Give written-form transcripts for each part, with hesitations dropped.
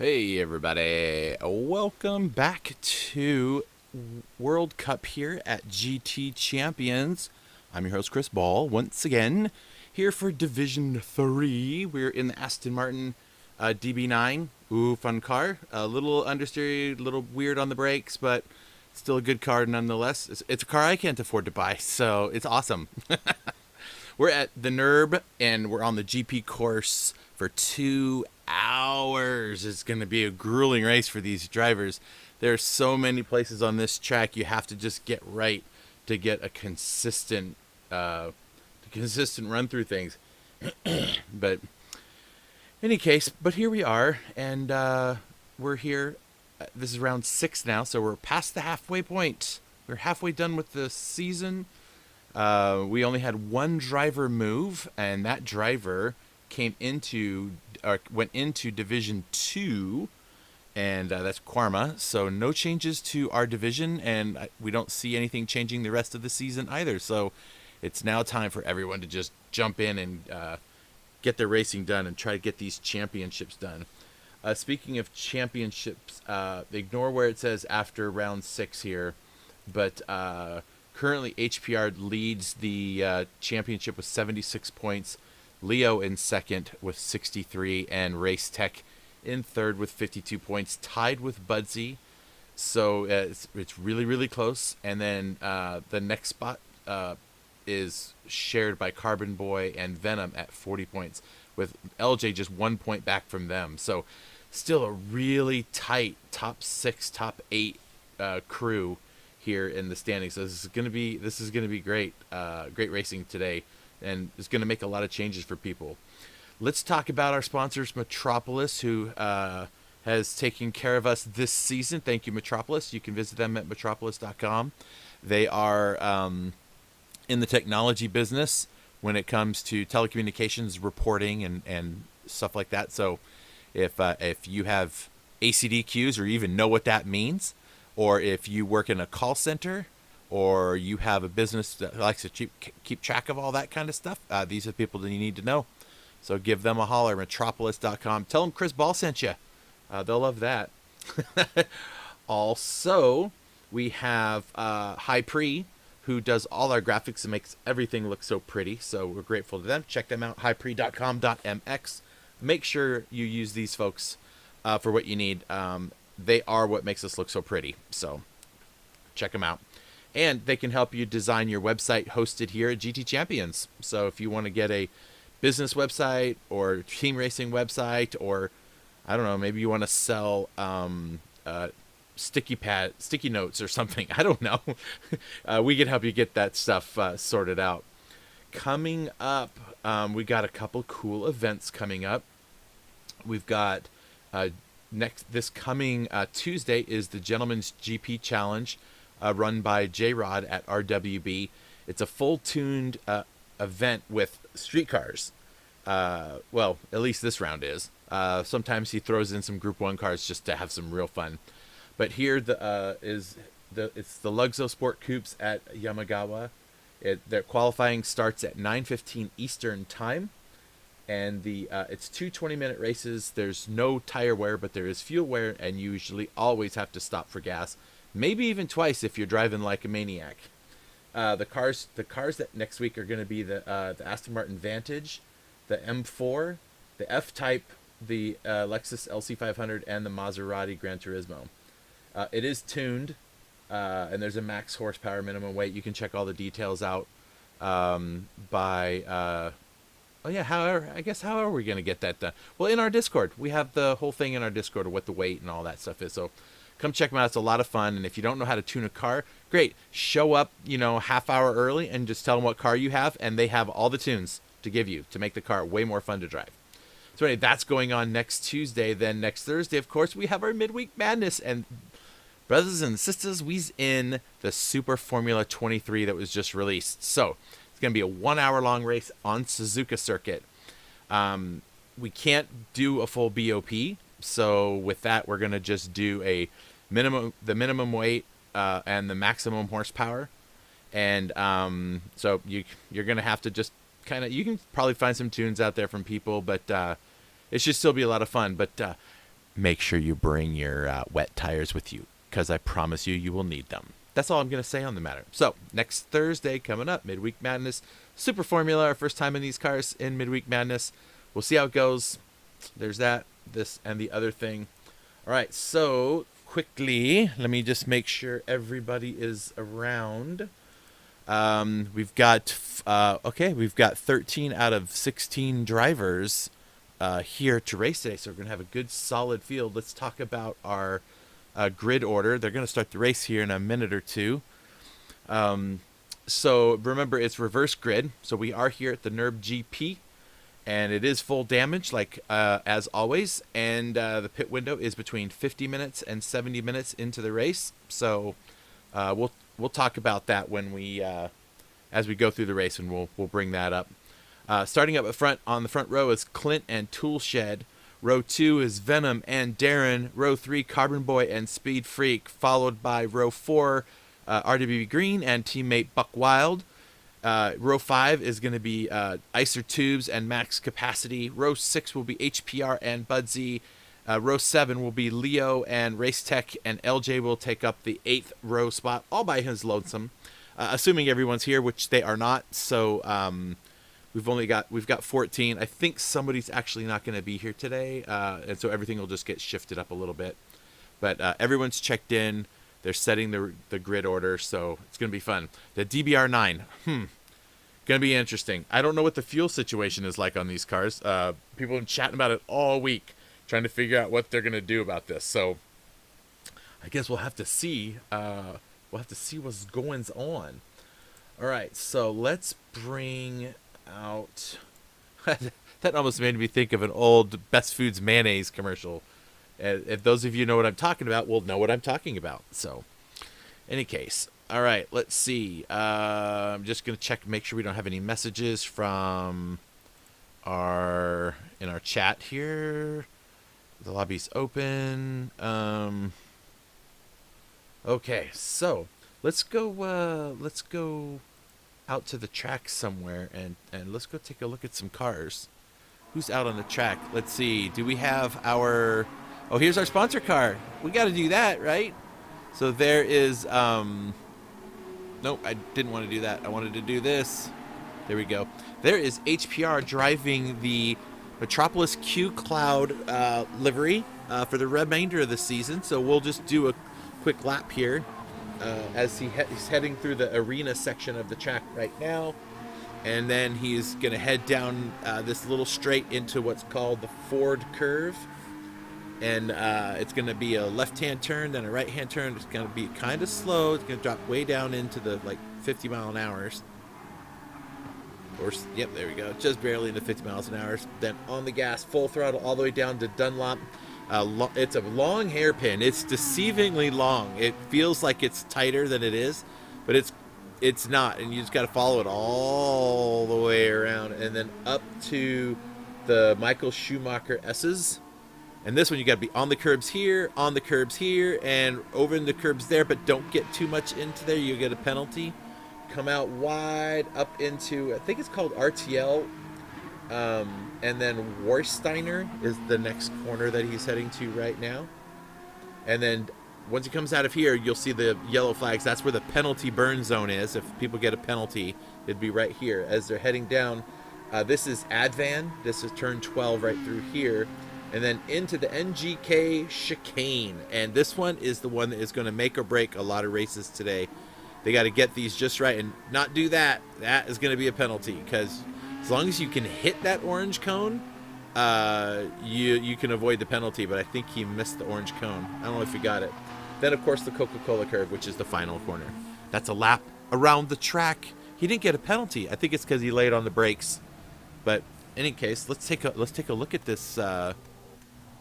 Hey everybody, welcome back to World Cup here at GT Champions. I'm your host Chris Ball, once again, here for Division 3. We're in the Aston Martin DB9. Ooh, fun car. A little understeer, a little weird on the brakes, but still a good car nonetheless. It's a car I can't afford to buy, so it's awesome. We're at the Nürb, and we're on the GP course for 2 hours. It's going to be a grueling race for these drivers. There's so many places on this track you have to just get right to get a consistent run through things. But in any case, but here we are, and we're here. This is round 6 now, so we're past the halfway point. We're halfway done with the season. We only had one driver move, and that driver went into Division 2, and that's Quarma. So no changes to our division, and we don't see anything changing the rest of the season either. So it's now time for everyone to just jump in and get their racing done and try to get these championships done. Speaking of championships, ignore where it says after round 6 here, but currently HPR leads the championship with 76 points. Leo in second with 63, and Race Tech in third with 52 points, tied with Budsy. So it's really, really close. And then the next spot is shared by Carbon Boy and Venom at 40 points, with LJ just 1 point back from them. So still a really tight top 6, top 8 crew here in the standings. So this is gonna be great. Great racing today, and it's going to make a lot of changes for people. Let's talk about our sponsors, Metropolis, who has taken care of us this season. Thank you, Metropolis. You can visit them at metropolis.com. They are in the technology business when it comes to telecommunications reporting and stuff like that. So if you have ACDQs or even know what that means, or if you work in a call center, or you have a business that likes to keep track of all that kind of stuff, these are the people that you need to know. So give them a holler, metropolis.com. Tell them Chris Ball sent you. They'll love that. Also, we have High Pre, who does all our graphics and makes everything look so pretty. So we're grateful to them. Check them out, highpre.com.mx. Make sure you use these folks for what you need. They are what makes us look so pretty. So check them out. And they can help you design your website hosted here at GT Champions. So if you want to get a business website or team racing website, or I don't know, maybe you want to sell sticky notes or something. I don't know. We can help you get that stuff sorted out. Coming up, we got a couple cool events coming up. We've got this coming Tuesday is the Gentleman's GP Challenge, run by J-Rod at RWB. It's a full-tuned event with street cars. Well, at least this round is. Sometimes he throws in some Group 1 cars just to have some real fun. But here it's the Luxo Sport Coupes at Yamagawa. Their qualifying starts at 9:15 Eastern Time. And it's 2 20-minute races. There's no tire wear, but there is fuel wear, and you usually always have to stop for gas. Maybe even twice if you're driving like a maniac. The cars that next week are going to be the Aston Martin Vantage, the M4, the F-Type, the Lexus LC500, and the Maserati Gran Turismo. It is tuned, and there's a max horsepower minimum weight. You can check all the details out by... how are we going to get that done? Well, in our Discord. We have the whole thing in our Discord of what the weight and all that stuff is. So come check them out. It's a lot of fun. And if you don't know how to tune a car, great. Show up, half hour early and just tell them what car you have. And they have all the tunes to give you to make the car way more fun to drive. So anyway, that's going on next Tuesday. Then next Thursday, of course, we have our Midweek Madness. And brothers and sisters, we's in the Super Formula 23 that was just released. So it's going to be a 1 hour long race on Suzuka circuit. We can't do a full BOP. So with that, we're going to just do the minimum weight and the maximum horsepower. And so you're going to have to just you can probably find some tunes out there from people, but it should still be a lot of fun. But make sure you bring your wet tires with you, because I promise you, you will need them. That's all I'm going to say on the matter. So, next Thursday coming up, Midweek Madness, Super Formula, our first time in these cars in Midweek Madness. We'll see how it goes. There's that, this, and the other thing. All right, so quickly, let me just make sure everybody is around. We've got 13 out of 16 drivers here to race today, so we're going to have a good solid field. Let's talk about our grid order. They're going to start the race here in a minute or two. So remember, it's reverse grid. So we are here at the NURB GP, and it is full damage, like as always. And the pit window is between 50 minutes and 70 minutes into the race. So we'll talk about that when we as we go through the race, and we'll bring that up. Starting up at front on the front row is Clint and Toolshed. Row 2 is Venom and Darren. Row 3, Carbon Boy and Speed Freak, followed by row 4, RWB Green and teammate Buck Wild. Row 5 is going to be Icer Tubes and Max Capacity. Row 6 will be HPR and Budsy. Row 7 will be Leo and Race Tech, and LJ will take up the 8th row spot all by his lonesome, assuming everyone's here, which they are not. So we've got 14. I think somebody's actually not going to be here today, and so everything will just get shifted up a little bit. But everyone's checked in. They're setting the grid order, so it's going to be fun. The DBR9, going to be interesting. I don't know what the fuel situation is like on these cars. People have been chatting about it all week, trying to figure out what they're going to do about this. So I guess we'll have to see. We'll have to see what's going on. All right, so let's bring out. That almost made me think of an old Best Foods mayonnaise commercial. If those of you know what I'm talking about, will know what I'm talking about. So, any case, all right. Let's see. I'm just gonna check, make sure we don't have any messages from in our chat here. The lobby's open. Okay, so let's go out to the track somewhere and let's go take a look at some cars. Who's out on the track? Let's see. Do we have our? Oh, here's our sponsor car. We got to do that, right? So there is, nope, I didn't want to do that. I wanted to do this. There we go. There is HPR driving the Metropolis Q Cloud livery for the remainder of the season. So we'll just do a quick lap here as he's heading through the arena section of the track right now. And then he's going to head down this little straight into what's called the Ford curve. And it's going to be a left-hand turn, then a right-hand turn. It's going to be kind of slow. It's going to drop way down into the 50 mile an hour. Or, yep, there we go. Just barely into 50 miles an hour. Then on the gas, full throttle all the way down to Dunlop. It's a long hairpin. It's deceivingly long. It feels like it's tighter than it is, but it's not. And you just got to follow it all the way around and then up to the Michael Schumacher S's. And this one, you got to be on the curbs here, and over in the curbs there, but don't get too much into there. You'll get a penalty. Come out wide up into, I think it's called RTL. And then Warsteiner is the next corner that he's heading to right now. And then once he comes out of here, you'll see the yellow flags. That's where the penalty burn zone is. If people get a penalty, it'd be right here. As they're heading down, this is Advan. This is turn 12 right through here. And then into the NGK chicane. And this one is the one that is going to make or break a lot of races today. They got to get these just right and not do that. That is going to be a penalty, because as long as you can hit that orange cone, you can avoid the penalty. But I think he missed the orange cone. I don't know if he got it. Then, of course, the Coca-Cola curve, which is the final corner. That's a lap around the track. He didn't get a penalty. I think it's because he laid on the brakes. But in any case, let's take a look at this.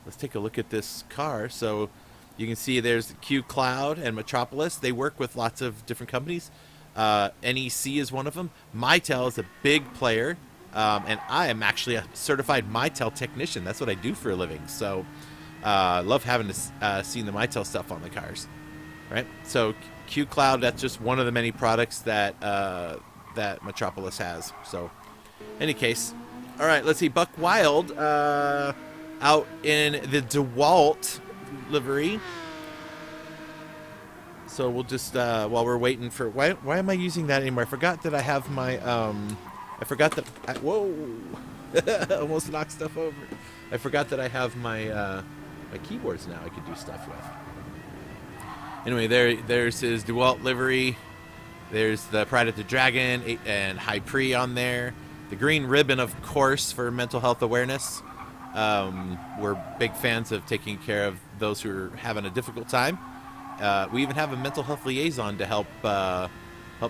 Let's take a look at this car. So you can see there's Q Cloud and Metropolis. They work with lots of different companies. NEC is one of them. Mytel is a big player. And I am actually a certified Mytel technician. That's what I do for a living. So love having to seen the Mytel stuff on the cars. All right. So Q Cloud, that's just one of the many products that that Metropolis has. So, any case, all right. Let's see. Buck Wild. out in the DeWalt livery. So we'll just, while we're waiting for, why am I using that anymore? I forgot that I have my, whoa, almost knocked stuff over. I forgot that I have my, my keyboards now I could do stuff with. Anyway, there's his DeWalt livery. There's the Pride of the Dragon and High Pre on there. The green ribbon, of course, for mental health awareness. We're big fans of taking care of those who are having a difficult time. We even have a mental health liaison to help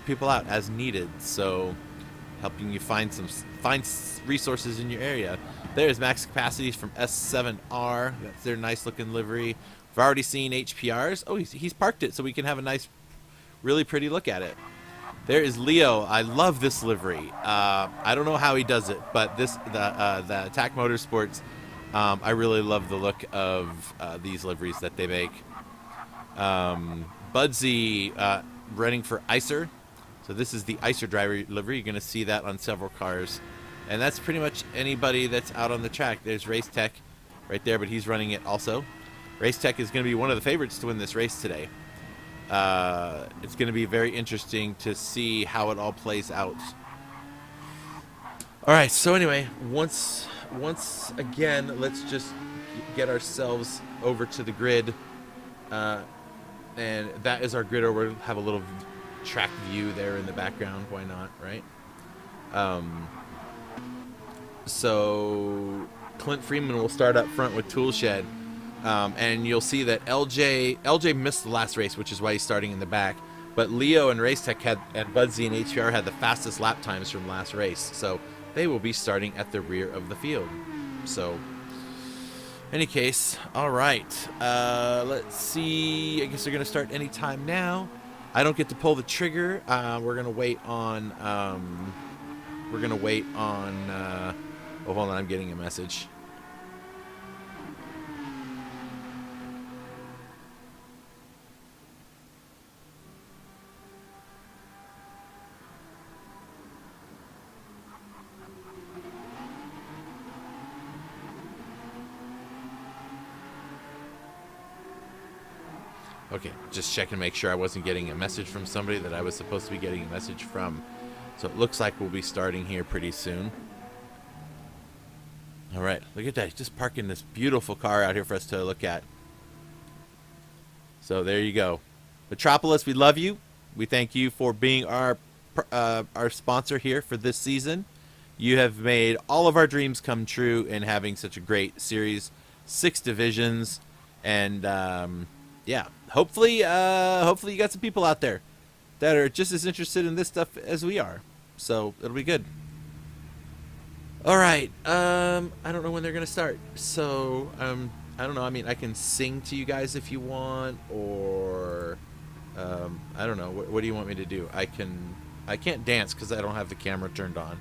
people out as needed. So, helping you find resources in your area. There's max capacities from S7R. That's their nice looking livery. We've already seen HPRs. Oh, he's parked it so we can have a nice, really pretty look at it. There is Leo. I love this livery. I don't know how he does it, but the Attack Motorsports, I really love the look of these liveries that they make. Budsy running for Icer. So this is the Icer driver livery. You're going to see that on several cars. And that's pretty much anybody that's out on the track. There's Race Tech right there, but he's running it also. Race Tech is going to be one of the favorites to win this race today. It's going to be very interesting to see how it all plays out. All right, so anyway, once again, let's just get ourselves over to the grid. And that is our grid, or we'll have a little track view there in the background. Why not, right? So Clint Freeman will start up front with Toolshed. And you'll see that LJ missed the last race, which is why he's starting in the back. But Leo and Racetech and Budsy and HPR had the fastest lap times from last race. So they will be starting at the rear of the field. So, any case, all right. Let's see. I guess they're going to start any time now. I don't get to pull the trigger. We're going to wait on... oh, hold on. I'm getting a message. Okay, just checking to make sure I wasn't getting a message from somebody that I was supposed to be getting a message from. So it looks like we'll be starting here pretty soon. All right, look at that. He's just parking this beautiful car out here for us to look at. So there you go. Metropolis, we love you. We thank you for being our sponsor here for this season. You have made all of our dreams come true in having such a great series, 6 divisions, and yeah, hopefully you got some people out there that are just as interested in this stuff as we are. So it'll be good. All right. I don't know when they're gonna start. So I don't know. I mean, I can sing to you guys if you want, or I don't know. What do you want me to do? I can't dance because I don't have the camera turned on,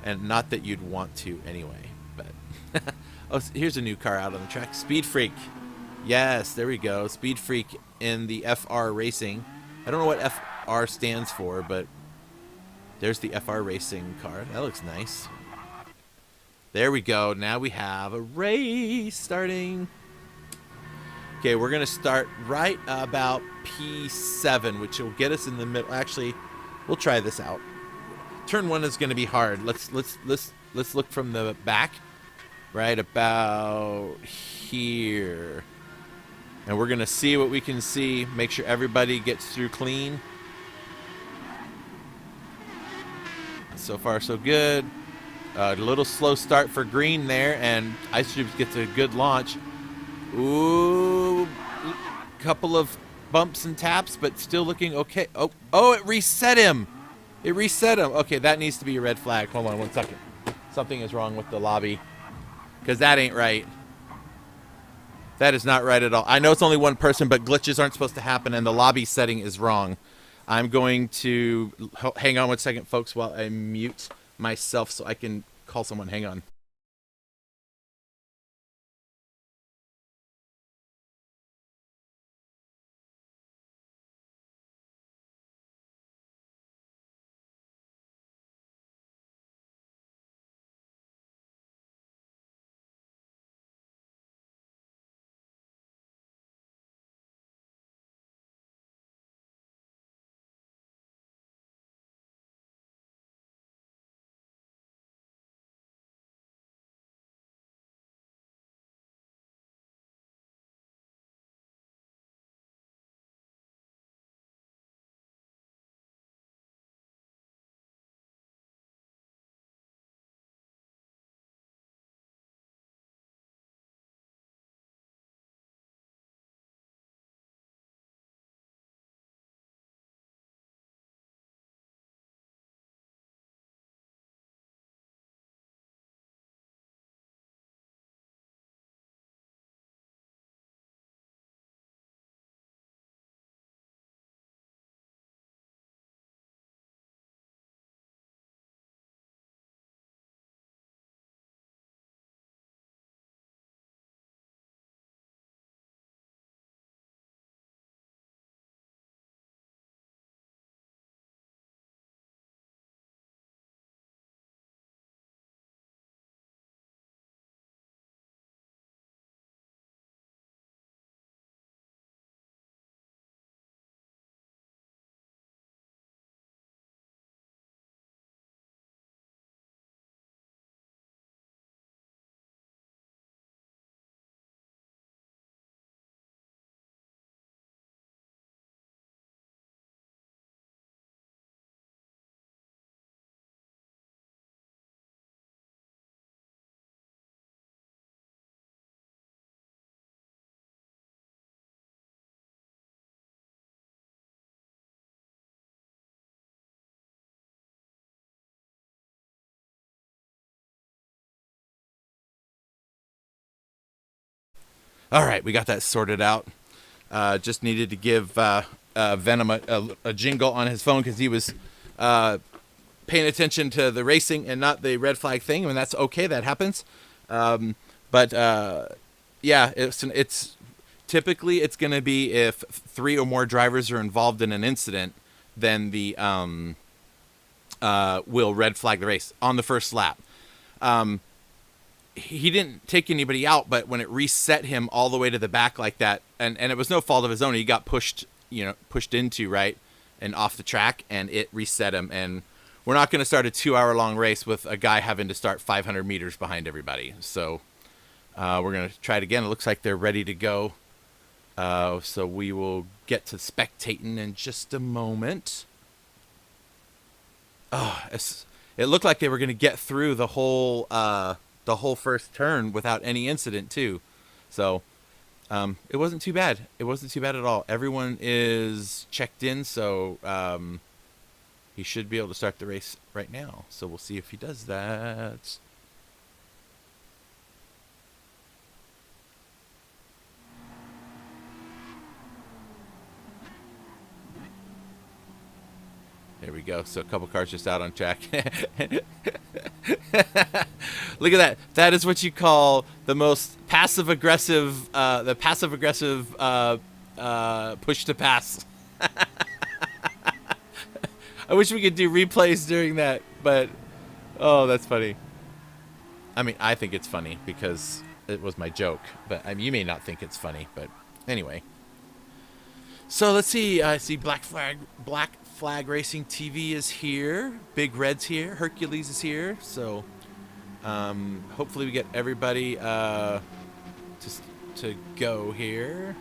and not that you'd want to anyway. But oh, here's a new car out on the track. Speed Freak. Yes, there we go. Speed Freak in the FR Racing. I don't know what FR stands for, but there's the FR Racing car. That looks nice. There we go. Now we have a race starting. Okay, we're going to start right about P7, which will get us in the middle. Actually, we'll try this out. Turn 1 is going to be hard. Let's look from the back. Right about here. And we're going to see what we can see. Make sure everybody gets through clean. So far, so good. A little slow start for green there, and Ice Tubes gets a good launch. Ooh, couple of bumps and taps, but still looking okay. Oh, it reset him. It reset him. Okay, that needs to be a red flag. Hold on 1 second. Something is wrong with the lobby, because that ain't right. That is not right at all. I know it's only one person, but glitches aren't supposed to happen, and the lobby setting is wrong. I'm going to hang on 1 second, folks, while I mute myself so I can call someone. Hang on. All right, we got that sorted out. Just needed to give Venom a jingle on his phone because he was paying attention to the racing and not the red flag thing, and that's okay. That happens. But yeah, it's typically it's going to be if 3 or more drivers are involved in an incident, then the will red flag the race on the first lap. He didn't take anybody out, but when it reset him all the way to the back like that, and it was no fault of his own, he got pushed into, right, and off the track, and it reset him. And we're not going to start a 2-hour-long race with a guy having to start 500 meters behind everybody. So we're going to try it again. It looks like they're ready to go. So we will get to spectating in just a moment. Oh, it looked like they were going to get through the whole first turn without any incident too. So it wasn't too bad. It wasn't too bad at all. Everyone is checked in, so he should be able to start the race right now. So we'll see if he does that. There we go. So a couple cars just out on track. Look at that. That is what you call the most passive-aggressive, push to pass. I wish we could do replays during that, but, oh, that's funny. I mean, I think it's funny because it was my joke, but I mean, you may not think it's funny, but anyway. So let's see. I see Black Flag Racing TV is here. Big Red's here. Hercules is here. So hopefully we get everybody to go here.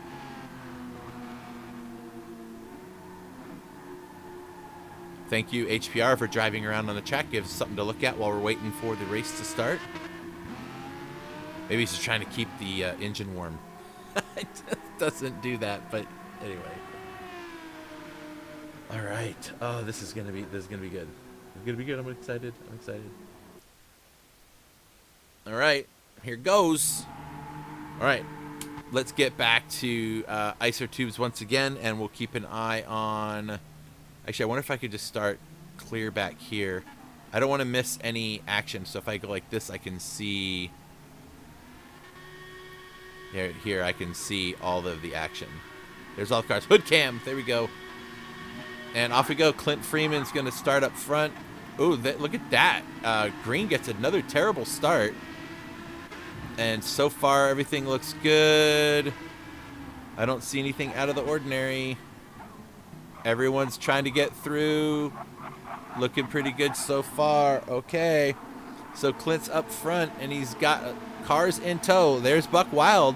Thank you, HPR, for driving around on the track. Gives us something to look at while we're waiting for the race to start. Maybe he's just trying to keep the engine warm. It doesn't do that, but anyway. All right. Oh, this is gonna be good. It's gonna be good. I'm excited. All right, here goes. All right, let's get back to icer tubes once again, and we'll keep an eye on. Actually, I wonder if I could just start clear back here. I don't want to miss any action, so if I go like this, I can see. Here I can see all of the action. There's all the cars. Hood cam. There we go. And off we go. Clint Freeman's going to start up front. Ooh, look at that. Green gets another terrible start. And so far, everything looks good. I don't see anything out of the ordinary. Everyone's trying to get through. Looking pretty good so far. Okay. So Clint's up front, and he's got cars in tow. There's Buck Wild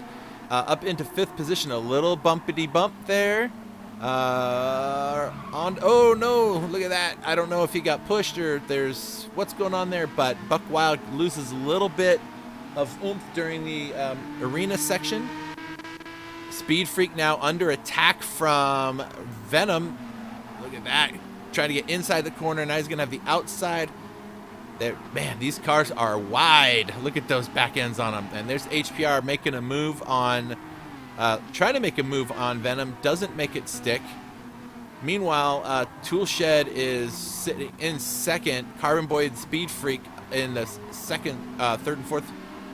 up into 5th position. A little bumpity bump there. Oh no, look at that. I don't know if he got pushed or there's what's going on there, but Buck Wild loses a little bit of oomph during the arena section. Speed Freak now under attack from Venom. Look at that. Trying to get inside the corner. Now he's going to have the outside. There, man, these cars are wide. Look at those back ends on them. And there's HPR making a move on, trying to make a move on Venom. Doesn't make it stick. Meanwhile, Toolshed is sitting in second. Carbon Boy and Speed Freak in the second, third, and fourth.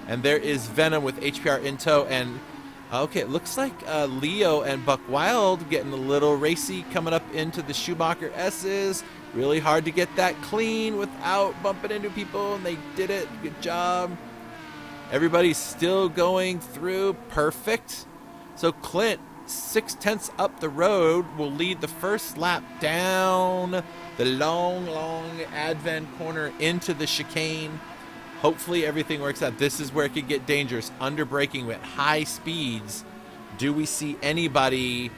And there is Venom with HPR in tow. And okay, it looks like Leo and Buck Wild getting a little racy coming up into the Schumacher S's. Really hard to get that clean without bumping into people, and they did it. Good job. Everybody's still going through. Perfect. So Clint, 6/10 up the road, will lead the first lap down the long Advent corner into the chicane. Hopefully everything works out. This is where it could get dangerous. Under braking with high speeds. Do we see anybody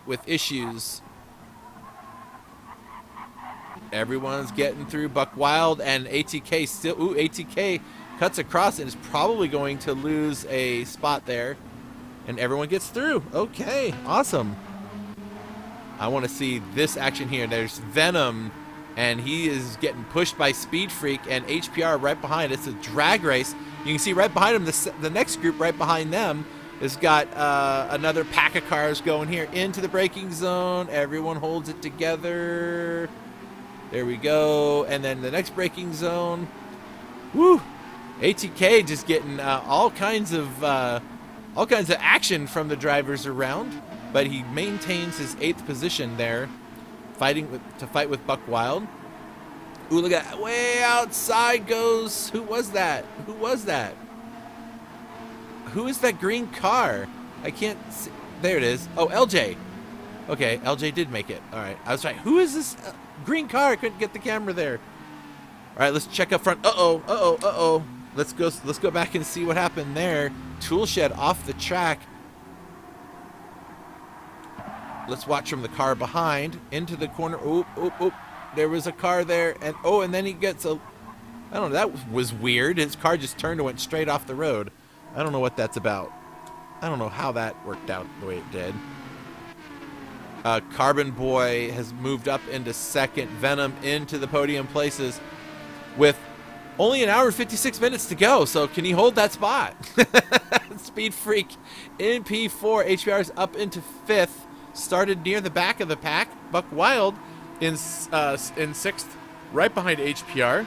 with issues? Everyone's getting through. Buck Wild and ATK still. Ooh, ATK cuts across and is probably going to lose a spot there. And everyone gets through. Okay, awesome. I want to see this action here. There's Venom, and he is getting pushed by Speed Freak and HPR right behind. It's a drag race. You can see right behind him the next group right behind them. has got another pack of cars going here into the braking zone. Everyone holds it together. There we go. And then the next braking zone. Woo! ATK just getting all kinds of action from the drivers around, but he maintains his 8th position there, to fight with Buck Wild. Ooh, look at that. Way outside goes. Who was that? Who was that? Who is that green car? I can't see. There it is. Oh, LJ. Okay, LJ did make it. All right. I was right. Who is this green car? I couldn't get the camera there. All right, let's check up front. Uh-oh, uh-oh, uh-oh. Let's go back and see what happened there. Tool shed off the track. Let's watch from the car behind into the corner. Oop, oop, oop. There was a car there, and then he gets a. I don't know. That was weird. His car just turned and went straight off the road. I don't know what that's about. I don't know how that worked out the way it did. Carbon Boy has moved up into 2nd. Venom into the podium places with only an hour and 56 minutes to go. So can he hold that spot? Speed Freak in P4. HPR is up into 5th. Started near the back of the pack. Buck Wild in 6th, right behind HPR.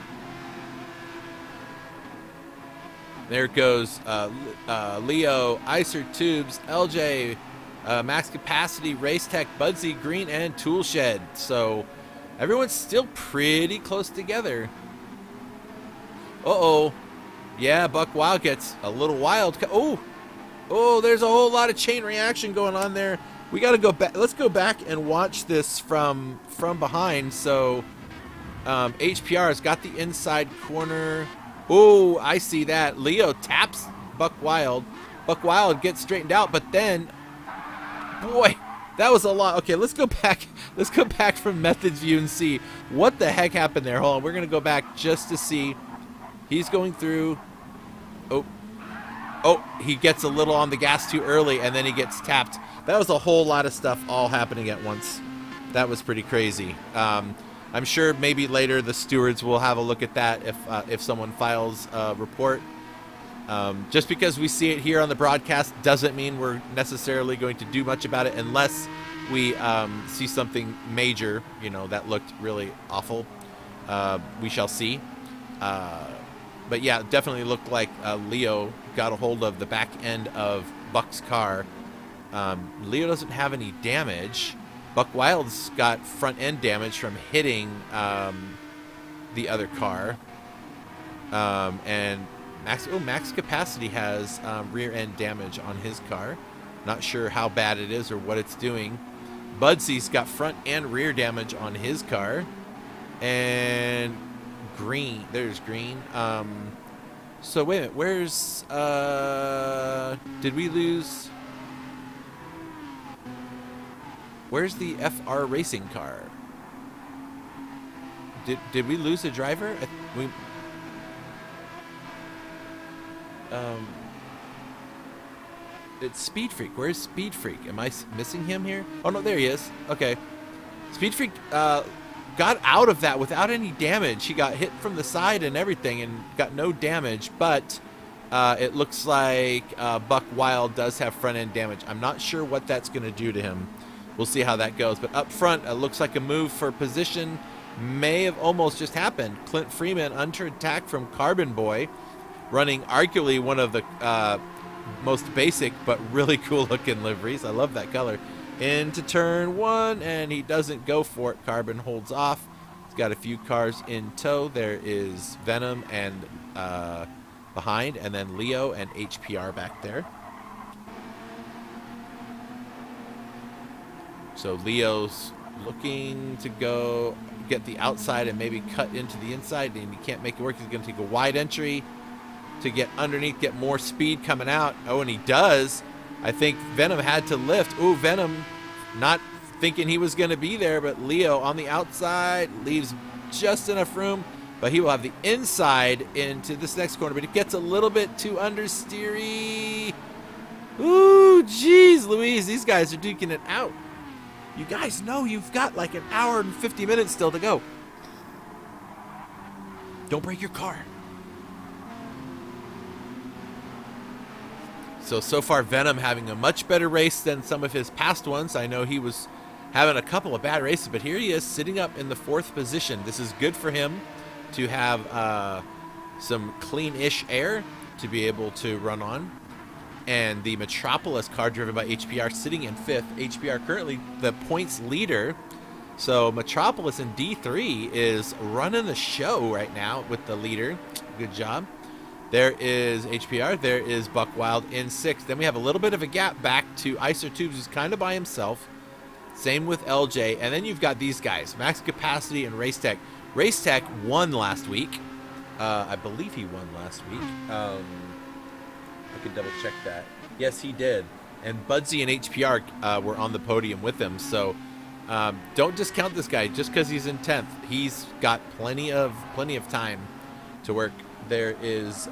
There goes Leo, Icer Tubes, LJ, Max Capacity, Race Tech, Budsy, Green, and Tool Shed. So everyone's still pretty close together. Uh-oh. Yeah, Buck Wild gets a little wild. Oh, there's a whole lot of chain reaction going on there. We got to go back. Let's go back and watch this from behind. So HPR has got the inside corner. Oh, I see that. Leo taps Buck Wild. Buck Wild gets straightened out, but then, boy, that was a lot. Okay, let's go back. Let's go back from Methods View and see what the heck happened there. Hold on, we're gonna go back just to see. He's going through. Oh, he gets a little on the gas too early, and then he gets tapped. That was a whole lot of stuff all happening at once. That was pretty crazy. I'm sure maybe later the stewards will have a look at that if someone files a report. Just because we see it here on the broadcast doesn't mean we're necessarily going to do much about it unless we see something major, that looked really awful. We shall see. But yeah, it definitely looked like Leo got a hold of the back end of Buck's car. Leo doesn't have any damage. Buck Wild's got front end damage from hitting the other car. And Max Capacity has rear end damage on his car. Not sure how bad it is or what it's doing. Budsy's got front and rear damage on his car. And Green, there's Green. So wait a minute, where's did we lose? Where's the RWB Racing car? Did we lose a driver? It's Speed Freak. Where's Speed Freak? Am I missing him here? Oh no, there he is. Okay. Speed Freak got out of that without any damage. He got hit from the side and everything and got no damage, but it looks like Buck Wild does have front end damage. I'm not sure what that's going to do to him. We'll see how that goes. But up front, it looks like a move for position may have almost just happened. Clint Freeman under attack from Carbon Boy, running arguably one of the most basic but really cool looking liveries. I love that color. Into turn 1, and he doesn't go for it. Carbon holds off. He's got a few cars in tow. There is Venom and behind, and then Leo and HPR back there. So Leo's looking to go get the outside and maybe cut into the inside, and he can't make it work. He's going to take a wide entry to get underneath, get more speed coming out. Oh, and he does. I think Venom had to lift. Ooh, Venom not thinking he was going to be there, but Leo on the outside leaves just enough room, but he will have the inside into this next corner, but it gets a little bit too understeery. Ooh, geez, Louise, these guys are duking it out. You guys know you've got like an hour and 50 minutes still to go. Don't break your car. So far, Venom having a much better race than some of his past ones. I know he was having a couple of bad races, but here he is sitting up in the 4th position. This is good for him to have some clean-ish air to be able to run on. And the Metropolis car driven by HPR sitting in 5th. HPR currently the points leader. So Metropolis in D3 is running the show right now with the leader. Good job. There is HPR. There is Buck Wild in 6th. Then we have a little bit of a gap back to Icer Tubes, who's kind of by himself. Same with LJ. And then you've got these guys, Max Capacity and Racetech. Racetech won last week. I believe he won last week. I could double check that. Yes, he did. And Budsy and HPR were on the podium with him. So don't discount this guy just because he's in 10th. He's got plenty of time to work. There is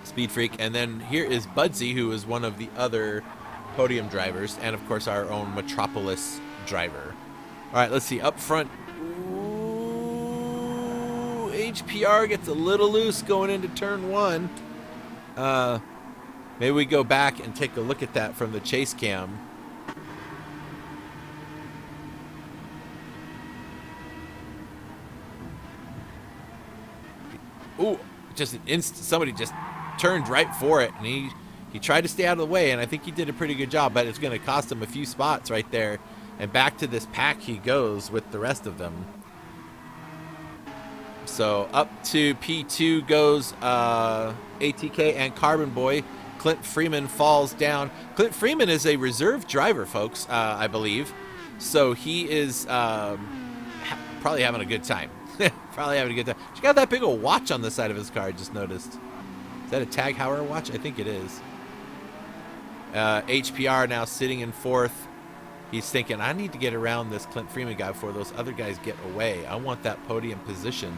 Speed Freak, and then here is Budsy, who is one of the other podium drivers, and of course our own Metropolis driver. All right, let's see up front. Ooh, HPR gets a little loose going into turn 1. Maybe we go back and take a look at that from the chase cam. Ooh, just an instant. Somebody just turned right for it, and he tried to stay out of the way, and I think he did a pretty good job, but it's going to cost him a few spots right there. And back to this pack he goes with the rest of them. So up to P2 goes ATK and Carbon Boy. Clint Freeman falls down. Clint Freeman is a reserve driver, folks, I believe. So he is probably having a good time. Probably having a good time. Check out that big old watch on the side of his car, I just noticed. Is that a Tag Heuer watch? I think it is. HPR now sitting in 4th. He's thinking, I need to get around this Clint Freeman guy before those other guys get away. I want that podium position.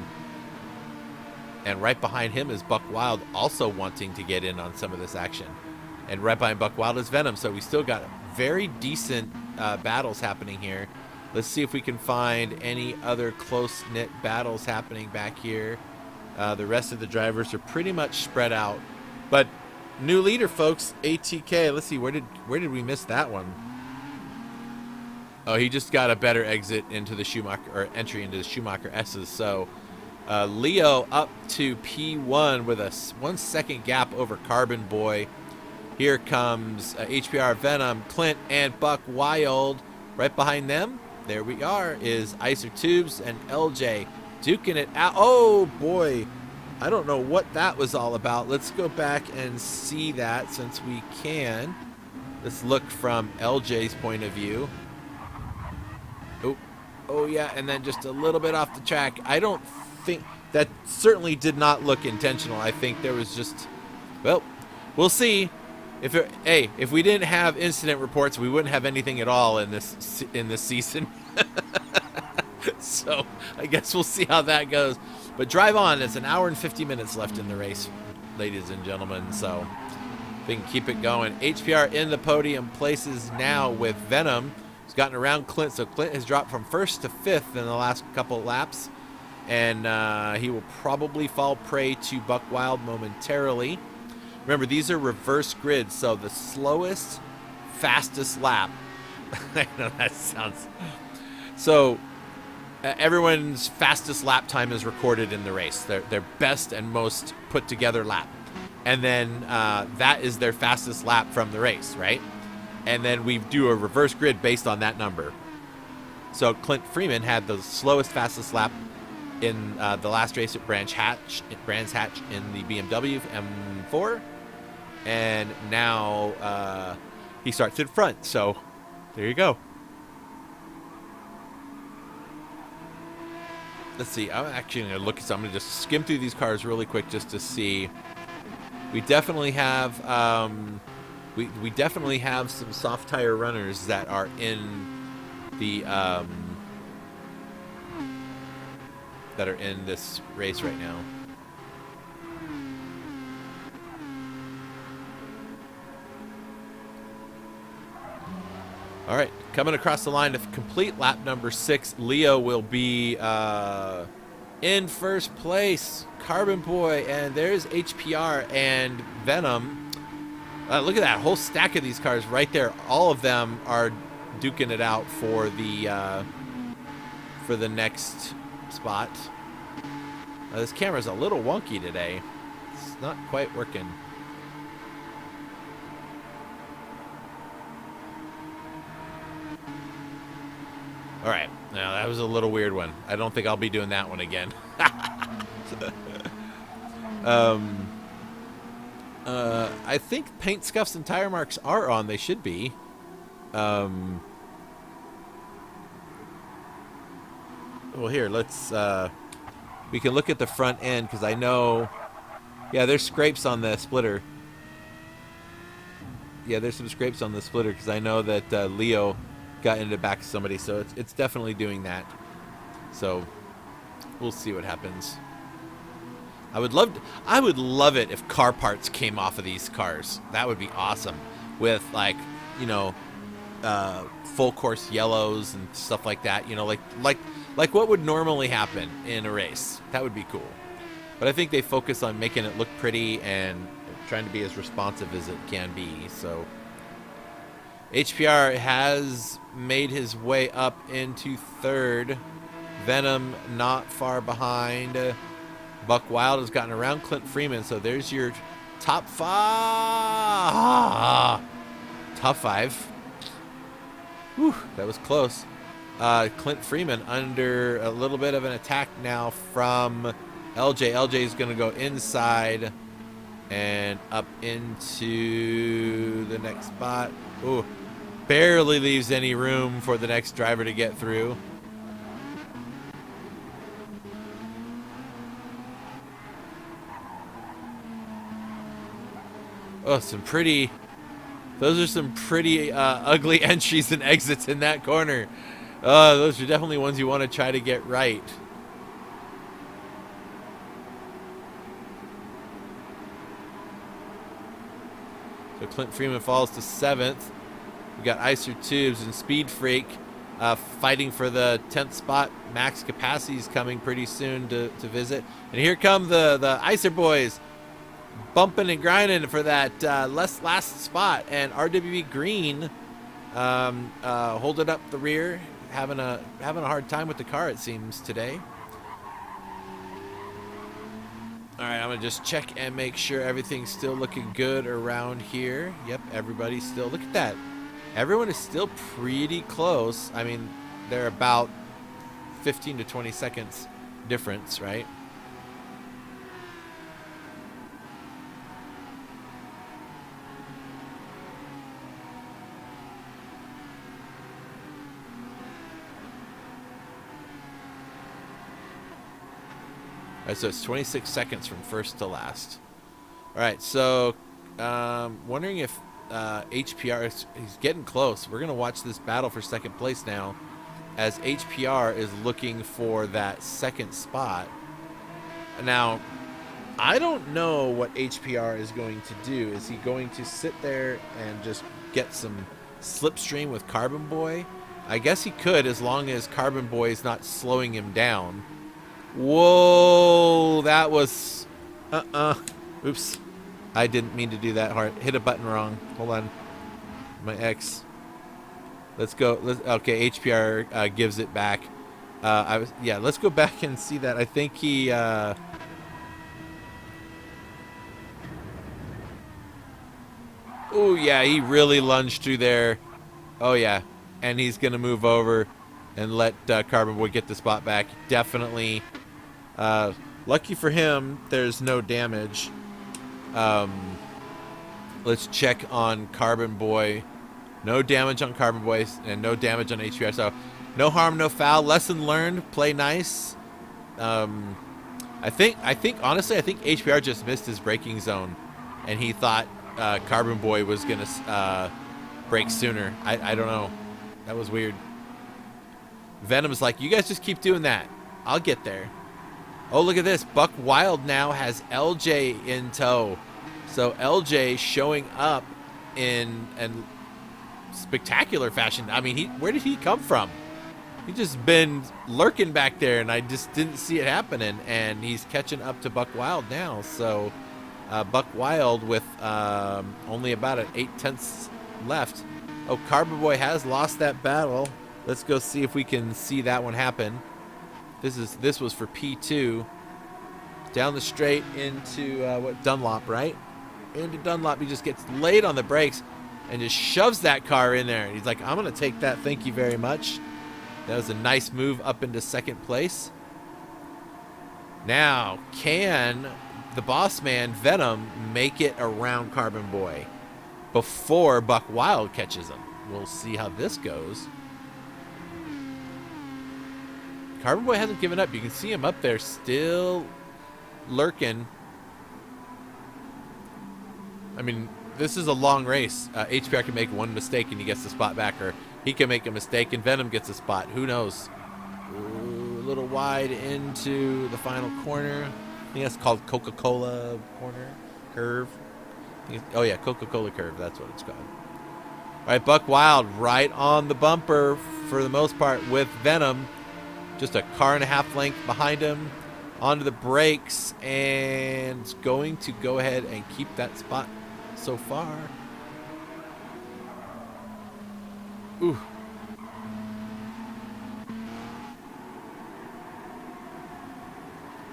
And right behind him is Buck Wild, also wanting to get in on some of this action. And right behind Buck Wild is Venom. So we still got very decent battles happening here. Let's see if we can find any other close-knit battles happening back here. The rest of the drivers are pretty much spread out. But new leader, folks, ATK. Let's see, where did we miss that one? Oh, he just got a better exit into the Schumacher, or entry into the Schumacher S's. So Leo up to P1 with a 1 second gap over Carbon Boy. Here comes HPR, Venom, Clint, and Buck Wild. Right behind them, there we are, is Icer Tubes and LJ duking it out. Oh, boy. I don't know what that was all about. Let's go back and see that since we can. Let's look from LJ's point of view. Oh, yeah, and then just a little bit off the track. I don't think that certainly did not look intentional. I think there was just, well, we'll see. If we didn't have incident reports, we wouldn't have anything at all in this season. So I guess we'll see how that goes. But drive on. It's an hour and 50 minutes left in the race, ladies and gentlemen. So if we can keep it going. HPR in the podium places now with Venom. He's gotten around Clint. So Clint has dropped from 1st to 5th in the last couple of laps. And he will probably fall prey to Buck Wild momentarily. Remember, these are reverse grids, so the slowest, fastest lap. I know that sounds... So everyone's fastest lap time is recorded in the race. Their best and most put together lap. And then that is their fastest lap from the race, right? And then we do a reverse grid based on that number. So Clint Freeman had the slowest, fastest lap in the last race at Brands Hatch in the BMW M4. And now he starts in front. So there you go. Let's see. I'm actually going to look at some. I'm going to just skim through these cars really quick just to see. We definitely have we definitely have some soft tire runners that are in the that are in this race right now. All right, coming across the line to complete lap number 6, Leo will be in first place. Carbon Boy, and there's HPR and Venom Look at that whole stack of these cars right there. All of them are duking it out for the next spot. This camera's a little wonky today. It's not quite working. All right, now that was a little weird one. I don't think I'll be doing that one again. I think paint scuffs and tire marks are on. They should be. Well, here, let's... we can look at the front end, because I know... Yeah, there's scrapes on the splitter. Yeah, there's some scrapes on the splitter, because I know that Leo got into the back of somebody, so it's definitely doing that. So, we'll see what happens. I would love it if car parts came off of these cars. That would be awesome. With, like, you know, full course yellows and stuff like that. You know, like what would normally happen in a race. That would be cool. But I think they focus on making it look pretty and trying to be as responsive as it can be. So HPR has made his way up into third. Venom not far behind. Buck Wild has gotten around Clint Freeman, so there's your top five. Top five. Whew, that was close. Clint Freeman under a little bit of an attack now from LJ. LJ is going to go inside and up into the next spot. Ooh, barely leaves any room for the next driver to get through. Oh, those are some pretty ugly entries and exits in that corner. Those are definitely ones you want to try to get right. So Clint Freeman falls to 7th. We got Icer Tubes and Speed Freak fighting for the 10th spot. Max Capacity is coming pretty soon to visit. And here come the Icer boys, bumping and grinding for that last spot, and RWB Green holding up the rear, having a hard time with the car, it seems, today. All right, I'm gonna just check and make sure everything's still looking good around here. Yep, everybody's still, look at that, everyone is still pretty close. I mean, they're about 15 to 20 seconds difference, right? All right, so it's 26 seconds from first to last. All right, so wondering if HPR he's getting close. We're gonna watch this battle for second place now, as HPR is looking for that second spot. Now, I don't know what HPR is going to do. Is he going to sit there and just get some slipstream with Carbon Boy? I guess he could, as long as Carbon Boy is not slowing him down. Whoa, that was oops, I didn't mean to do that hard. Hit a button wrong. Hold on, my X. Let's go. Okay, HPR gives it back. Let's go back and see that. I think he oh yeah, he really lunged through there. Oh yeah, and he's gonna move over and let Carbon Boy get the spot back. Definitely. Lucky for him, there's no damage. Let's check on Carbon Boy. No damage on Carbon Boy and no damage on HPR. So no harm, no foul. Lesson learned. Play nice. I think honestly, I think HPR just missed his braking zone, and he thought Carbon Boy was gonna brake sooner. I don't know. That was weird. Venom's like, you guys just keep doing that. I'll get there. Oh, look at this. Buck Wild now has LJ in tow. So LJ showing up in spectacular fashion. I mean, where did he come from? He just been lurking back there, and I just didn't see it happening. And he's catching up to Buck Wild now. So Buck Wild with only about an 8/10 left. Oh, Carbon Boy has lost that battle. Let's go see if we can see that one happen. This was for P2. Down the straight into Dunlop, right? Into Dunlop. He just gets laid on the brakes and just shoves that car in there. He's like, I'm going to take that. Thank you very much. That was a nice move up into second place. Now, can the boss man, Venom, make it around Carbon Boy before Buck Wild catches him? We'll see how this goes. Carbon Boy hasn't given up. You can see him up there still lurking. I mean, this is a long race. HPR can make one mistake and he gets the spot back, or he can make a mistake and Venom gets a spot. Who knows? Ooh, a little wide into the final corner. I think that's called Coca-Cola corner curve. Oh yeah, Coca-Cola curve. That's what it's called. All right, Buck Wild right on the bumper for the most part with Venom. Just a car and a half length behind him. Onto the brakes, and it's going to go ahead and keep that spot so far. Ooh.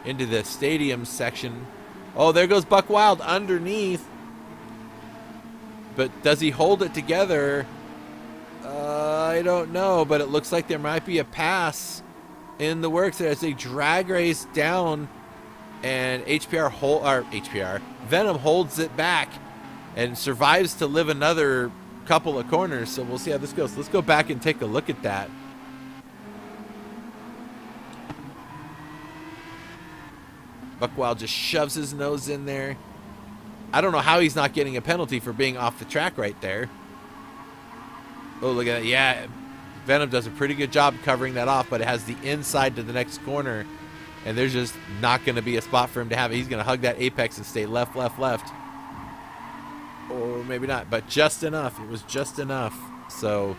Into the stadium section. Oh, there goes Buck Wild underneath. But does he hold it together? I don't know, but it looks like there might be a pass in the works there as they drag race down, and Venom holds it back and survives to live another couple of corners. So we'll see how this goes. Let's go back and take a look at that. Buck Wild just shoves his nose in there. I don't know how he's not getting a penalty for being off the track right there. Oh, look at that. Yeah, Venom does a pretty good job covering that off, but it has the inside to the next corner, and there's just not going to be a spot for him to have it. He's going to hug that apex and stay left, left, left. Or maybe not, but just enough. It was just enough. So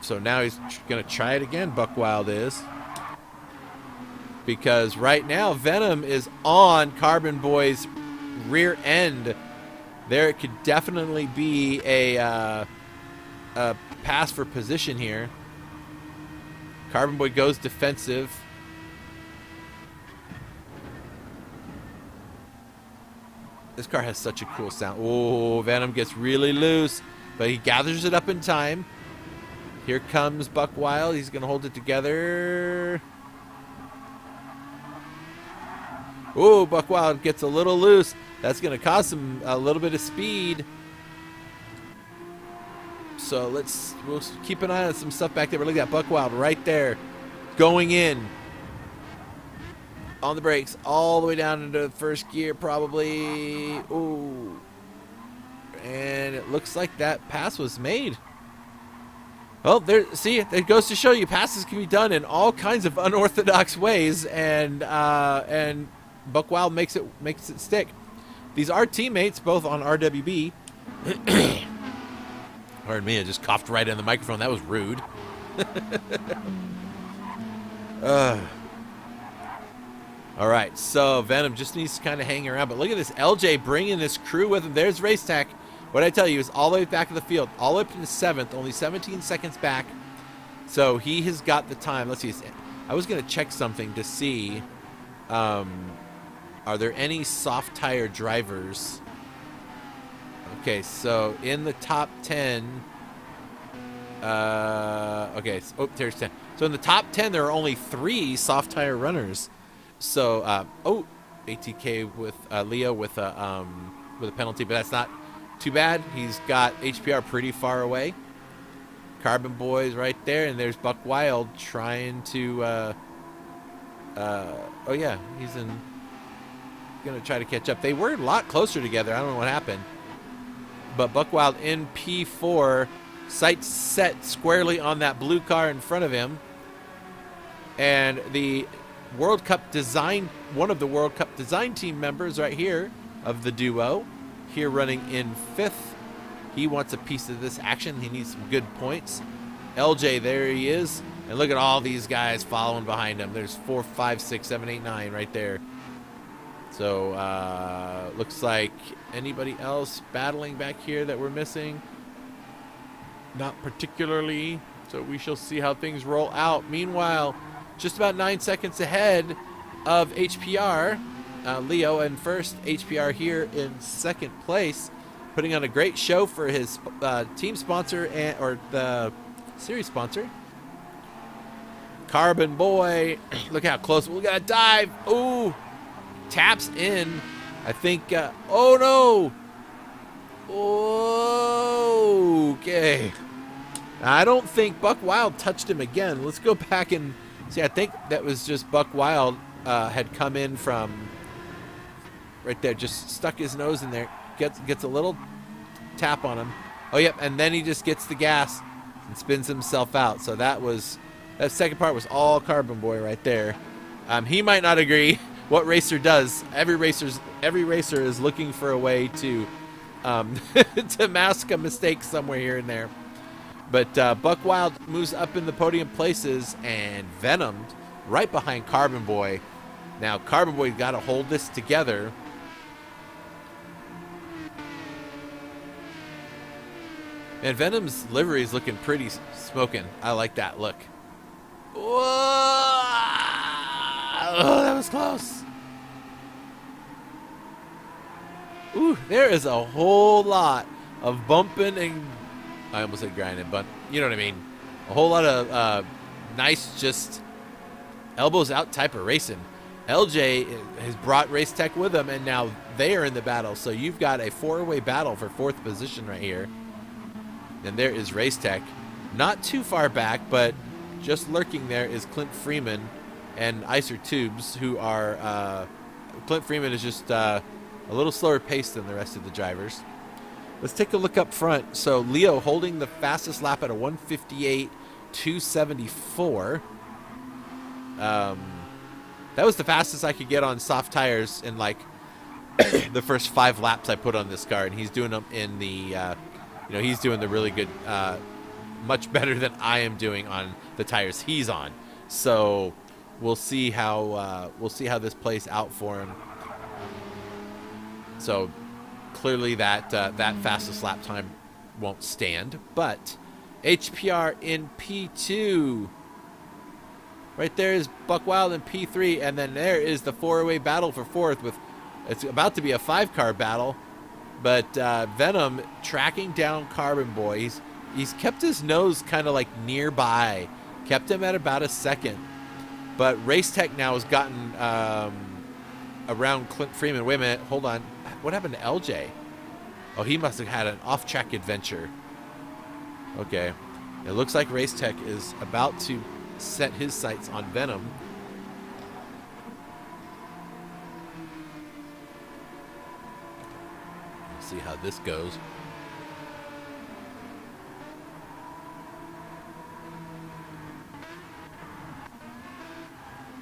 now he's going to try it again, Buck Wild is. Because right now, Venom is on Carbon Boy's rear end. There could definitely be a pass for position here. Carbon Boy goes defensive. This car has such a cool sound. Oh, Venom gets really loose, but he gathers it up in time. Here comes Buck Wild. He's going to hold it together. Oh, Buck Wild gets a little loose. That's going to cause him a little bit of speed. So we'll keep an eye on some stuff back there. But look at that Buck Wild right there, going in on the brakes all the way down into the first gear, probably. Ooh, and it looks like that pass was made. Well, there. See, it goes to show you passes can be done in all kinds of unorthodox ways, and Buck Wild makes it stick. These are teammates, both on RWB. Pardon me, I just coughed right in the microphone. That was rude. All right, so Venom just needs to kind of hang around. But look at this, LJ bringing this crew with him. There's Race Tech. What did I tell you? He was all the way back of the field, all the way up to the 7th, only 17 seconds back. So he has got the time. Let's see. I was going to check something to see, are there any soft tire drivers? Okay, so in the top 10, okay, so, there's 10. So in the top 10, there are only 3 soft tire runners. So, ATK with Leo with a penalty, but that's not too bad. He's got HPR pretty far away. Carbon Boy's right there, and there's Buck Wild trying to, oh yeah, he's gonna try to catch up. They were a lot closer together. I don't know what happened. But Buck Wild in P4, sights set squarely on that blue car in front of him. And the World Cup design, one of the World Cup design team members right here of the duo, here running in 5th. He wants a piece of this action. He needs some good points. LJ, there he is. And look at all these guys following behind him. There's 4, 5, 6, 7, 8, 9 right there. So looks like anybody else battling back here that we're missing? Not particularly. So we shall see how things roll out. Meanwhile, just about 9 seconds ahead of HPR, Leo in first, HPR here in second place, putting on a great show for his team sponsor or the series sponsor. Carbon Boy, look how close. We got to dive. Ooh, taps in. I think, oh no. Oh, okay. I don't think Buck Wild touched him again. Let's go back and see. I think that was just Buck Wild had come in from right there, just stuck his nose in there, gets a little tap on him. Oh, yep, and then he just gets the gas and spins himself out. So that second part was all Carbon Boy right there. He might not agree. What racer does? Every racer is looking for a way to to mask a mistake somewhere here and there. But Buck Wild moves up in the podium places, and Venom right behind Carbon Boy. Now, Carbon Boy got to hold this together. And Venom's livery is looking pretty smoking. I like that look. Whoa! Oh, that was close. Ooh, there is a whole lot of bumping and I almost said grinding, but you know what I mean. A whole lot of nice, just elbows out type of racing. LJ has brought Race Tech with him, and now they are in the battle. So you've got a four-way battle for fourth position right here. And there is Race Tech. Not too far back, but just lurking there is Clint Freeman and Icer Tubes, who are... Clint Freeman is just a little slower paced than the rest of the drivers. Let's take a look up front. So Leo holding the fastest lap at a 1:58.274. That was the fastest I could get on soft tires in like the first 5 laps I put on this car, and he's doing them in the, he's doing the really good, much better than I am doing on the tires he's on. So we'll see how this plays out for him. So clearly that fastest lap time won't stand, but HPR in P2. Right there is Buck Wild in P3, and then there is the four-way battle for fourth. It's about to be a 5-car battle, but Venom tracking down Carbon Boy. He's kept his nose kind of like nearby, kept him at about a second. But Race Tech now has gotten around Clint Freeman. Wait a minute, hold on. What happened to LJ? Oh, he must have had an off-track adventure. Okay. It looks like Race Tech is about to set his sights on Venom. Let's see how this goes.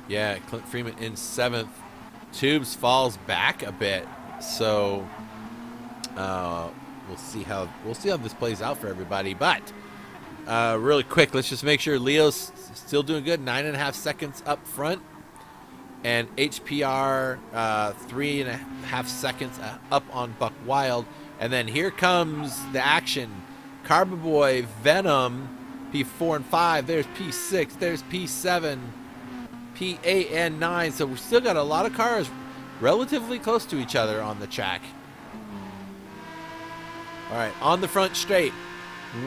Yeah, Clint Freeman in 7th. Tubes falls back a bit. So we'll see how this plays out for everybody. But really quick, let's just make sure Leo's still doing good. 9.5 seconds up front, and HPR 3.5 seconds up on Buck Wild. And then here comes the action. Carbon Boy, Venom, P4 and 5. There's P6. There's P7, P8 and 9. So we've still got a lot of cars relatively close to each other on the track. All right, on the front straight.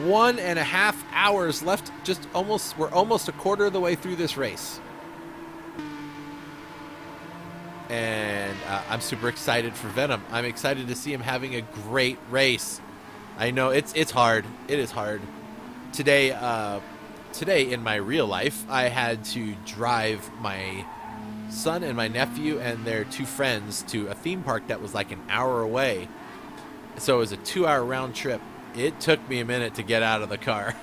1.5 hours left. We're almost a quarter of the way through this race. And I'm super excited for Venom. I'm excited to see him having a great race. I know it's hard. It is hard. Today in my real life, I had to drive my son and my nephew and their 2 friends to a theme park that was like an hour away. So it was a 2-hour round trip. It took me a minute to get out of the car.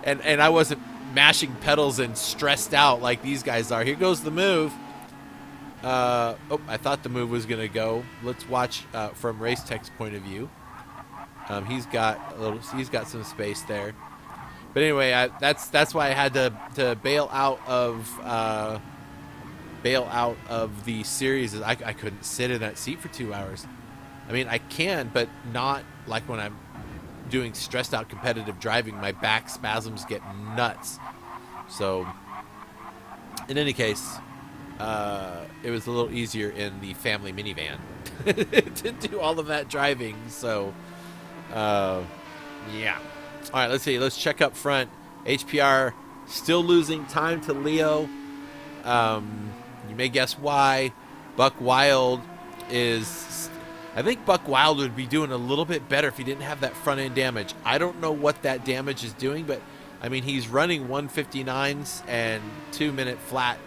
and I wasn't mashing pedals and stressed out like these guys are. Here goes the move. I thought the move was going to go. Let's watch from Race Tech's point of view. He's got some space there. But anyway, that's why I had to bail out of bail out of the series is I couldn't sit in that seat for 2 hours. I mean, I can, but not like when I'm doing stressed out competitive driving. My back spasms get nuts. So, in any case, it was a little easier in the family minivan to do all of that driving. So, yeah. All right, let's see. Let's check up front. HPR still losing time to Leo. You may guess why. Buck Wild is... I think Buck Wild would be doing a little bit better if he didn't have that front end damage. I don't know what that damage is doing, but I mean, he's running 159s and 2-minute flat.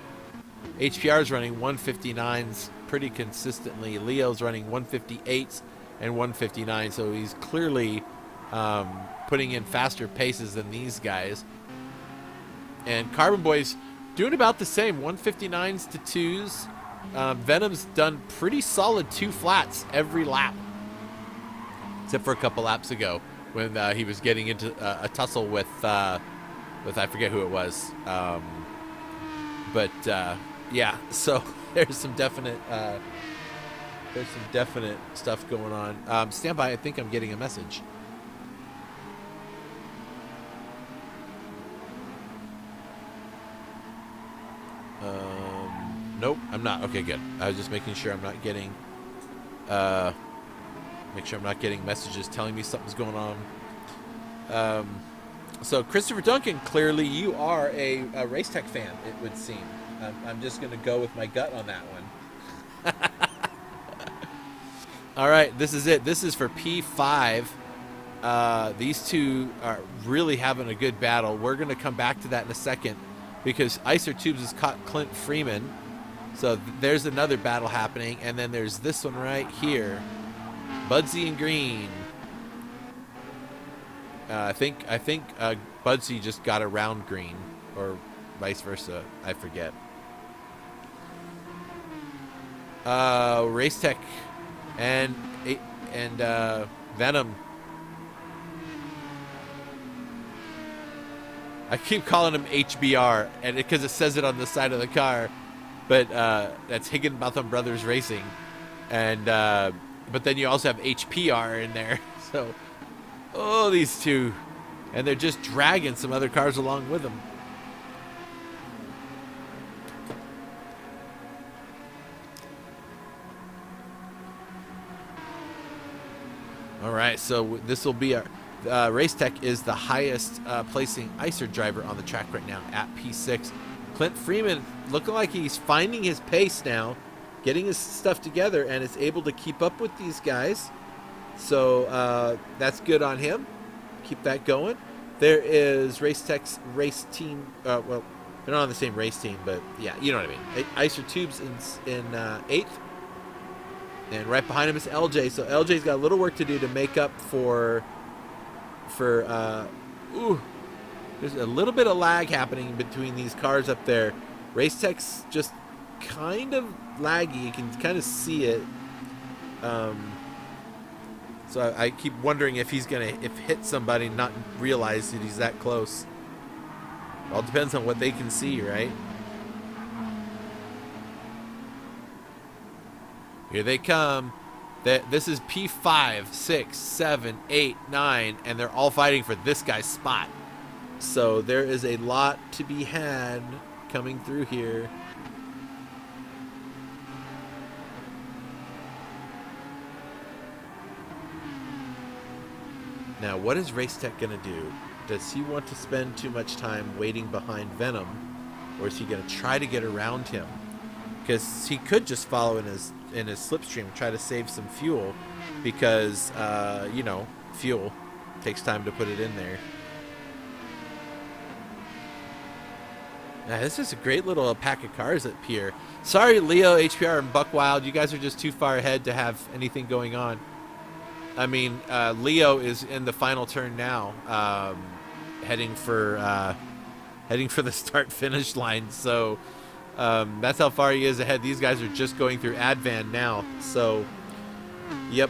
HPR's running 159s pretty consistently. Leo's running 158s and 159, so he's clearly putting in faster paces than these guys. And Carbon Boy's doing about the same, 159s to 2s. Venom's done pretty solid 2 flats every lap, except for a couple laps ago when he was getting into a tussle with I forget who it was. Yeah, so there's some definite stuff going on. Stand by, I think I'm getting a message. Nope, I'm not. Okay, good. I was just making sure I'm not getting messages telling me something's going on. So Christopher Duncan, clearly you are a Race Tech fan, it would seem. I'm just going to go with my gut on that one. All right, this is it. This is for P5. These two are really having a good battle. We're going to come back to that in a second because Icer Tubes has caught Clint Freeman. So there's another battle happening. And then there's this one right here. Budsy and Green. I think Budsy just got around Green, or vice versa. I forget. Race Tech and Venom. I keep calling him HBR, and because it says it on the side of the car, but that's Higginbotham Brothers Racing, and but then you also have HPR in there. So, oh, these two, and they're just dragging some other cars along with them. All right, so this will be our Race Tech is the highest placing Icer driver on the track right now at P6. Clint Freeman looking like he's finding his pace now, getting his stuff together, and is able to keep up with these guys. So that's good on him. Keep that going. There is Race Tech's race team. Well, they're not on the same race team, but yeah, you know what I mean. Icer Tubes in 8th. And right behind him is LJ. So LJ's got a little work to do to make up for there's a little bit of lag happening between these cars up there. Race Tech's just kind of laggy. You can kind of see it. So I keep wondering if he's going to hit somebody and not realize that he's that close. It all depends on what they can see, right? Here they come. This is P5, 6, 7, 8, 9, and they're all fighting for this guy's spot. So there is a lot to be had coming through here. Now, what is Race Tech going to do? Does he want to spend too much time waiting behind Venom, or is he going to try to get around him? Because he could just follow in his slipstream and try to save some fuel, because fuel takes time to put it in there. Now, this is a great little pack of cars up here. Sorry, Leo, HPR, and Buck Wild, you guys are just too far ahead to have anything going on. I mean, Leo is in the final turn now, heading for the start-finish line. So that's how far he is ahead. These guys are just going through Advan now. So, yep.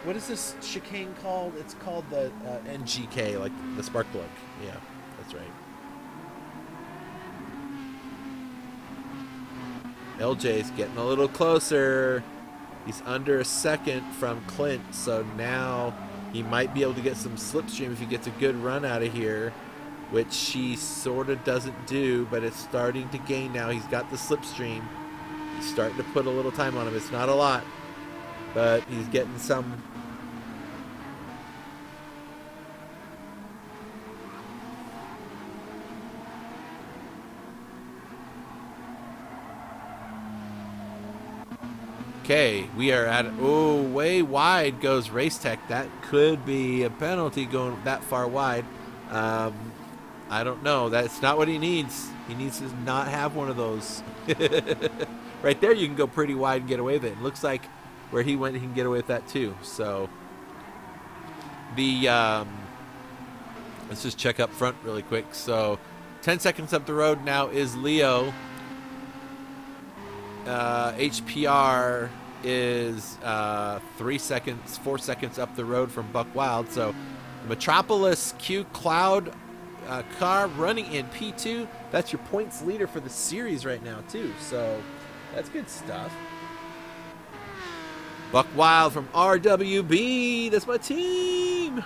What is this chicane called? It's called the NGK, like the spark plug. Yeah, that's right. LJ's getting a little closer. He's under a second from Clint, so now he might be able to get some slipstream if he gets a good run out of here, which he sort of doesn't do, but it's starting to gain now. He's got the slipstream. He's starting to put a little time on him. It's not a lot, but he's getting some. Okay, we are at, oh, way wide goes Race Tech. That could be a penalty going that far wide. I don't know. That's not what he needs. He needs to not have one of those. Right there, you can go pretty wide and get away with it. It looks like where he went, he can get away with that too. So, let's just check up front really quick. So, 10 seconds up the road now is Leo. HPR is 4 seconds up the road from Buck Wild. So Metropolis Q Cloud car running in P2. That's your points leader for the series right now too. So that's good stuff. Buck Wild from RWB. That's my team.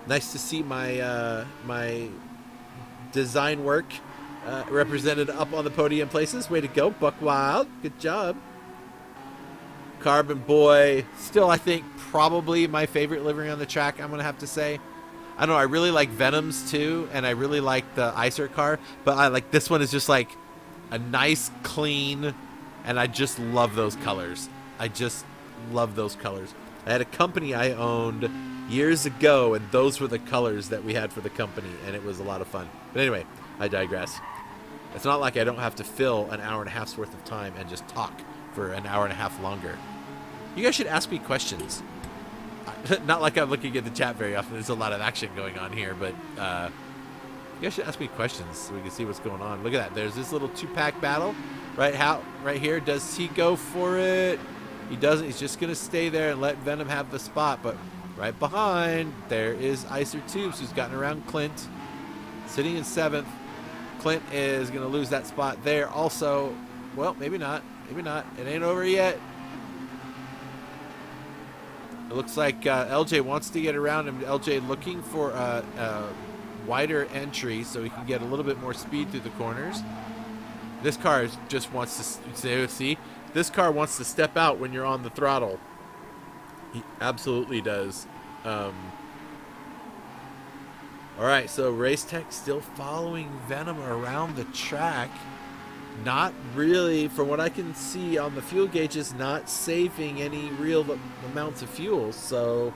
Nice to see my my design work represented up on the podium places. Way to go, Buck Wild. Good job. Carbon Boy, still I think probably my favorite livery on the track, I'm going to have to say. I don't know, I really like Venom's too, and I really like the Icer car, but I like this one is just like a nice, clean, and I just love those colors. I just love those colors. I had a company I owned years ago, and those were the colors that we had for the company, and it was a lot of fun. But anyway, I digress. It's not like I don't have to fill an hour and a half's worth of time and just talk for an hour and a half longer. You guys should ask me questions. Not like I'm looking at the chat very often. There's a lot of action going on here, but you guys should ask me questions so we can see what's going on. Look at that. There's this little two-pack battle right here. Does he go for it? He doesn't. He's just going to stay there and let Venom have the spot. But right behind, there is Icer Tubes, who's gotten around Clint, sitting in 7th. Clint is going to lose that spot there also. Well, maybe not. Maybe not. It ain't over yet. It looks like LJ wants to get around him. LJ looking for a wider entry so he can get a little bit more speed through the corners. This car just wants to see. This car wants to step out when you're on the throttle. He absolutely does. All right, so Race Tech still following Venom around the track. Not really, from what I can see on the fuel gauges, not saving any real amounts of fuel. So,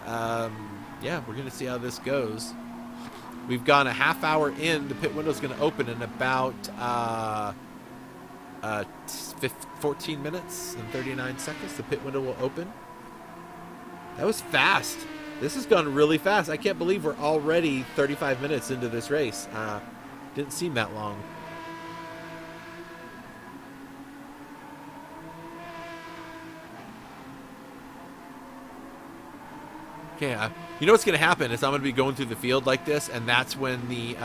yeah, we're going to see how this goes. We've gone a half hour in. The pit window is going to open in about 14 minutes and 39 seconds. The pit window will open. That was fast. This has gone really fast. I can't believe we're already 35 minutes into this race. Didn't seem that long. Okay, you know what's going to happen is I'm going to be going through the field like this, and that's when the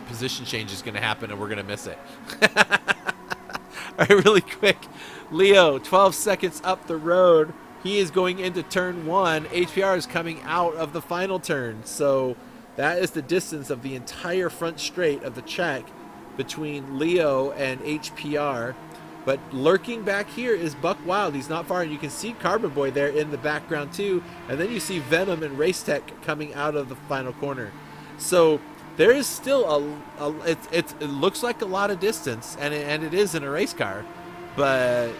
position change is going to happen, and we're going to miss it. All right, really quick. Leo, 12 seconds up the road. He is going into turn 1. HPR is coming out of the final turn. So that is the distance of the entire front straight of the track between Leo and HPR. But lurking back here is Buck Wild. He's not far, and you can see Carbon Boy there in the background too. And then you see Venom and Race Tech coming out of the final corner. So there is still it looks like a lot of distance, and it is in a race car, but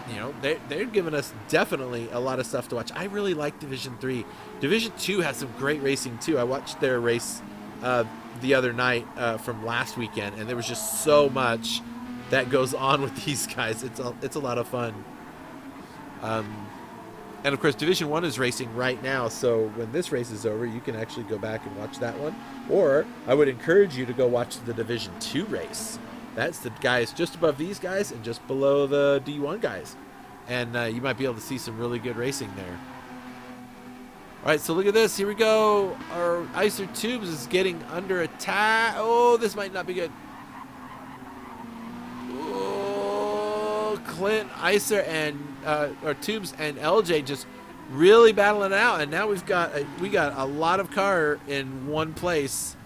you know they're giving us definitely a lot of stuff to watch. I really like Division 3. Division 2 has some great racing too. I watched their race the other night from last weekend, and there was just so much that goes on with these guys. It's a lot of fun. And of course, Division 1 is racing right now, so when this race is over, you can actually go back and watch that one. Or I would encourage you to go watch the Division 2 race. That's the guys just above these guys and just below the D1 guys. And you might be able to see some really good racing there. All right, so look at this. Here we go. Our Icer Tubes is getting under attack. Oh, this might not be good. Clint, Icer, and or Tubes and LJ just really battling it out. And now we got a lot of car in one place,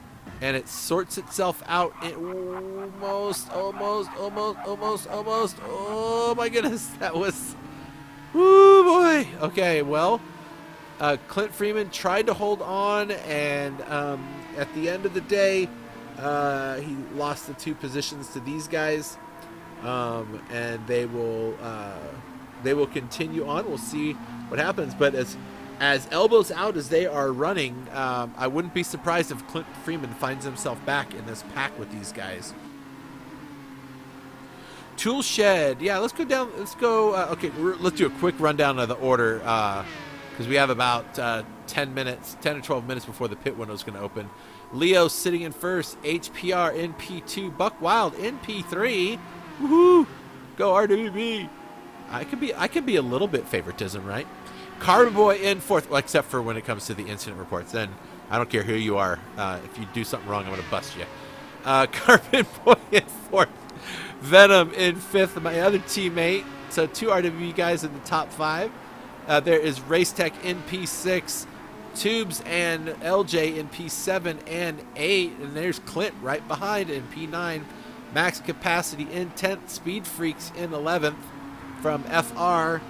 and it sorts itself out. Almost. Oh my goodness, that was. Woo boy. Okay, well, Clint Freeman tried to hold on, and at the end of the day, he lost the 2 positions to these guys, and they will continue on. We'll see what happens. But as elbows out as they are running, I wouldn't be surprised if Clint Freeman finds himself back in this pack with these guys. Tool Shed. Yeah, let's go down. Let's go. Okay, let's do a quick rundown of the order because we have about 10 or 12 minutes before the pit window is going to open. Leo sitting in first. HPR in P2. Buck Wild in P3. Woohoo! Go RWB. I could be a little bit favoritism, right? Carbon Boy in fourth. Well, except for when it comes to the incident reports. Then I don't care who you are. If you do something wrong, I'm going to bust you. Carbon Boy in fourth. Venom in fifth, my other teammate. So 2 RWB guys in the top 5. There is Race Tech in P6, Tubes and LJ in P7 and 8, and there's Clint right behind in P9. Max Capacity in 10th, Speed Freaks in 11th from FR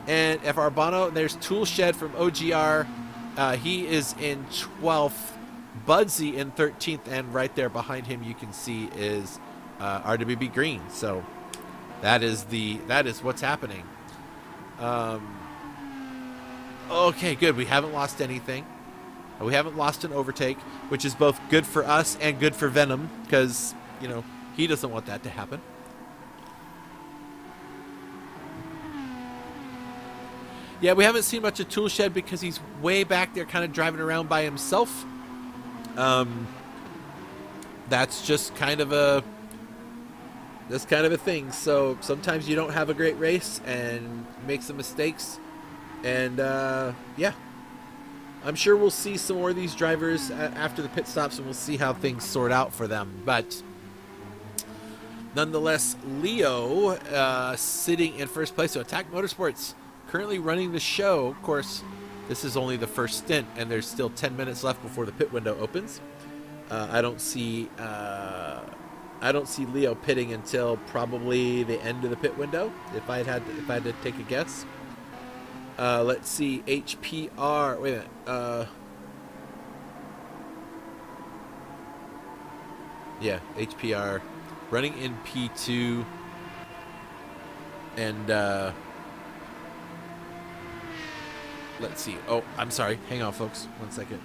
and FR Bono. There's Tool Shed from OGR. He is in 12th. Budsy in 13th, and right there behind him you can see is RWB Green. So that is what's happening. Okay, good. We haven't lost anything. We haven't lost an overtake, which is both good for us and good for Venom because, he doesn't want that to happen. Yeah, we haven't seen much of Tool Shed because he's way back there kind of driving around by himself. That's just kind of a thing. So sometimes you don't have a great race and make some mistakes. And yeah, I'm sure we'll see some more of these drivers after the pit stops, and we'll see how things sort out for them. But nonetheless, Leo sitting in first place. So Attack Motorsports currently running the show. Of course, this is only the first stint, and there's still 10 minutes left before the pit window opens. I don't see Leo pitting until probably the end of the pit window. If I had to take a guess. Let's see, HPR. Wait a minute. Yeah, HPR running in P2, and let's see. Oh, I'm sorry. Hang on, folks. 1 second.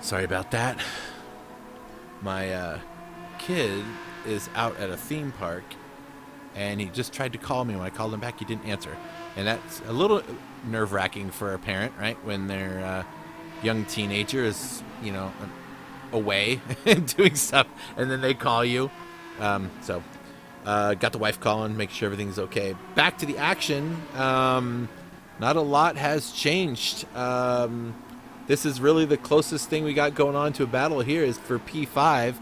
Sorry about that. My kid is out at a theme park, and he just tried to call me. When I called him back, he didn't answer. And that's a little nerve-wracking for a parent, right? When their young teenager is, away and doing stuff, and then they call you. So got the wife calling, make sure everything's okay. Back to the action. Not a lot has changed. This is really the closest thing we got going on to a battle here is for P5.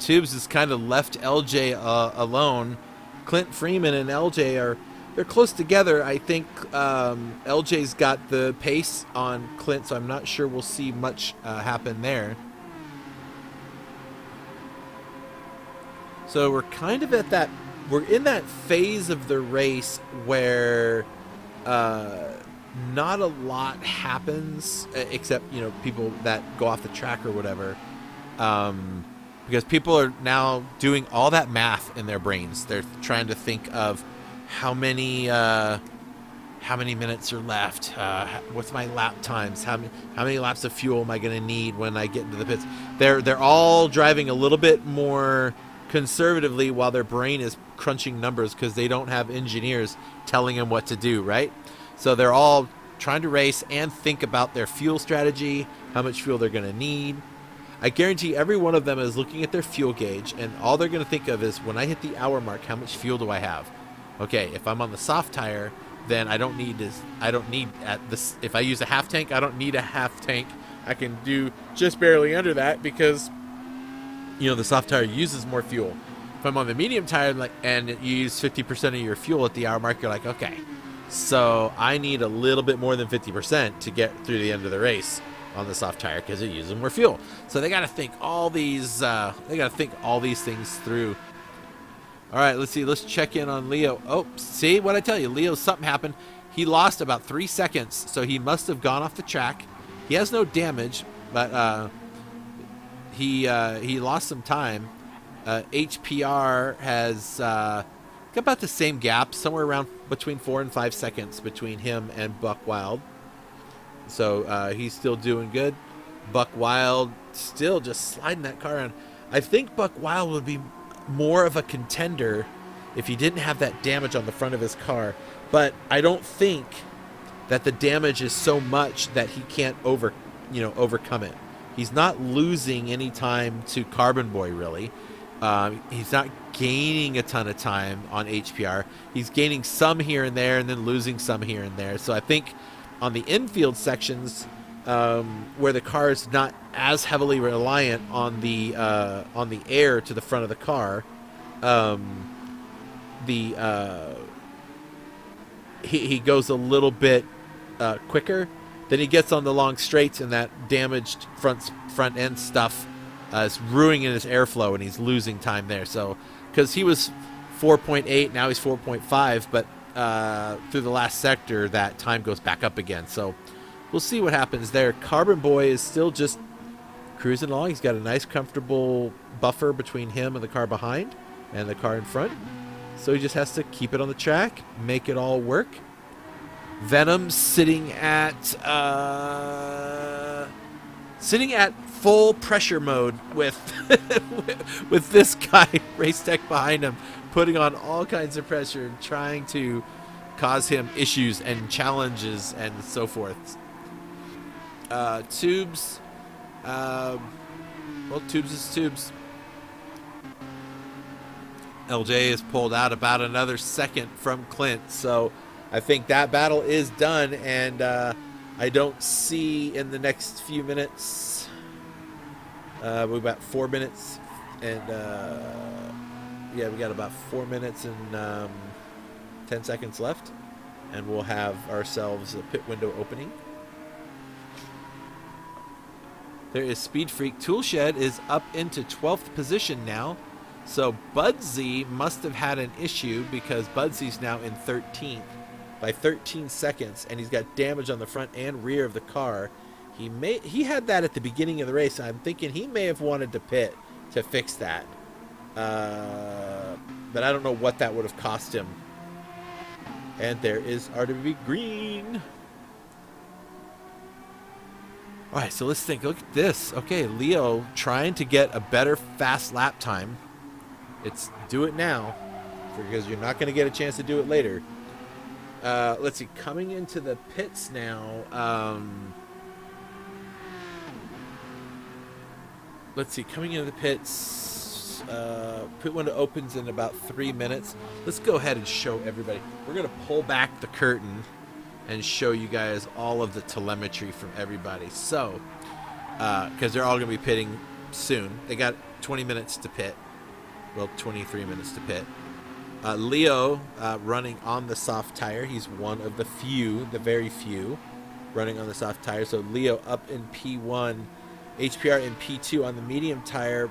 Tubes has kind of left LJ alone. Clint Freeman and LJ are they're close together. I think LJ's got the pace on Clint, so I'm not sure we'll see much happen there. So we're kind of at that. We're in that phase of the race where not a lot happens, except people that go off the track or whatever. Because people are now doing all that math in their brains. They're trying to think of how many minutes are left. What's my lap times? How many laps of fuel am I going to need when I get into the pits? They're all driving a little bit more conservatively while their brain is crunching numbers because they don't have engineers telling them what to do, right? So they're all trying to race and think about their fuel strategy, how much fuel they're going to need. I guarantee every one of them is looking at their fuel gauge, and all they're going to think of is, when I hit the hour mark, how much fuel do I have? Okay, if I'm on the soft tire, then I don't need if I use a half tank, I don't need a half tank. I can do just barely under that because the soft tire uses more fuel. If I'm on the medium tire and you use 50% of your fuel at the hour mark, you're like, okay, so I need a little bit more than 50% to get through the end of the race on the soft tire because it uses more fuel. So they got to think all these. Things through. All right, let's see. Let's check in on Leo. Oh, see what I tell you, Leo? Something happened. He lost about 3 seconds, so he must have gone off the track. He has no damage, but he lost some time. HPR has got about the same gap, somewhere around between 4 and 5 seconds between him and Buck Wild. So he's still doing good. Buck Wild still just sliding that car around. I think Buck Wild would be more of a contender if he didn't have that damage on the front of his car. But I don't think that the damage is so much that he can't overcome it. He's not losing any time to Carbon Boy, really. He's not gaining a ton of time on HPR. He's gaining some here and there and then losing some here and there. So I think on the infield sections, where the car is not as heavily reliant on the air to the front of the car, he goes a little bit quicker. Then he gets on the long straights, and that damaged front end stuff is ruining his airflow, and he's losing time there. So because he was 4.8, now he's 4.5, but through the last sector, that time goes back up again. So we'll see what happens there. Carbon Boy is still just cruising along. He's got a nice, comfortable buffer between him and the car behind and the car in front. So he just has to keep it on the track, make it all work. Venom sitting at full pressure mode with with this guy, Race Tech, behind him, putting on all kinds of pressure and trying to cause him issues and challenges and so forth. Tubes. Tubes is Tubes. LJ is pulled out about another second from Clint, so I think that battle is done, and I don't see in the next few minutes. We've got 4 minutes, and we got about 4 minutes and 10 seconds left, and we'll have ourselves a pit window opening. There is Speed Freak. Toolshed is up into 12th position now. So Budsy must have had an issue because Budsy's now in 13th by 13 seconds, and he's got damage on the front and rear of the car. He had that at the beginning of the race. I'm thinking he may have wanted to pit to fix that. But I don't know what that would have cost him. And there is RWB Green. All right, so let's think. Look at this. Okay, Leo trying to get a better fast lap time. It's do it now because you're not going to get a chance to do it later. Let's see. Coming into the pits now. Let's see. Coming into the pits. Pit window opens in about 3 minutes. Let's go ahead and show everybody. We're going to pull back the curtain and show you guys all of the telemetry from everybody. So, because they're all going to be pitting soon. They got 20 minutes to pit. Well, 23 minutes to pit. Leo running on the soft tire. He's one of the few, the very few, running on the soft tire. So Leo up in P1, HPR in P2 on the medium tire,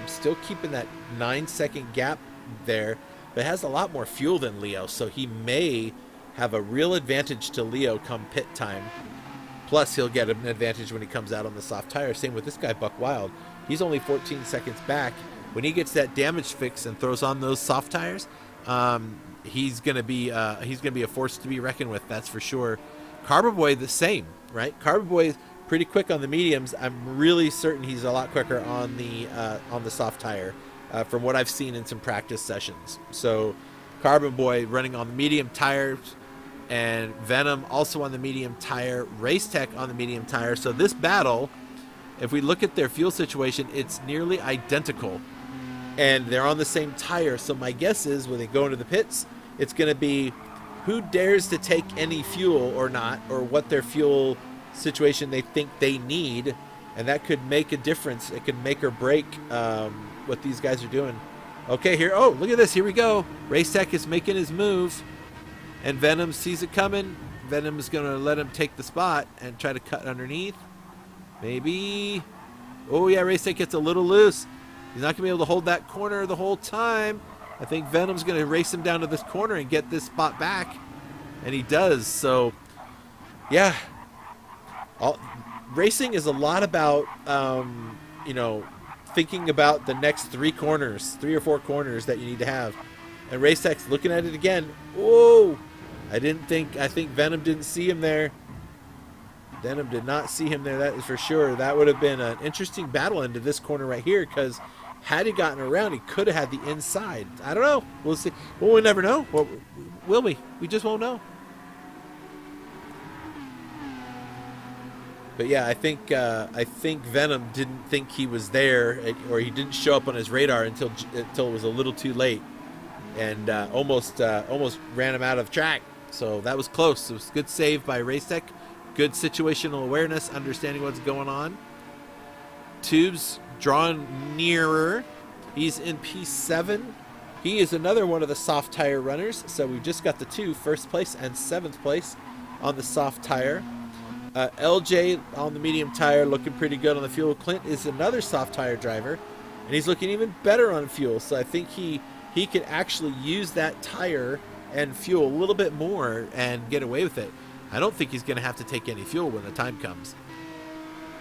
still keeping that 9-second gap there, but has a lot more fuel than Leo, so he may have a real advantage to Leo come pit time. Plus, he'll get an advantage when he comes out on the soft tire. Same with this guy, Buck Wild. He's only 14 seconds back. When he gets that damage fix and throws on those soft tires, he's gonna be a force to be reckoned with. That's for sure. Carboboy the same, right? Carboboy is pretty quick on the mediums. I'm really certain he's a lot quicker on the soft tire, from what I've seen in some practice sessions. So, Carbon Boy running on the medium tires, and Venom also on the medium tire, Race Tech on the medium tire. So this battle, if we look at their fuel situation, it's nearly identical. And they're on the same tire. So my guess is when they go into the pits, it's going to be who dares to take any fuel or not, or what their fuel situation they think they need. And that could make a difference. It could make or break what these guys are doing. Okay, here. Oh, look at this. Here we go. Race Tech is making his move. And Venom sees it coming. Venom is going to let him take the spot and try to cut underneath. Maybe. Oh, yeah, Race Tech gets a little loose. He's not going to be able to hold that corner the whole time. I think Venom's going to race him down to this corner and get this spot back. And he does. So, yeah. Racing is a lot about, thinking about the next 3 or 4 corners that you need to have. And Race Tech's looking at it again. Whoa! I think Venom didn't see him there. Venom did not see him there, that is for sure. That would have been an interesting battle into this corner right here, because had he gotten around, he could have had the inside. I don't know. We'll see. Well, we'll never know. Well, will we? We just won't know. But yeah, I think Venom didn't think he was there, or he didn't show up on his radar until it was a little too late, and almost ran him out of track. So that was close. It was a good save by Race Tech. Good situational awareness, understanding what's going on. Tubes drawn nearer. He's in P7. He is another one of the soft tire runners. So we've just got the 2, first place and 7th place on the soft tire. LJ on the medium tire, looking pretty good on the fuel. Clint is another soft tire driver, and he's looking even better on fuel. So I think he can actually use that tire and fuel a little bit more and get away with it. I don't think he's going to have to take any fuel when the time comes.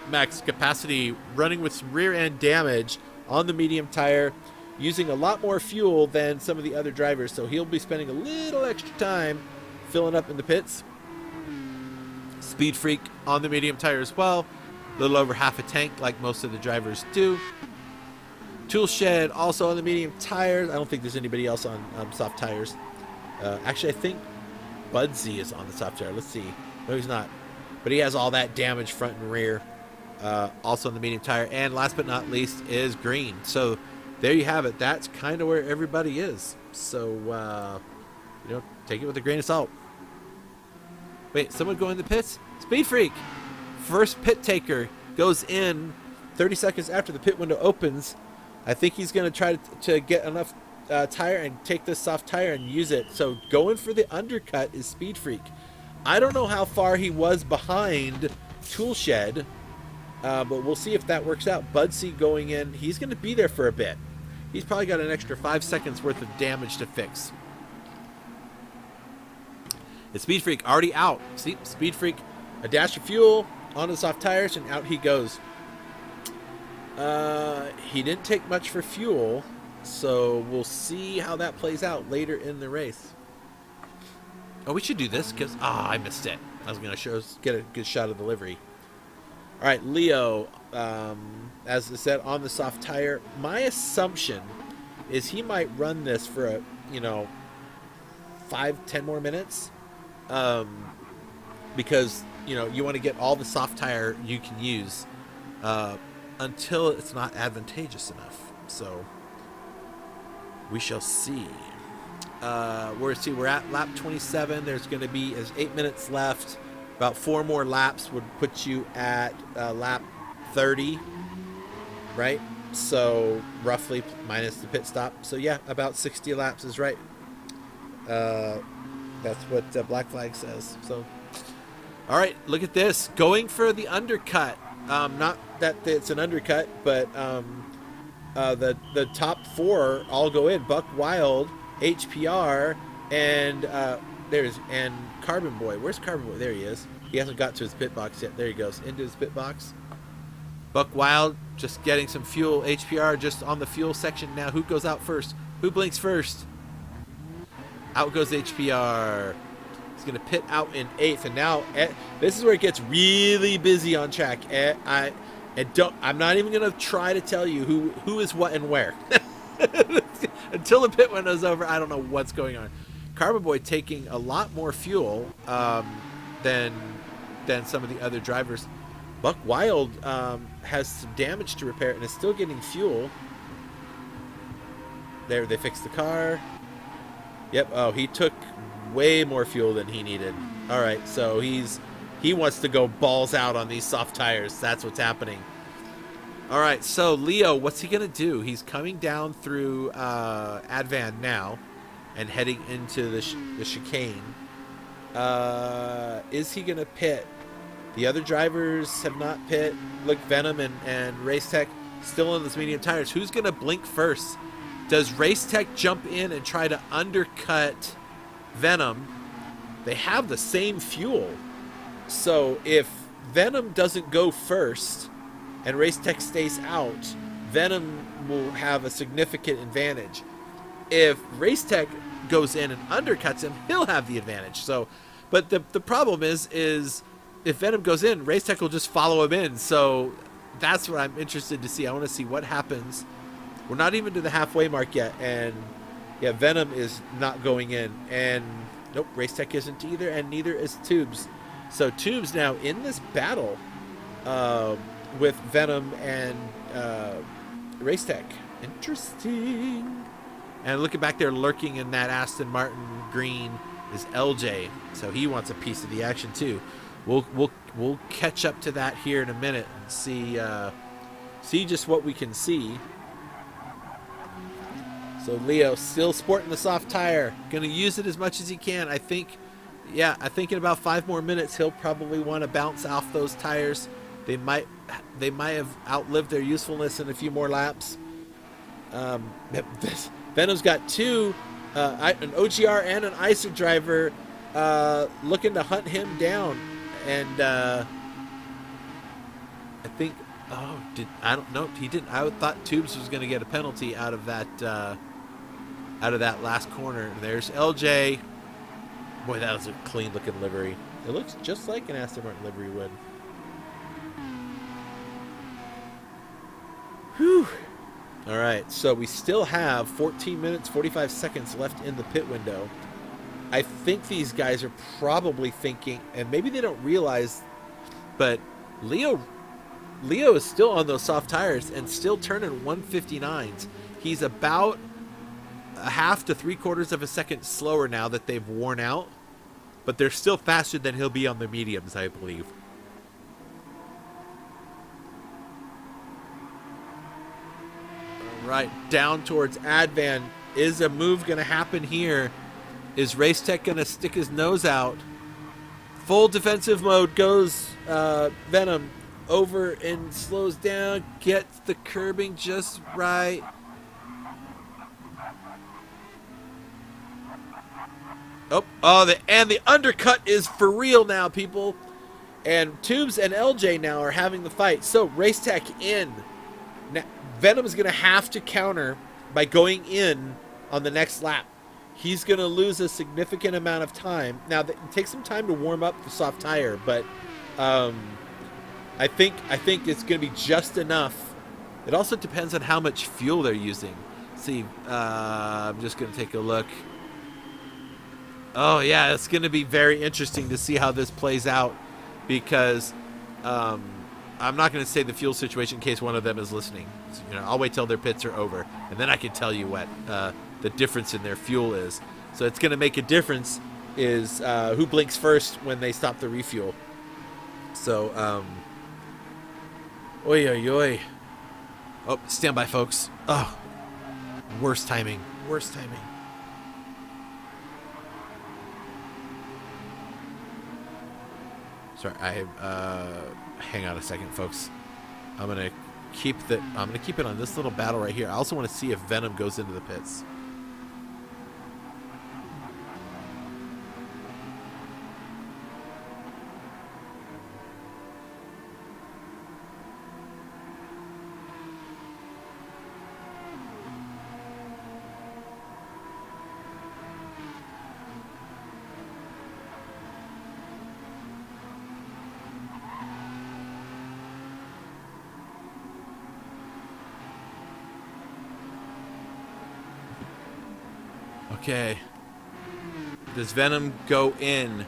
Max Capacity running with some rear end damage on the medium tire, using a lot more fuel than some of the other drivers, so he'll be spending a little extra time filling up in the pits. Speed Freak on the medium tire as well, a little over half a tank like most of the drivers do. Tool Shed also on the medium tires. I don't think there's anybody else on soft tires. Actually, I think Budsy is on the soft tire. Let's see. No, he's not. But he has all that damage front and rear. Also on the medium tire. And last but not least is Green. So there you have it. That's kind of where everybody is. So, take it with a grain of salt. Wait, someone going in the pits? Speed Freak. First pit taker goes in 30 seconds after the pit window opens. I think he's going to try to get enough tire and take this soft tire and use it. So going for the undercut is Speed Freak. I don't know how far he was behind Tool Shed, but we'll see if that works out. Budsy going in. He's going to be there for a bit. He's probably got an extra 5 seconds worth of damage to fix. It's Speed Freak already out. See, Speed Freak, a dash of fuel onto the soft tires, and out he goes. He didn't take much for fuel, so we'll see how that plays out later in the race. Oh, we should do this because I missed it. I was going to get a good shot of the livery. All right, Leo, as I said, on the soft tire. My assumption is he might run this for 5-10 more minutes, because you want to get all the soft tire you can use until it's not advantageous enough. So we shall see. We're at lap 27. There's 8 minutes left. About 4 more laps would put you at lap 30, right? So roughly minus the pit stop. So yeah, about 60 laps is right. That's what Black Flag says. So, all right, look at this. Going for the undercut. Not that it's an undercut, but the top four all go in. Buck Wild, HPR, and and Carbon Boy. Where's Carbon Boy? There he is. He hasn't got to his pit box yet. There he goes, into his pit box. Buck Wild just getting some fuel. HPR just on the fuel section now. Who goes out first? Who blinks first? Out goes HPR. He's going to pit out in 8th. And now this is where it gets really busy on track. I'm not even going to try to tell you who is what and where. Until the pit window's over, I don't know what's going on. Carbon Boy taking a lot more fuel than some of the other drivers. Buck Wild has some damage to repair and is still getting fuel. There, they fixed the car. Yep. Oh, he took way more fuel than he needed. All right, so he wants to go balls out on these soft tires. That's what's happening. All right, so Leo, what's he gonna do? He's coming down through Advan now, and heading into the chicane. Is he gonna pit? The other drivers have not pit. Look, Venom and Racetech still on those medium tires. Who's gonna blink first? Does Racetech jump in and try to undercut Venom? They have the same fuel. So if Venom doesn't go first and Racetech stays out, Venom will have a significant advantage. If Racetech goes in and undercuts him, he'll have the advantage. So, but the problem is if Venom goes in, Racetech will just follow him in. So that's what I'm interested to see. I want to see what happens. We're not even to the halfway mark yet, and yeah, Venom is not going in, and nope, Racetech isn't either, and neither is Tubes. So Tubes now in this battle with Venom and Racetech. Interesting. And looking back there, lurking in that Aston Martin green is LJ, so he wants a piece of the action too. We'll catch up to that here in a minute and see just what we can see. So Leo still sporting the soft tire, gonna use it as much as he can. I think in about 5 more minutes he'll probably want to bounce off those tires. They might have outlived their usefulness in a few more laps. Venom's got two, an OGR and an ISO driver looking to hunt him down, and I think I don't know, he didn't. I thought Tubes was going to get a penalty out of that last corner. There's LJ. Boy, that was a clean looking livery. It looks just like an Aston Martin livery would. Whew. All right, so we still have 14 minutes, 45 seconds left in the pit window. I think these guys are probably thinking, and maybe they don't realize, but Leo is still on those soft tires and still turning 159s. He's about a half to 3/4 of a second slower now that they've worn out, but they're still faster than he'll be on the mediums, I believe. All right, down towards Advan. Is a move going to happen here? Is Racetech going to stick his nose out? Full defensive mode goes Venom. Over and slows down, gets the curbing just right. And the undercut is for real now, people. And Tubes and LJ now are having the fight. So Racetech in. Now, Venom is going to have to counter by going in on the next lap. He's going to lose a significant amount of time. Now, it takes some time to warm up the soft tire, but I think it's going to be just enough. It also depends on how much fuel they're using. See, I'm just going to take a look. Oh, yeah, it's going to be very interesting to see how this plays out, because I'm not going to say the fuel situation in case one of them is listening. So, I'll wait till their pits are over, and then I can tell you what the difference in their fuel is. So it's going to make a difference is who blinks first when they stop the refuel. So, Oy, oy, oy. Oh, stand by, folks. Oh, worst timing. Sorry, hang on a second, folks. I'm gonna keep it on this little battle right here. I also want to see if Venom goes into the pits. Okay. Does Venom go in?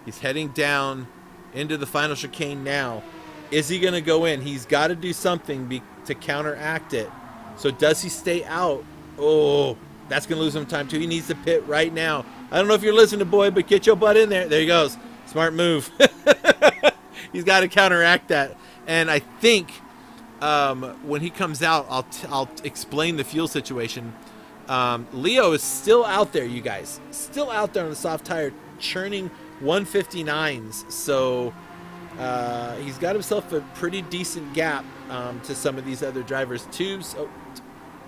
He's heading down into the final chicane now. Is he going to go in? He's got to do something to counteract it. So does he stay out? Oh, that's going to lose him time too. He needs to pit right now. I don't know if you're listening, boy, but get your butt in there. There he goes. Smart move. He's got to counteract that. And I think when he comes out, I'll explain the fuel situation. Leo is still out there, you guys. Still out there on the soft tire, churning 159s. So he's got himself a pretty decent gap to some of these other drivers. Tubes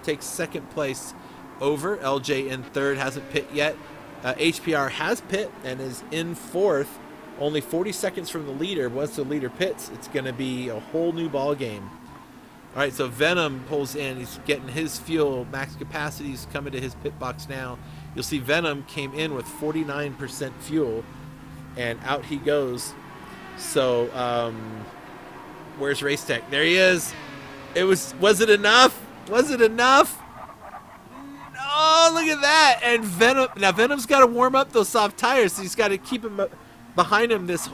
takes second place over. LJ in third, hasn't pit yet. HPR has pit and is in fourth. Only 40 seconds from the leader. Once the leader pits, it's going to be a whole new ball game. All right, so Venom pulls in. He's getting his fuel. Max capacity is coming to his pit box now. You'll see Venom came in with 49% fuel, and out he goes. So, where's Race Tech? There he is. Was it enough? Was it enough? Oh, look at that! And Venom's got to warm up those soft tires. So he's got to keep him behind him this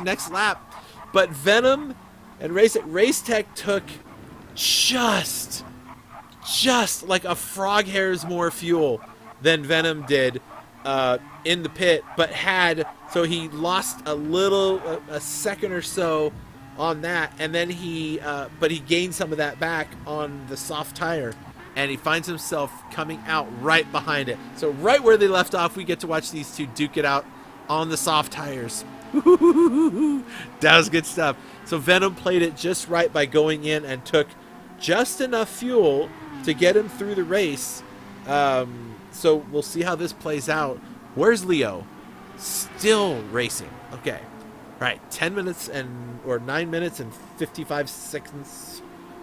next lap. But Venom and Race Tech took just like a frog hair's more fuel than Venom did in the pit, but so he lost a second or so on that, and then but he gained some of that back on the soft tire, and he finds himself coming out right behind it. So right where they left off, we get to watch these two duke it out on the soft tires. That was good stuff. So Venom played it just right by going in and took just enough fuel to get him through the race. So we'll see how this plays out. Where's Leo? Still racing. Okay. All right. 9 minutes and 55 seconds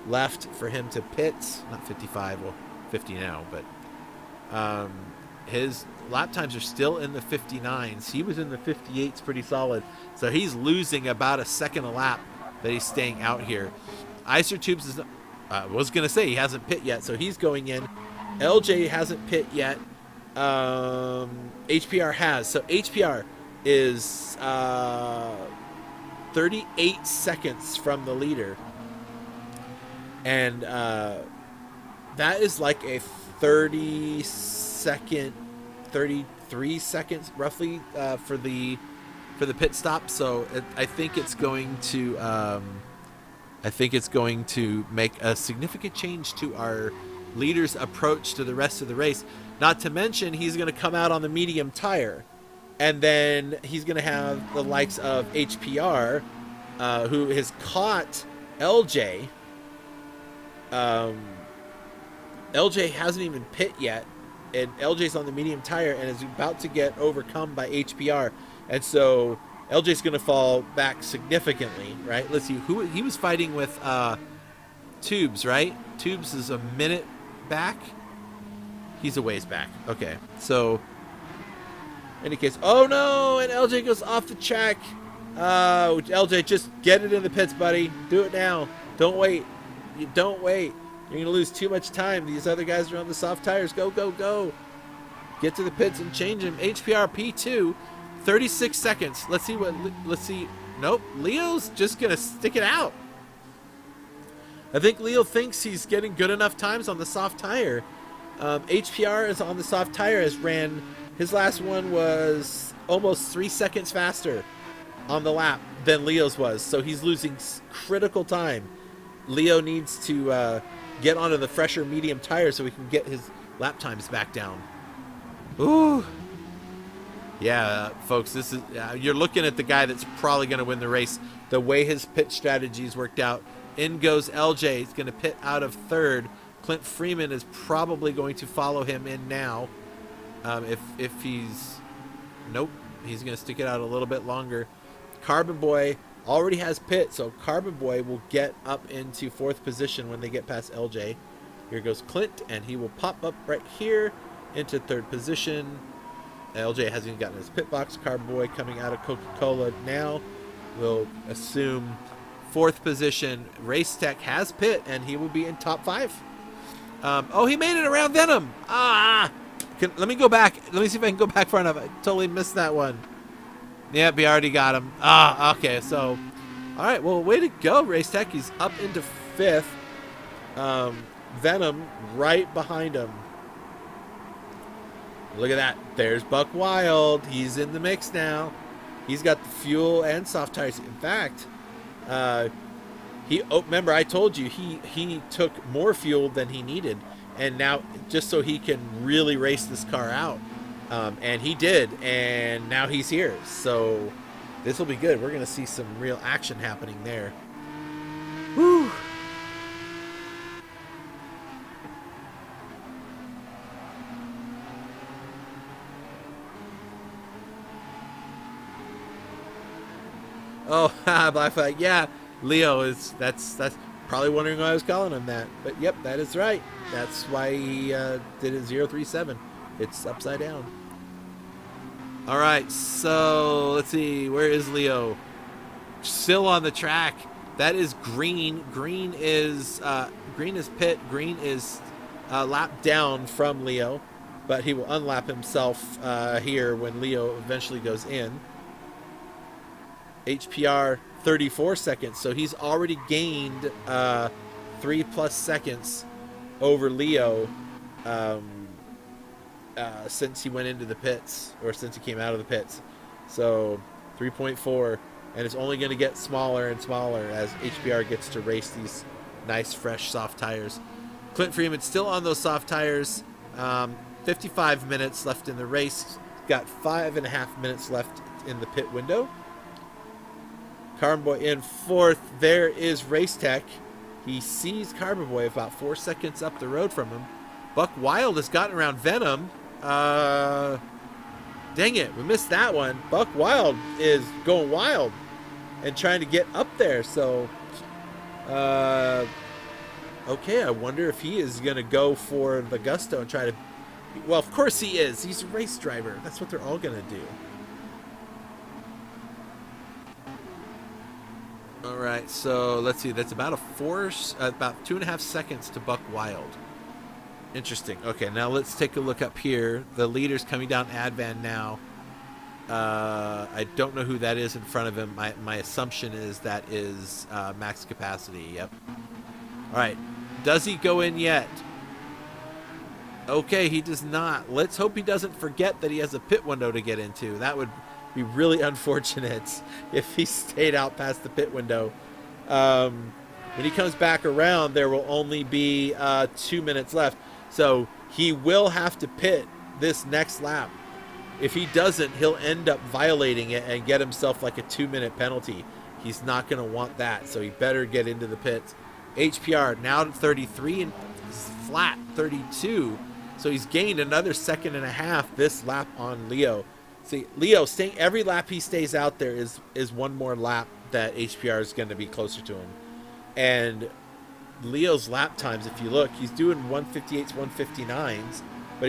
left for him to pit. Not 55, well, 50 now, but his lap times are still in the 59s. He was in the 58s pretty solid. So he's losing about a second a lap that he's staying out here. Isotube's is, was going to say he hasn't pit yet, so he's going in. LJ hasn't pit yet. HPR has. So HPR is 38 seconds from the leader. And that is like a 33 seconds roughly for the pit stop. So I think it's going to make a significant change to our leader's approach to the rest of the race. Not to mention, he's going to come out on the medium tire, and then he's going to have the likes of HPR, who has caught LJ. LJ hasn't even pit yet, and LJ's on the medium tire and is about to get overcome by HPR, and so LJ's going to fall back significantly, right? Let's see, who he was fighting with. Tubes, right? Tubes is a minute back. He's a ways back. Okay, so in any case, oh no, and LJ goes off the track. LJ, just get it in the pits, buddy. Do it now. Don't wait. You don't wait. You're going to lose too much time. These other guys are on the soft tires. Go, go, go. Get to the pits and change him. HPR P2, 36 seconds. Let's see. Nope. Leo's just going to stick it out. I think Leo thinks he's getting good enough times on the soft tire. HPR is on the soft tire, his last one was almost 3 seconds faster on the lap than Leo's was. So he's losing critical time. Leo needs to get onto the fresher medium tire so he can get his lap times back down. Ooh. Yeah, folks, this is you're looking at the guy that's probably going to win the race. The way his pit strategies worked out. In goes LJ. He's going to pit out of third. Clint Freeman is probably going to follow him in now. If he's... Nope. He's going to stick it out a little bit longer. Carbon Boy already has pit, so Carbon Boy will get up into fourth position when they get past LJ. Here goes Clint, and he will pop up right here into third position. LJ hasn't even gotten his pit box. Carbon Boy coming out of Coca-Cola now will assume fourth position. Race Tech has pit, and he will be in top 5. Oh, he made it around Venom. Let me go back. Let me see if I can go back far enough. I totally missed that one. Yep, he already got him. Okay. So, all right. Well, way to go, Race Tech. He's up into 5th. Venom right behind him. Look at that. There's Buck Wild. He's in the mix now. He's got the fuel and soft tires. In fact, remember I told you he took more fuel than he needed, and now just so he can really race this car out, and he did, and now he's here. So this will be good. We're going to see some real action happening there. Woo! Oh, Black Flag. Yeah, Leo is. That's probably wondering why I was calling him that. But yep, that is right. That's why he did it 037. It's upside down. All right, so let's see. Where is Leo? Still on the track. That is Green. Green is pit. Green is a lap down from Leo, but he will unlap himself here when Leo eventually goes in. HPR 34 seconds, so he's already gained 3+ seconds over Leo since he went into the pits, or since he came out of the pits. So 3.4, and it's only going to get smaller and smaller as HPR gets to race these nice fresh soft tires. Clint Freeman still on those soft tires. 55 minutes left in the race. Got 5.5 minutes left in the pit window. Carbon Boy in 4th. There is Race Tech. He sees Carbon Boy about 4 seconds up the road from him. Buck Wild has gotten around Venom. Dang it, we missed that one. Buck Wild is going wild and trying to get up there. So, okay, I wonder if he is going to go for the gusto and try to... Well, of course he is. He's a race driver. That's what they're all going to do. All right, so let's see. That's about about 2.5 seconds to Buck Wild. Interesting. Okay, now let's take a look up here. The leader's coming down Advan now. I don't know who that is in front of him. My assumption is that is max capacity. Yep. All right. Does he go in yet? Okay, he does not. Let's hope he doesn't forget that he has a pit window to get into. That would be really unfortunate if he stayed out past the pit window. When he comes back around, there will only be 2 minutes left. So he will have to pit this next lap. If he doesn't, he'll end up violating it and get himself like a 2-minute penalty. He's not going to want that, so he better get into the pits. HPR now at 33 and flat 32. So he's gained another 1.5 seconds this lap on Leo. See, Leo, every lap he stays out there is one more lap that HPR is going to be closer to him. And Leo's lap times, if you look, he's doing 158s, 159s, but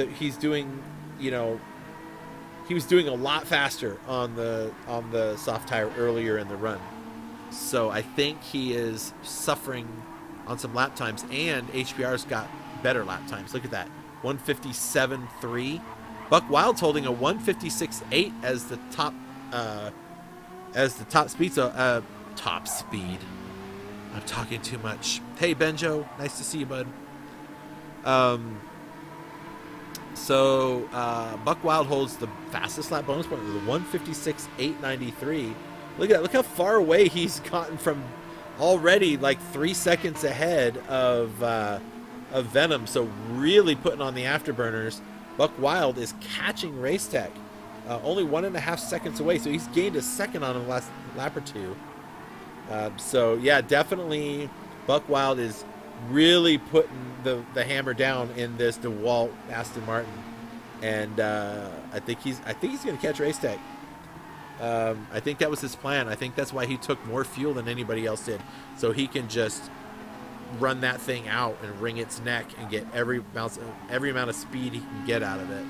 he's doing, he was doing a lot faster on the soft tire earlier in the run. So I think he is suffering on some lap times, and HPR's got better lap times. Look at that, 157.3. Buck Wild's holding a 156.8 as the top speed. So top speed. I'm talking too much. Hey Benjo, nice to see you, bud. So Buck Wild holds the fastest lap bonus point with a 156.893. Look at that. Look how far away he's gotten from already, like 3 seconds ahead of Venom. So really putting on the afterburners. Buck Wild is catching Race Tech. only 1.5 seconds away. So he's gained a second on him last lap or two. So yeah, definitely Buck Wild is really putting the hammer down in this DeWalt Aston Martin, and I think he's going to catch Race Tech. I think that was his plan. I think that's why he took more fuel than anybody else did, so he can just run that thing out and wring its neck and get every amount of speed he can get out of it.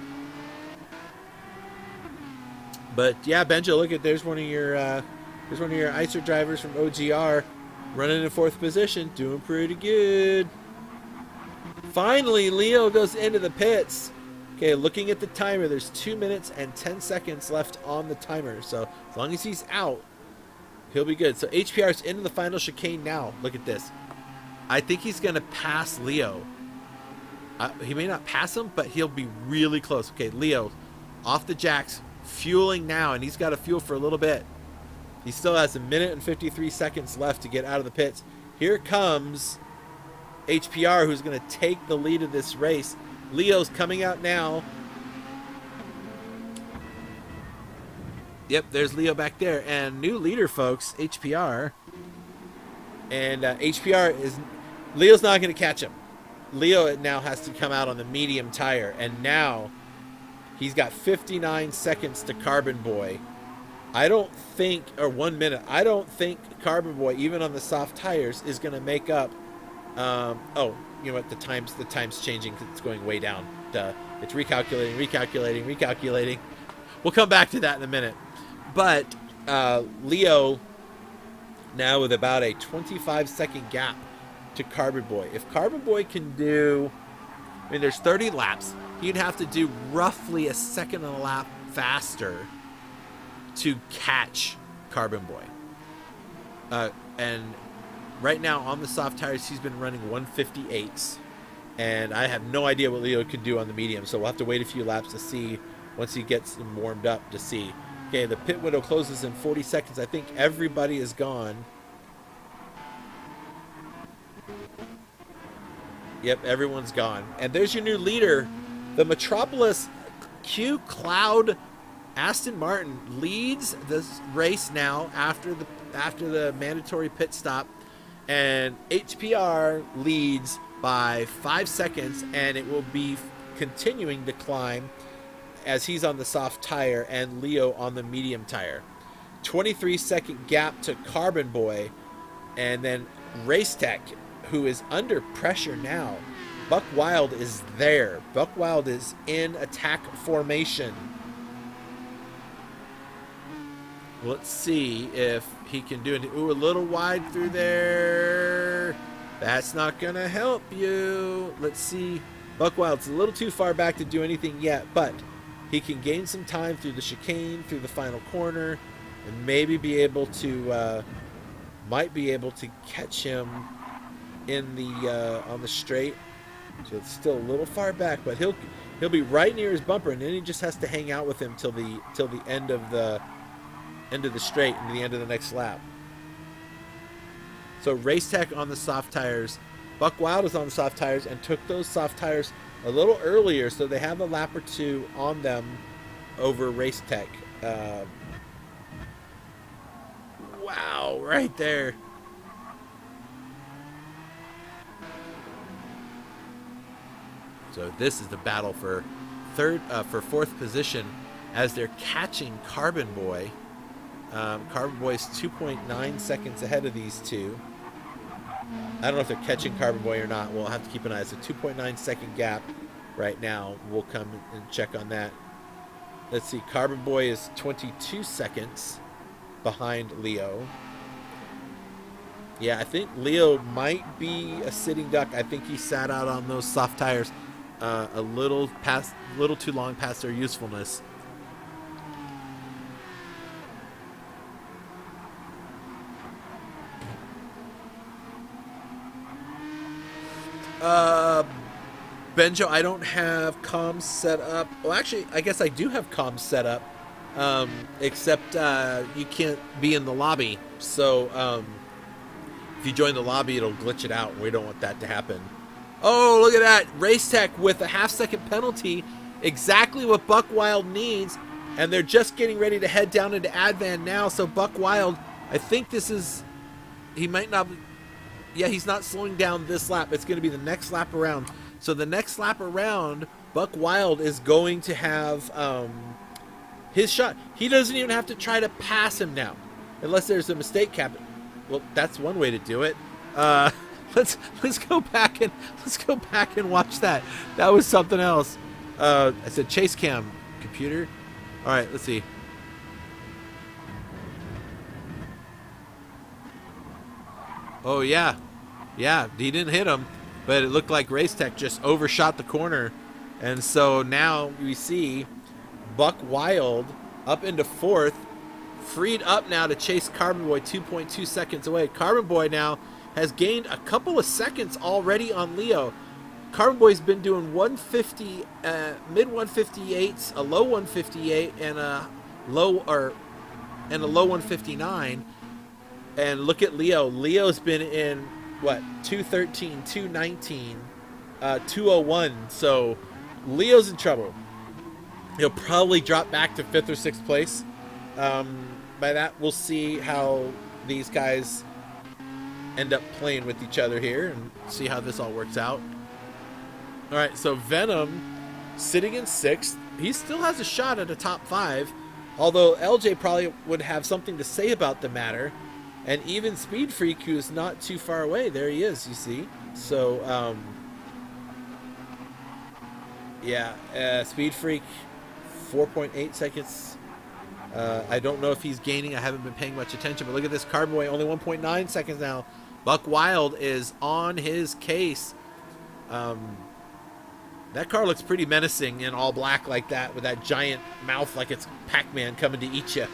But yeah, Benjo, look at there's one of your ICER drivers from OGR running in 4th position, doing pretty good. Finally, Leo goes into the pits. Okay, looking at the timer, there's 2 minutes and 10 seconds left on the timer. So as long as he's out, he'll be good. So HPR's into the final chicane now. Look at this. I think he's going to pass Leo. He may not pass him, but he'll be really close. Okay, Leo off the jacks, fueling now, and he's got to fuel for a little bit. He still has 1 minute and 53 seconds left to get out of the pits. Here comes HPR, who's going to take the lead of this race. Leo's coming out now. Yep, there's Leo back there. And new leader, folks, HPR. And Leo's not going to catch him. Leo now has to come out on the medium tire. And now he's got 59 seconds to Carbon Boy. I don't think, or 1 minute, I don't think Carbon Boy, even on the soft tires, is going to make up. Oh, you know what? The time's changing because it's going way down. Duh. It's recalculating. We'll come back to that in a minute. But Leo now with about a 25-second gap to Carbon Boy. If Carbon Boy can do, I mean, there's 30 laps. He'd have to do roughly a second and a lap faster to catch Carbon Boy. And right now on the soft tires, he's been running 158s. And I have no idea what Leo can do on the medium, so we'll have to wait a few laps to see once he gets them warmed up to see. Okay, the pit window closes in 40 seconds. I think everybody is gone. Yep, everyone's gone. And there's your new leader. The Metropolis Q Cloud Aston Martin leads this race now after the mandatory pit stop. And HPR leads by 5 seconds, and it will be continuing to climb as he's on the soft tire and Leo on the medium tire. 23-second gap to Carbon Boy, and then Race Tech, who is under pressure now. Buck Wild is there. Buck Wild is in attack formation. Let's see if he can do it. Ooh, a little wide through there. That's not going to help you. Let's see. Buck Wild's a little too far back to do anything yet, but he can gain some time through the chicane, through the final corner, and maybe be able to, might be able to catch him in the on the straight. So it's still a little far back, but he'll be right near his bumper, and then he just has to hang out with him till the end of the straight and the end of the next lap. So Race Tech on the soft tires. Buck Wild is on the soft tires and took those soft tires a little earlier, so they have a lap or two on them over Race Tech. Wow, right there. So this is the battle for fourth position as they're catching Carbon Boy. Carbon Boy is 2.9 seconds ahead of these two. I don't know if they're catching Carbon Boy or not. We'll have to keep an eye. It's a 2.9 second gap right now. We'll come and check on that. Let's see. Carbon Boy is 22 seconds behind Leo. Yeah, I think Leo might be a sitting duck. I think he sat out on those soft tires a little too long past their usefulness. Benjo, I don't have comms set up. Well, actually, I guess I do have comms set up, except you can't be in the lobby. So if you join the lobby, it'll glitch it out, and we don't want that to happen. Oh, look at that. Race Tech with a half-second penalty. Exactly what Buck Wild needs. And they're just getting ready to head down into Advan now. So Buck Wild, I think this is, he might not, yeah, he's not slowing down this lap. It's going to be the next lap around. So the next lap around, Buck Wild is going to have his shot. He doesn't even have to try to pass him now, unless there's a mistake happen. Well, that's one way to do it. Let's go back and watch that. That was something else. I said chase cam computer. All right, let's see. Oh yeah, he didn't hit him, but it looked like Racetech just overshot the corner, and so now we see Buck Wild up into fourth, freed up now to chase Carbon Boy 2.2 seconds away. Carbon Boy now has gained a couple of seconds already on Leo. Carbon Boy's been doing 150, mid 158s, a low 158, and a low 159. And look at Leo. Leo's been in what 213, 219, 201. So Leo's in trouble. He'll probably drop back to 5th or 6th place. By that, we'll see how these guys end up playing with each other here and see how this all works out. All right, so Venom sitting in 6th. He still has a shot at a top 5, although LJ probably would have something to say about the matter. And even Speed Freak, who's not too far away, there he is, you see. So, yeah, Speed Freak, 4.8 seconds. I don't know if he's gaining. I haven't been paying much attention, but look at this. Carbon Boy, only 1.9 seconds now. Buck Wild is on his case. That car looks pretty menacing in all black like that, with that giant mouth like it's Pac-Man coming to eat you.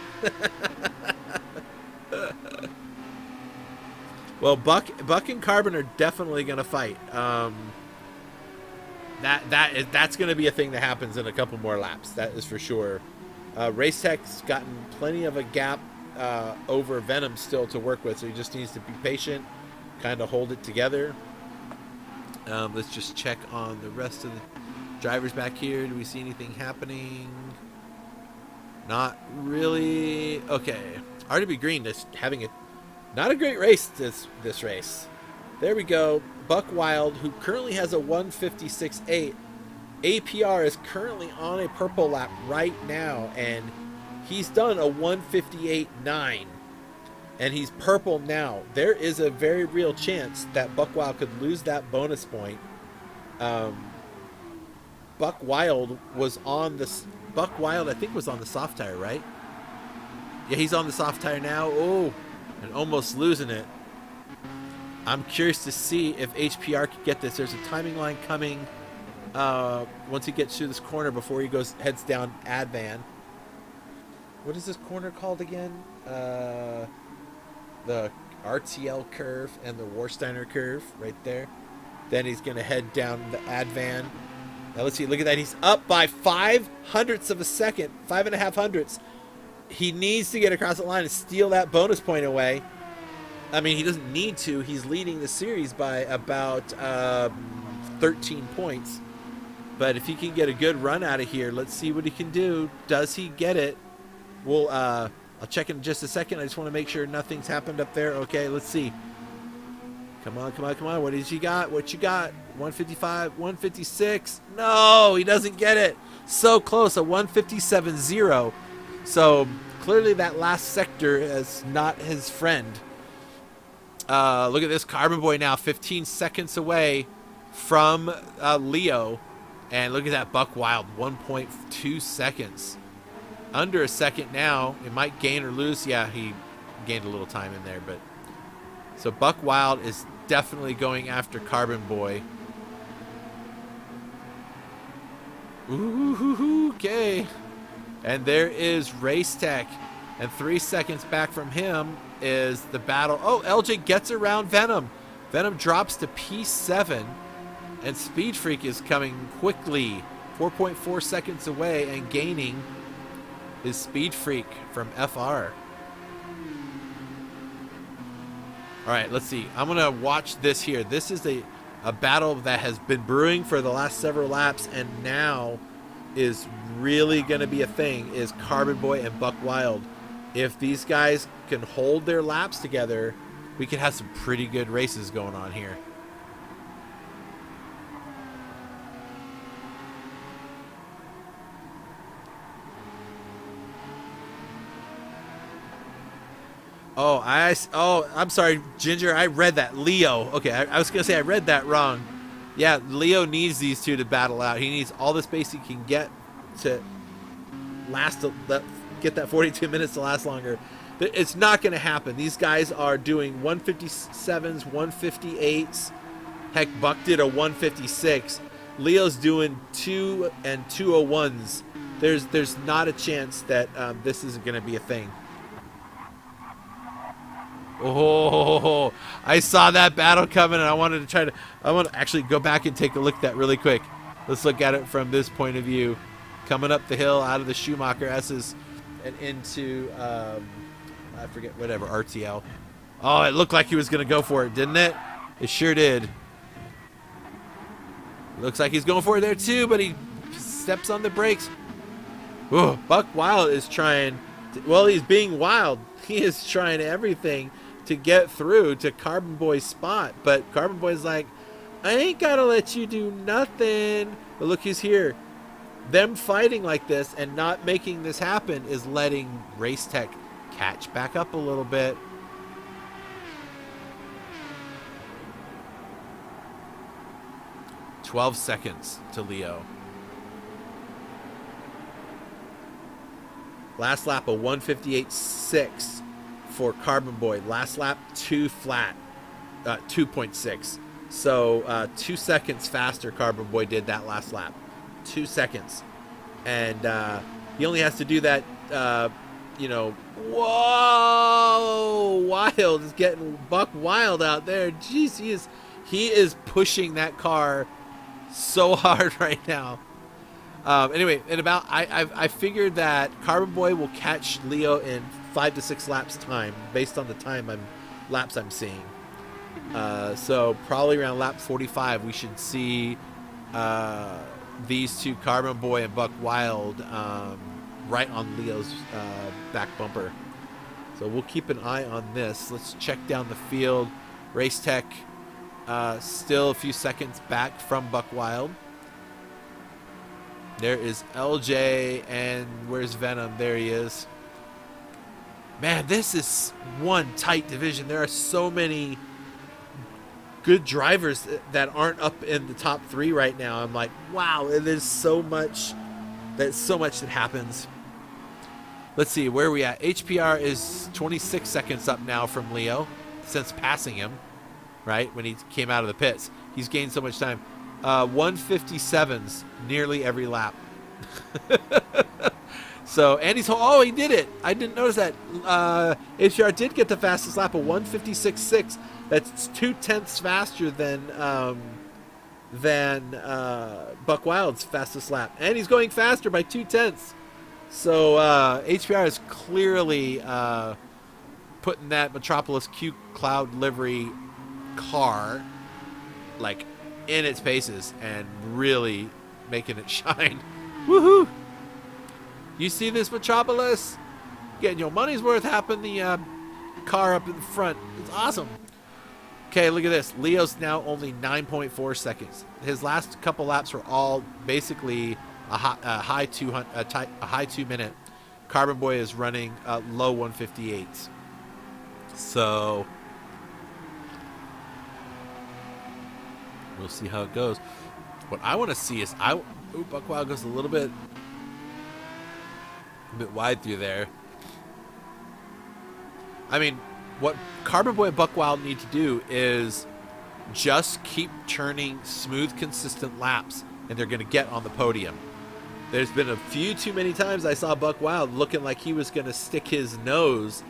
Well, Buck and Carbon are definitely going to fight. That's going to be a thing that happens in a couple more laps. That is for sure. Racetech's gotten plenty of a gap over Venom still to work with, so he just needs to be patient, kind of hold it together. Let's just check on the rest of the drivers back here. Do we see anything happening? Not really. Okay. RWB Green is having not a great race this race. There we go. Buck Wild, who currently has a 156.8. APR is currently on a purple lap right now, and he's done a 158.9. And he's purple now. There is a very real chance that Buck Wild could lose that bonus point. Buck Wild I think was on the soft tire, right? Yeah, he's on the soft tire now. Oh, and almost losing it. I'm curious to see if HPR can get this. There's a timing line coming once he gets through this corner before he heads down Advan. What is this corner called again? The RTL curve and the Warsteiner curve right there. Then he's going to head down the Advan. Now let's see. Look at that. He's up by 0.05 of a second. 5.5 hundredths. He needs to get across the line and steal that bonus point away. I mean, he doesn't need to. He's leading the series by about 13 points. But if he can get a good run out of here, let's see what he can do. Does he get it? We'll I'll check in just a second. I just want to make sure nothing's happened up there. Okay, let's see. Come on, come on, come on. What has he got? What you got? 155, 156. No, he doesn't get it. So close, a 157.0. So clearly that last sector is not his friend. Look at this. Carbon Boy now 15 seconds away from Leo. And look at that Buck Wild, 1.2 seconds. Under a second now. It might gain or lose. Yeah, he gained a little time in there. But so Buck Wild is definitely going after Carbon Boy. Ooh, okay. And there is Racetech. And 3 seconds back from him is the battle. Oh, LJ gets around Venom. Venom drops to P7. And Speed Freak is coming quickly. 4.4 seconds away and gaining is Speed Freak from FR. All right, let's see. I'm going to watch this here. This is a battle that has been brewing for the last several laps and now is really going to be a thing is Carbon Boy and Buck Wild. If these guys can hold their laps together, we could have some pretty good races going on here. Oh, I'm sorry, Ginger. I read that. Leo. Okay, I was going to say I read that wrong. Yeah, Leo needs these two to battle out. He needs all the space he can get to get that 42 minutes to last longer. It's not going to happen. These guys are doing 157s, 158s. Heck, Buck did a 156. Leo's doing 2 and 201s. There's not a chance that this is going to be a thing. Oh, I saw that battle coming, and I want to actually go back and take a look at that really quick. Let's look at it from this point of view. Coming up the hill out of the Schumacher S's and into, I forget, whatever, RTL. Oh, it looked like he was going to go for it, didn't it? It sure did. Looks like he's going for it there too, but he steps on the brakes. Oh, Buck Wild is trying, he's being wild. He is trying everything to get through to Carbon Boy's spot, but Carbon Boy's like, I ain't gotta let you do nothing. But look, he's here. Them fighting like this and not making this happen is letting Race Tech catch back up a little bit. "12 seconds to Leo. Last lap a 158.6 for Carbon Boy. Last lap 2 flat, 2.6. So 2 seconds faster Carbon Boy did that last lap. 2 seconds. And he only has to do that, whoa, Wild is getting Buck Wild out there. Jeez, he is pushing that car so hard right now. Anyway, I figured that Carbon Boy will catch Leo in 5 to 6 laps time based on the laps I'm seeing. So probably around lap 45 we should see these two, Carbon Boy and Buck Wild, right on Leo's back bumper. So we'll keep an eye on this. Let's check down the field. Race Tech still a few seconds back from Buck Wild. There is LJ, and where's Venom? There he is. Man, this is one tight division. There are so many good drivers that aren't up in the top 3 right now. I'm like, wow, there's so much. There's so much that happens. Let's see, where are we at? HPR is 26 seconds up now from Leo since passing him, right, when he came out of the pits. He's gained so much time. 157s nearly every lap. So, and he did it. I didn't notice that. HPR did get the fastest lap of 156.6. That's 0.2 faster than Buck Wild's fastest lap. And he's going faster by 0.2. So HPR is clearly putting that Metropolis Q Cloud livery car like in its paces and really making it shine. Woohoo! You see this, Metropolis? Getting your money's worth having the car up in the front. It's awesome. Okay, look at this. Leo's now only 9.4 seconds. His last couple laps were all basically a high 2 minute. Carbon Boy is running low 158s. So we'll see how it goes. What I want to see is Buck Wild goes a little bit wide through there. I mean, what Carbon Boy and Buck Wild need to do is just keep turning smooth, consistent laps, and they're going to get on the podium. There's been a few too many times I saw Buck Wild looking like he was going to stick his nose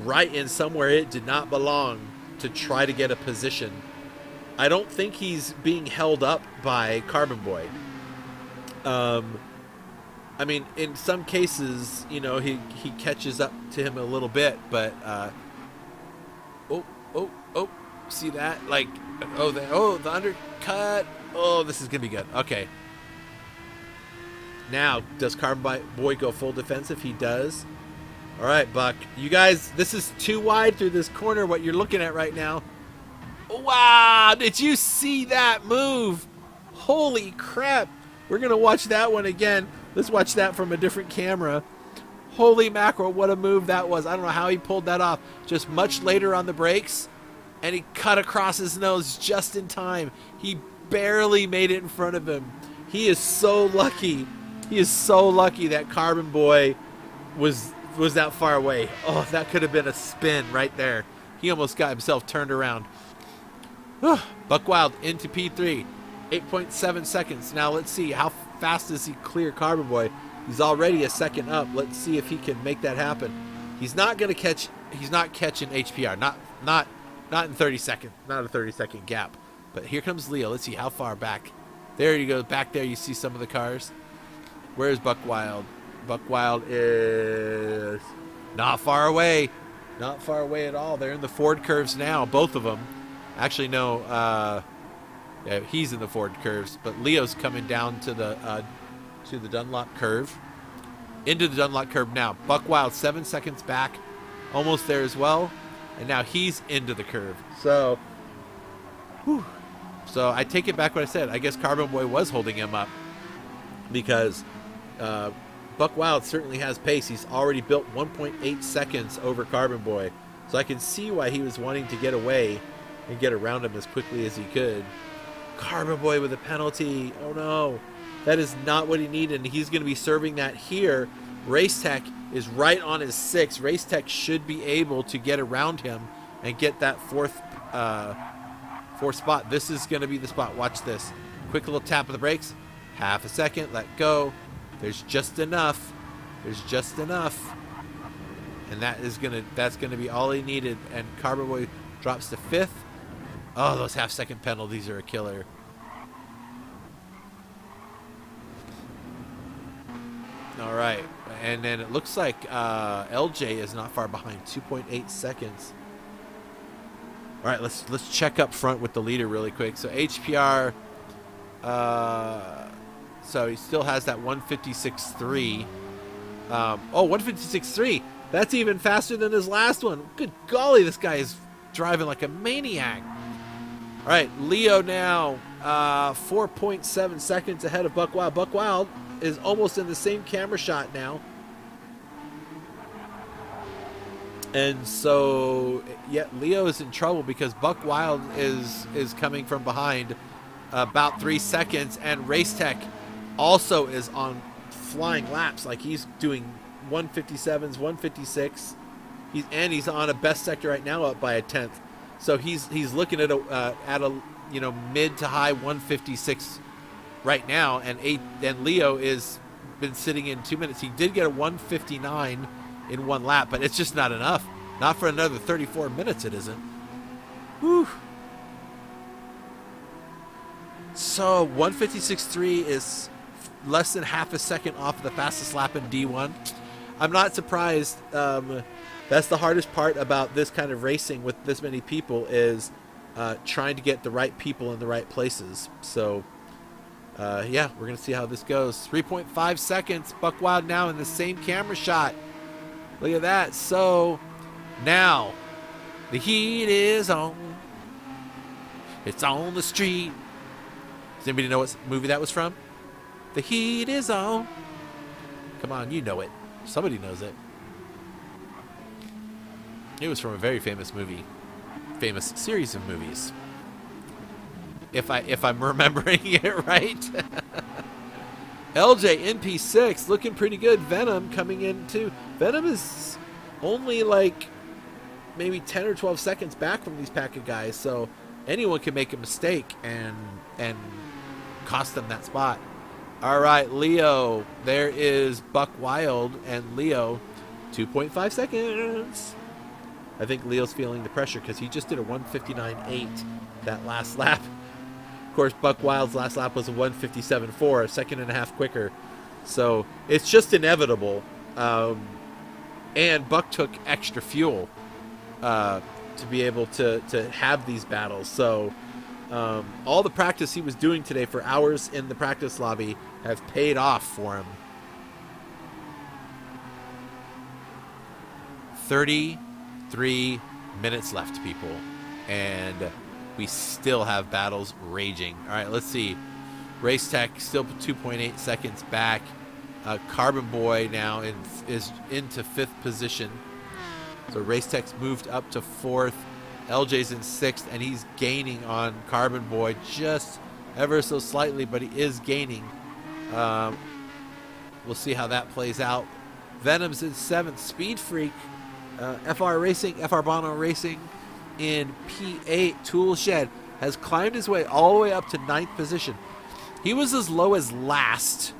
right in somewhere it did not belong to try to get a position. I don't think he's being held up by Carbon Boy. I mean, in some cases, you know, he catches up to him a little bit, but see that? Like, the undercut. Oh, this is gonna be good. Okay. Now, does Carbon Boy go full defensive? He does. All right, Buck. You guys, this is too wide through this corner, what you're looking at right now. Wow, did you see that move? Holy crap. We're going to watch that one again. Let's watch that from a different camera. Holy mackerel, what a move that was. I don't know how he pulled that off. Just much later on the brakes, and he cut across his nose just in time. He barely made it in front of him. He is so lucky. He is so lucky that Carbon Boy was that far away. Oh, that could have been a spin right there. He almost got himself turned around. Buck Wild into P3. 8.7 seconds. Now let's see, how fast does he clear Carbon Boy? He's already a second up. Let's see if he can make that happen. He's not going to catch. He's not catching HPR. Not in 30 seconds. Not a 30-second gap. But here comes Leo. Let's see how far back. There you go. Back there, you see some of the cars. Where's Buck Wild? Buck Wild is not far away. Not far away at all. They're in the Ford curves now, both of them. Actually, no. Yeah, he's in the Ford curves, but Leo's coming down to the Dunlop curve. Into the Dunlop curve now. Buck Wild 7 seconds back, almost there as well, and now he's into the curve. So, so I take it back what I said. I guess Carbon Boy was holding him up because Buck Wild certainly has pace. He's already built 1.8 seconds over Carbon Boy, so I can see why he was wanting to get away and get around him as quickly as he could. Carbon Boy with a penalty. Oh no, that is not what he needed, and he's going to be serving that here. Racetech is right on his 6. Racetech should be able to get around him and get that fourth spot. This is going to be the spot. Watch this. Quick little tap of the brakes. Half a second. Let go. There's just enough. There's just enough. And that's going to be all he needed. And Carbon Boy drops to 5th. Oh, those half-second penalties are a killer. All right. And then it looks like LJ is not far behind, 2.8 seconds. All right, let's check up front with the leader really quick. So HPR, so he still has that 156.3. Oh, 156.3. That's even faster than his last one. Good golly, this guy is driving like a maniac. All right, Leo now 4.7 seconds ahead of Buck Wild. Buck Wild is almost in the same camera shot now. And so, yeah, Leo is in trouble because Buck Wild is coming from behind about 3 seconds, and Racetech also is on flying laps. Like he's doing 157s, 156. He's on a best sector right now, up by a 10th. So he's looking at a mid to high 156 right now, and Leo is been sitting in 2 minutes. He did get a 159 in one lap, but it's just not enough. Not for another 34 minutes, it isn't. Whew. So 156.3 is less than half a second off the fastest lap in D1. I'm not surprised. That's the hardest part about this kind of racing with this many people is trying to get the right people in the right places. So, yeah, we're going to see how this goes. 3.5 seconds. Buck Wild now in the same camera shot. Look at that. So, now, the heat is on. It's on the street. Does anybody know what movie that was from? The heat is on. Come on, you know it. Somebody knows it. It was from a very famous movie. Famous series of movies. If I'm remembering it right. LJ NP6 looking pretty good. Venom coming in too. Venom is only like maybe 10 or 12 seconds back from these pack of guys, so anyone can make a mistake and cost them that spot. All right, Leo. There is Buck Wild and Leo. 2.5 seconds. I think Leo's feeling the pressure because he just did a 159.8 that last lap. Of course, Buck Wild's last lap was a 157.4, a second and a half quicker. So it's just inevitable. And Buck took extra fuel to be able to have these battles. So All the practice he was doing today for hours in the practice lobby have paid off for him. 33 minutes left, people. And we still have battles raging. All right, let's see. Race Tech still 2.8 seconds back. Carbon Boy now is into 5th position. So Race Tech's moved up to 4th. LJ's in 6th, and he's gaining on Carbon Boy just ever so slightly, but he is gaining. We'll see how that plays out. Venom's in 7th. Speed Freak, FR Racing, FR Bono Racing in P8. Tool Shed has climbed his way all the way up to 9th position. He was as low as last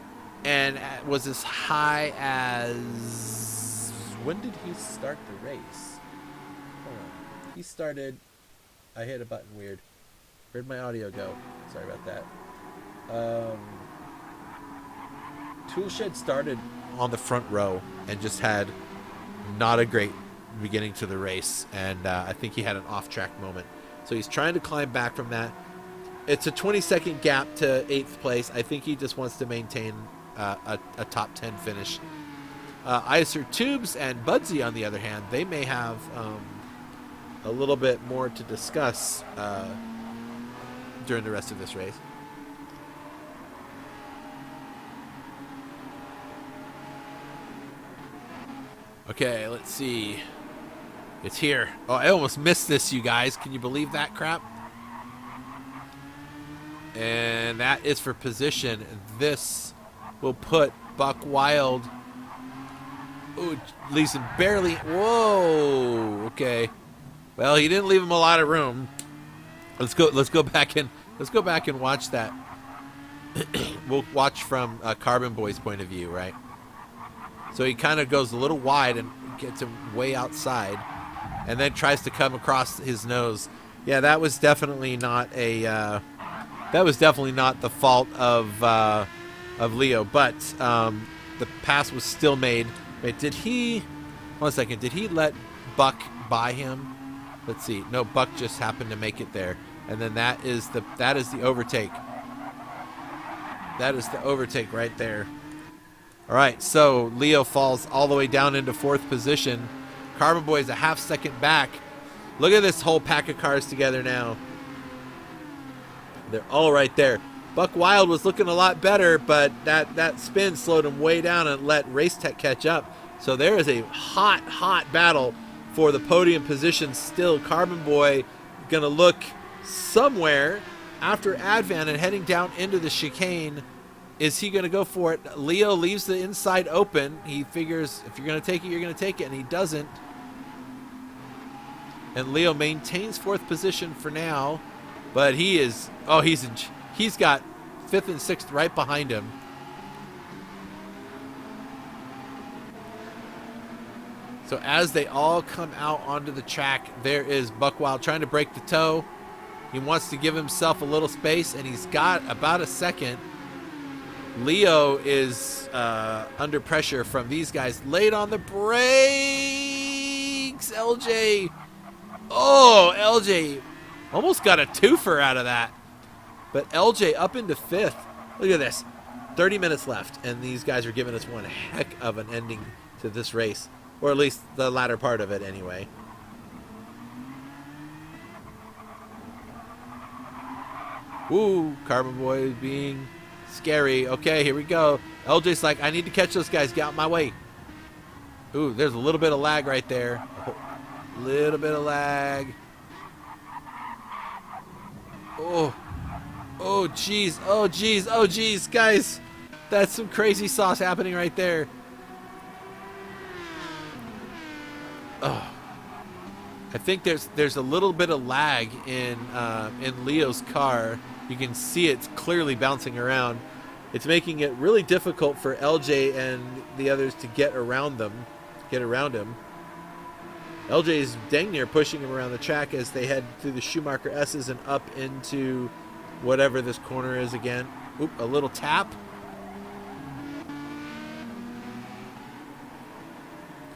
and was as high as... When did he start the race? Hold on. He started... I hit a button weird. Where'd my audio go? Sorry about that. Toolshed started on the front row and just had not a great beginning to the race. And I think he had an off-track moment. So he's trying to climb back from that. It's a 20-second gap to 8th place. I think he just wants to maintain a top 10 finish. Icer Tubes and Budsy, on the other hand, they may have a little bit more to discuss during the rest of this race. Okay, let's see. It's here. Oh, I almost missed this, you guys. Can you believe that crap? And that is for position. This will put Buck Wild. Ooh, leaves him barely. Whoa. Okay. Well, he didn't leave him a lot of room. Let's go back and watch that. We'll watch from Carbon Boy's point of view, right? So he kind of goes a little wide and gets him way outside, and then tries to come across his nose. Yeah, that was definitely not a. That was definitely not the fault of Leo, but the pass was still made. Wait, did he? 1 second. Did he let Buck by him? Let's see. No, Buck just happened to make it there, and then that is the overtake. That is the overtake right there. All right, so Leo falls all the way down into 4th position. Carbon Boy is a half second back. Look at this whole pack of cars together now. They're all right there. Buck Wild was looking a lot better, but that spin slowed him way down and let Race Tech catch up. So there is a hot battle for the podium position still. Carbon Boy going to look somewhere after Advan and heading down into the chicane. Is he going to go for it? Leo leaves the inside open. He figures if you're going to take it, you're going to take it, and he doesn't. And Leo maintains 4th position for now, but he is he's got 5th and 6th right behind him. So as they all come out onto the track, there is Buckwild trying to break the toe. He wants to give himself a little space, and he's got about a second. Leo is under pressure from these guys. Late on the brakes. LJ. Oh, LJ almost got a twofer out of that. But LJ up into 5th. Look at this. 30 minutes left, and these guys are giving us one heck of an ending to this race. Or at least the latter part of it anyway. Woo, Carbon Boy is being scary. Okay, here we go. LJ's like, I need to catch those guys. Get out of my way. Ooh, there's a little bit of lag right there. A little bit of lag. Oh, jeez. Oh, jeez. Guys, that's some crazy sauce happening right there. Oh. I think there's a little bit of lag in Leo's car. You can see it's clearly bouncing around. It's making it really difficult for LJ and the others to get around him. LJ is dang near pushing him around the track as they head through the Schumacher S's and up into whatever this corner is again. Oop, a little tap.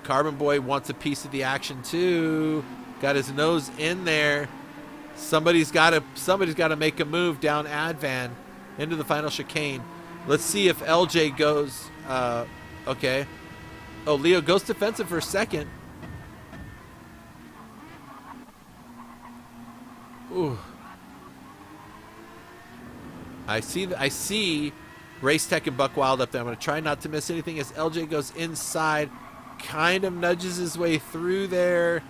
Carbon Boy wants a piece of the action too. Got his nose in there. Somebody's got to make a move down Advan into the final chicane. Let's see if LJ goes. Okay. Oh, Leo goes defensive for a second. Ooh. I see Race Tech and Buck Wild up there. I'm going to try not to miss anything as LJ goes inside. Kind of nudges his way through there.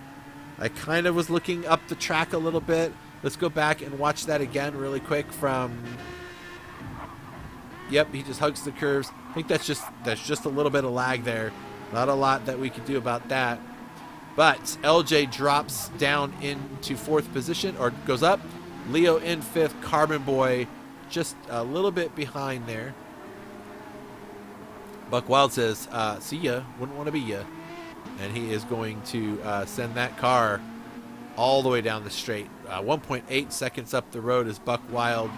I kind of was looking up the track a little bit. Let's go back and watch that again really quick from... Yep, he just hugs the curves. I think that's just a little bit of lag there. Not a lot that we could do about that. But LJ drops down into 4th position, or goes up. Leo in 5th. Carbon Boy just a little bit behind there. Buck Wild says, see ya, wouldn't want to be ya. And he is going to send that car all the way down the straight. 1.8 seconds up the road is Buck Wild.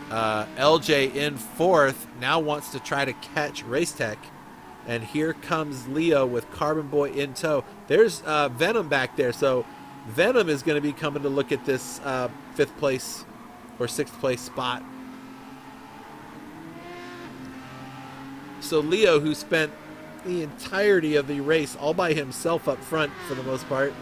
LJ in 4th, now wants to try to catch Race Tech. And here comes Leo with Carbon Boy in tow. There's Venom back there. So Venom is going to be coming to look at this 5th place or 6th place spot. So Leo, who spent the entirety of the race all by himself up front for the most part,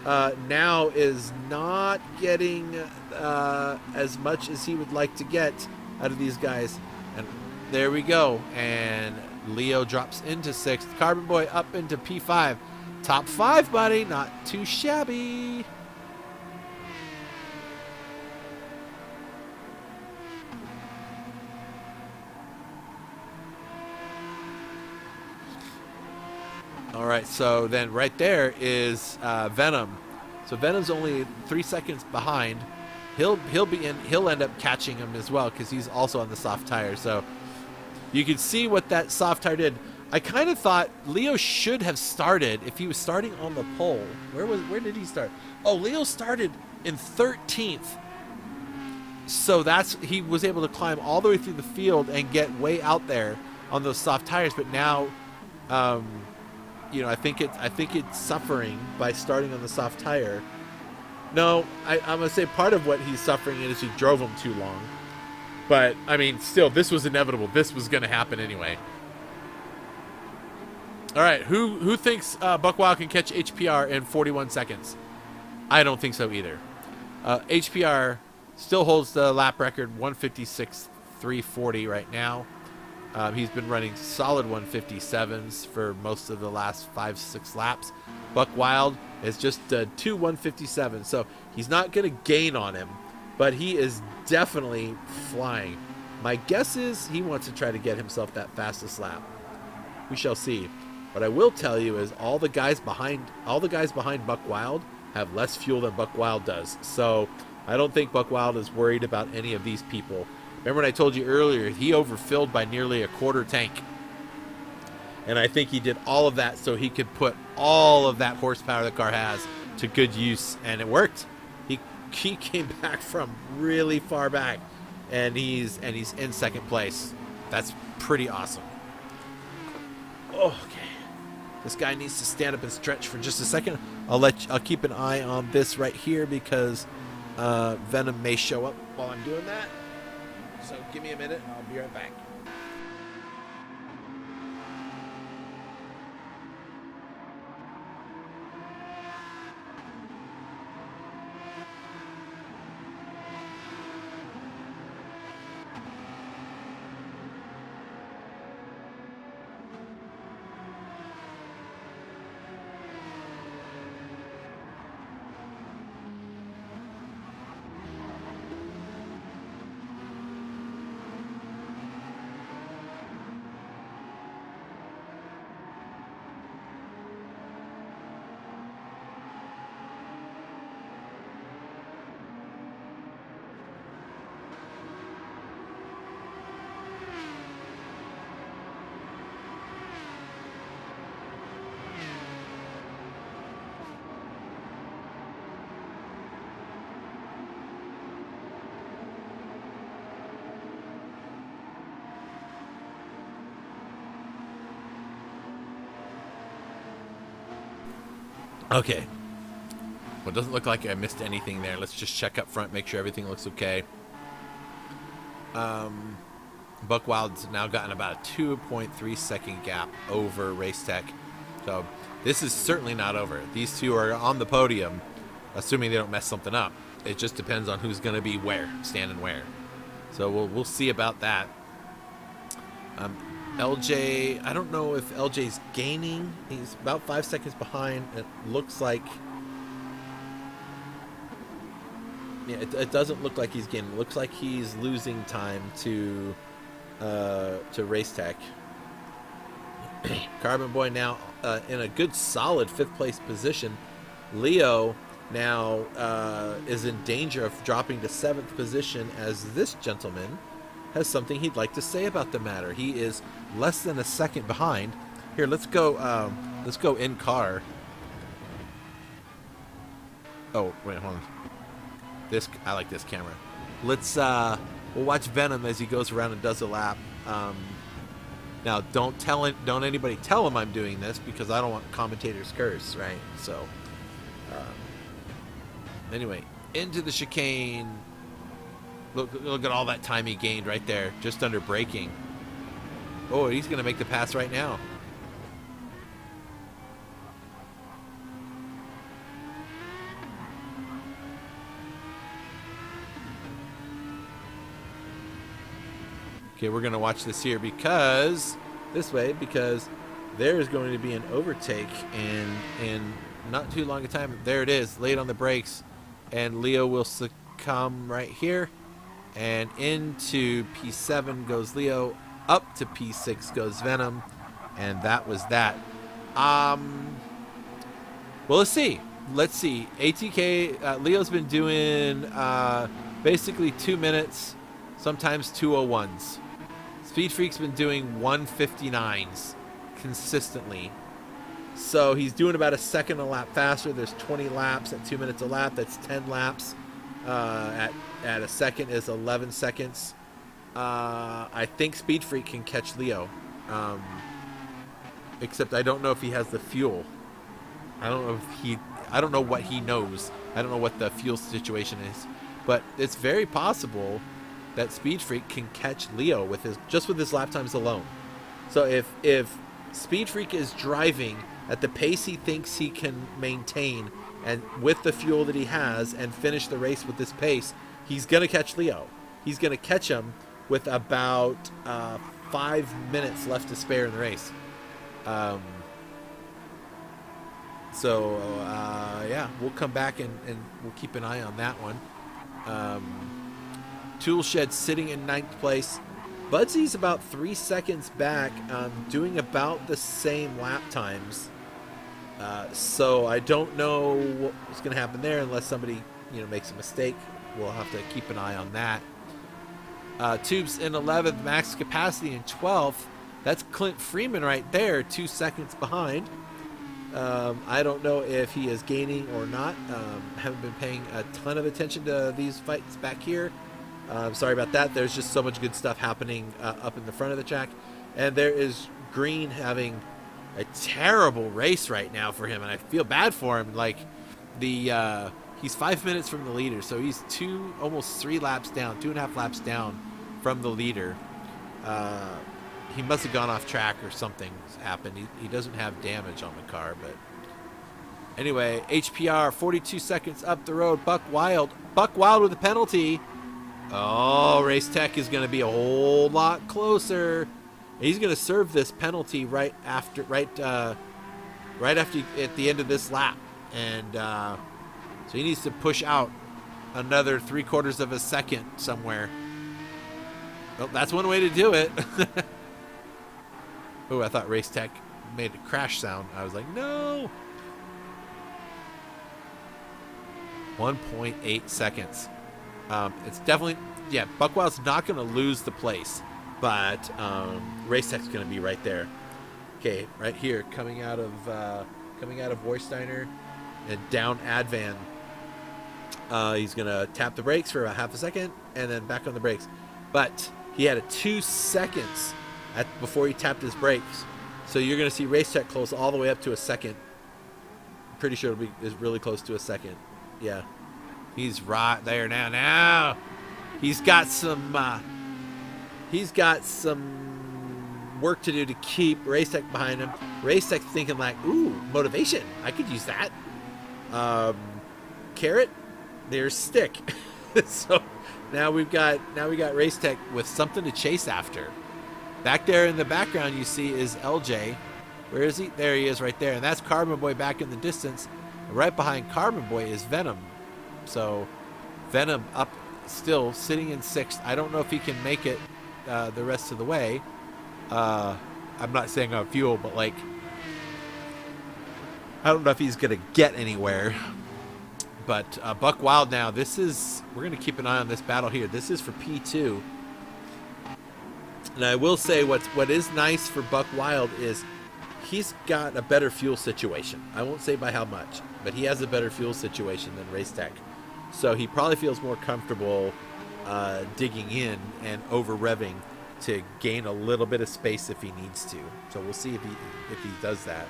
now is not getting as much as he would like to get out of these guys. And there we go. And Leo drops into 6th. Carbon Boy up into P5. Top 5, buddy. Not too shabby. All right, so then right there is Venom. So Venom's only 3 seconds behind. He'll end up catching him as well because he's also on the soft tire. So you can see what that soft tire did. I kind of thought Leo should have started if he was starting on the pole. Where did he start? Oh, Leo started in 13th. So he was able to climb all the way through the field and get way out there on those soft tires. But now, I think it's suffering by starting on the soft tire. No, I'm gonna say part of what he's suffering is he drove him too long. But I mean, still, this was inevitable. This was gonna happen anyway. All right, who thinks Buck Wild can catch HPR in 41 seconds? I don't think so either. HPR still holds the lap record, 156.340 right now. He's been running solid 157s for most of the last 5-6 laps. Buck Wild is just 2 157s, so he's not going to gain on him, but he is definitely flying. My guess is he wants to try to get himself that fastest lap. We shall see. What I will tell you is all the guys behind Buck Wild have less fuel than Buck Wild does. So I don't think Buck Wild is worried about any of these people. Remember when I told you earlier, he overfilled by nearly a quarter tank. And I think he did all of that so he could put all of that horsepower the car has to good use. And it worked. He came back from really far back. And he's in 2nd place. That's pretty awesome. Okay. This guy needs to stand up and stretch for just a second. I'll keep an eye on this right here because Venom may show up while I'm doing that. So give me a minute and I'll be right back. Okay. Well, it doesn't look like I missed anything there. Let's just check up front, make sure everything looks okay. Buck Wild's now gotten about a 2.3 second gap over Race Tech. So this is certainly not over. These two are on the podium, assuming they don't mess something up. It just depends on who's going to be where, standing where. So we'll see about that. LJ, I don't know if LJ's gaining. He's about 5 seconds behind. It looks like... Yeah, it doesn't look like he's gaining. It looks like he's losing time to Race Tech. Carbon Boy now in a good solid 5th place position. Leo now is in danger of dropping to 7th position, as this gentleman has something he'd like to say about the matter. He is less than a second behind. Here, let's go in car. Oh, wait, hold on. I like this camera. Let's we'll watch Venom as he goes around and does a lap. Now, don't anybody tell him I'm doing this, because I don't want commentators curse, right? So, anyway, into the chicane. Look at all that time he gained right there, just under braking. Oh, he's going to make the pass right now. Okay, we're going to watch this here because there is going to be an overtake, and in not too long a time, there it is, late on the brakes, and Leo will succumb right here, and into P7 goes Leo, up to P6 goes Venom, and that was that. Well, let's see. ATK, Leo's been doing basically 2 minutes, sometimes 2:01s. Speed Freak's been doing 1:59s consistently. So he's doing about a second a lap faster. There's 20 laps at 2 minutes a lap. That's 10 laps. At a second is 11 seconds. I think Speed Freak can catch Leo. Except I don't know if he has the fuel. I don't know what he knows. I don't know what the fuel situation is. But it's very possible that Speed Freak can catch Leo with his lap times alone. So if Speed Freak is driving at the pace he thinks he can maintain, and with the fuel that he has, and finish the race with this pace, he's gonna catch Leo. He's gonna catch him with about 5 minutes left to spare in the race. Yeah, we'll come back and we'll keep an eye on that one. Toolshed sitting in 9th place. Budsy's about 3 seconds back, doing about the same lap times. So I don't know what's going to happen there unless somebody makes a mistake. We'll have to keep an eye on that. Tubes in 11th, Max Capacity in 12th. That's Clint Freeman right there, 2 seconds behind. I don't know if he is gaining or not. Haven't been paying a ton of attention to these fights back here. Sorry about that. There's just so much good stuff happening up in the front of the track. And there is Green having a terrible race right now for him, and I feel bad for him. Like, he's 5 minutes from the leader, so he's almost 3 laps down, 2.5 laps down from the leader. He must have gone off track or something's happened. He doesn't have damage on the car, but anyway, HPR 42 seconds up the road. Buck Wild with a penalty. Oh, Race Tech is going to be a whole lot closer. He's going to serve this penalty right after at the end of this lap, and so he needs to push out another 3/4 of a second somewhere. Well, that's one way to do it. Oh, I thought Race Tech made a crash sound. I was like, no. 1.8 seconds. It's definitely, Buckwild's not going to lose the place, but Race Tech's going to be right there. Okay, right here, coming out of Warsteiner and down Advan. He's going to tap the brakes for about half a second and then back on the brakes. But he had 2 seconds before he tapped his brakes. So you're going to see Race Tech close all the way up to a second, pretty sure is really close to a second. Yeah, he's right there now. Now he's got some work to do to keep Racetech behind him. Racetech thinking like, ooh, motivation. I could use that. Carrot, there's stick. So now we got Racetech with something to chase after. Back there in the background, you see is LJ. Where is he? There he is, right there, and that's Carbon Boy back in the distance. Right behind Carbon Boy is Venom. So Venom up still sitting in 6th. I don't know if he can make it the rest of the way. I'm not saying on fuel, but like I don't know if he's gonna get anywhere. But Buck Wild now. We're gonna keep an eye on this battle here. This is for P2. And I will say what is nice for Buck Wild is he's got a better fuel situation. I won't say by how much, but he has a better fuel situation than Racetech. So he probably feels more comfortable digging in and over revving to gain a little bit of space if he needs to. So we'll see if he does that.